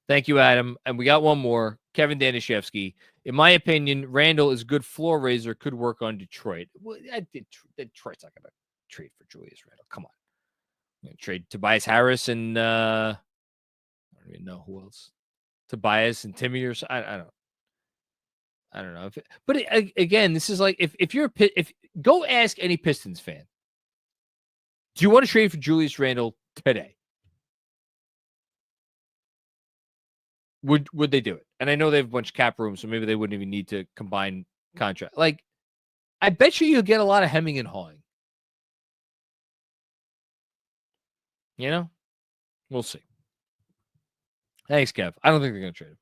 Thank you, Adam. And we got one more. Kevin Danishevsky. In my opinion, Randall is a good floor raiser, could work on Detroit. Well, Detroit's not going to trade for Julius Randle. Come on. Trade Tobias Harris and I don't even know who else. Tobias and Timmy or I don't know. Again, this is like if you're go ask any Pistons fan. Do you want to trade for Julius Randle today? Would they do it? And I know they have a bunch of cap room, so maybe they wouldn't even need to combine contract. Like, I bet you'll get a lot of hemming and hawing. You know? We'll see. Thanks, Kev. I don't think they're going to trade him.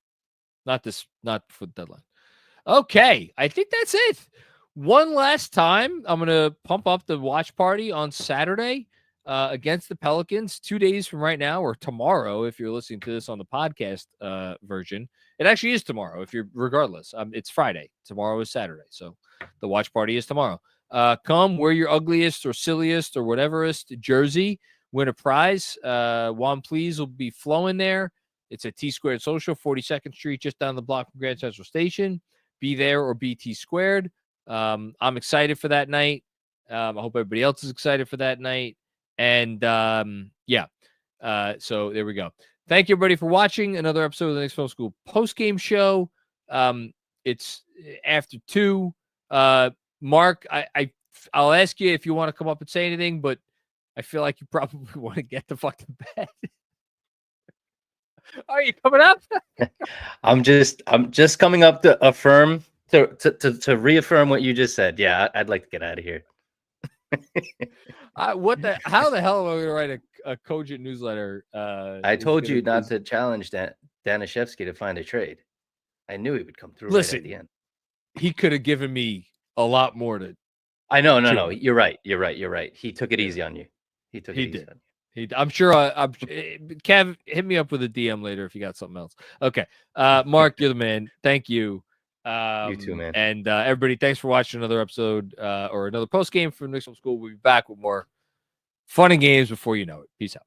Not for the deadline. Okay, I think that's it. One last time, I'm going to pump up the watch party on Saturday against the Pelicans 2 days from right now, or tomorrow if you're listening to this on the podcast version. It actually is tomorrow, regardless. It's Friday. Tomorrow is Saturday, so the watch party is tomorrow. Come, wear your ugliest or silliest or whateverest jersey, win a prize. Juan Please will be flowing there. It's at T-Squared Social, 42nd Street, just down the block from Grand Central Station. Be there or be T-Squared. I'm excited for that night. I hope everybody else is excited for that night. And so there we go. Thank you, everybody, for watching another episode of the Knicks Film School post-game show. It's after 2. Mark, I'll ask you if you want to come up and say anything, but I feel like you probably want to get the fuck to bed. Are you coming up? I'm just coming up to affirm to reaffirm what you just said. Yeah, I'd like to get out of here. How the hell am I going to write a cogent newsletter? I told you not to challenge Danishevsky to find a trade. I knew he would come through right at the end. He could have given me a lot more to. I know, no. You're right. He took it easy on you. He did. I'm sure. Kev, hit me up with a DM later if you got something else. Okay, Mark, you're the man. Thank you. You too, man. And everybody, thanks for watching another episode or another post game from Knicks Film School. We'll be back with more fun and games before you know it. Peace out.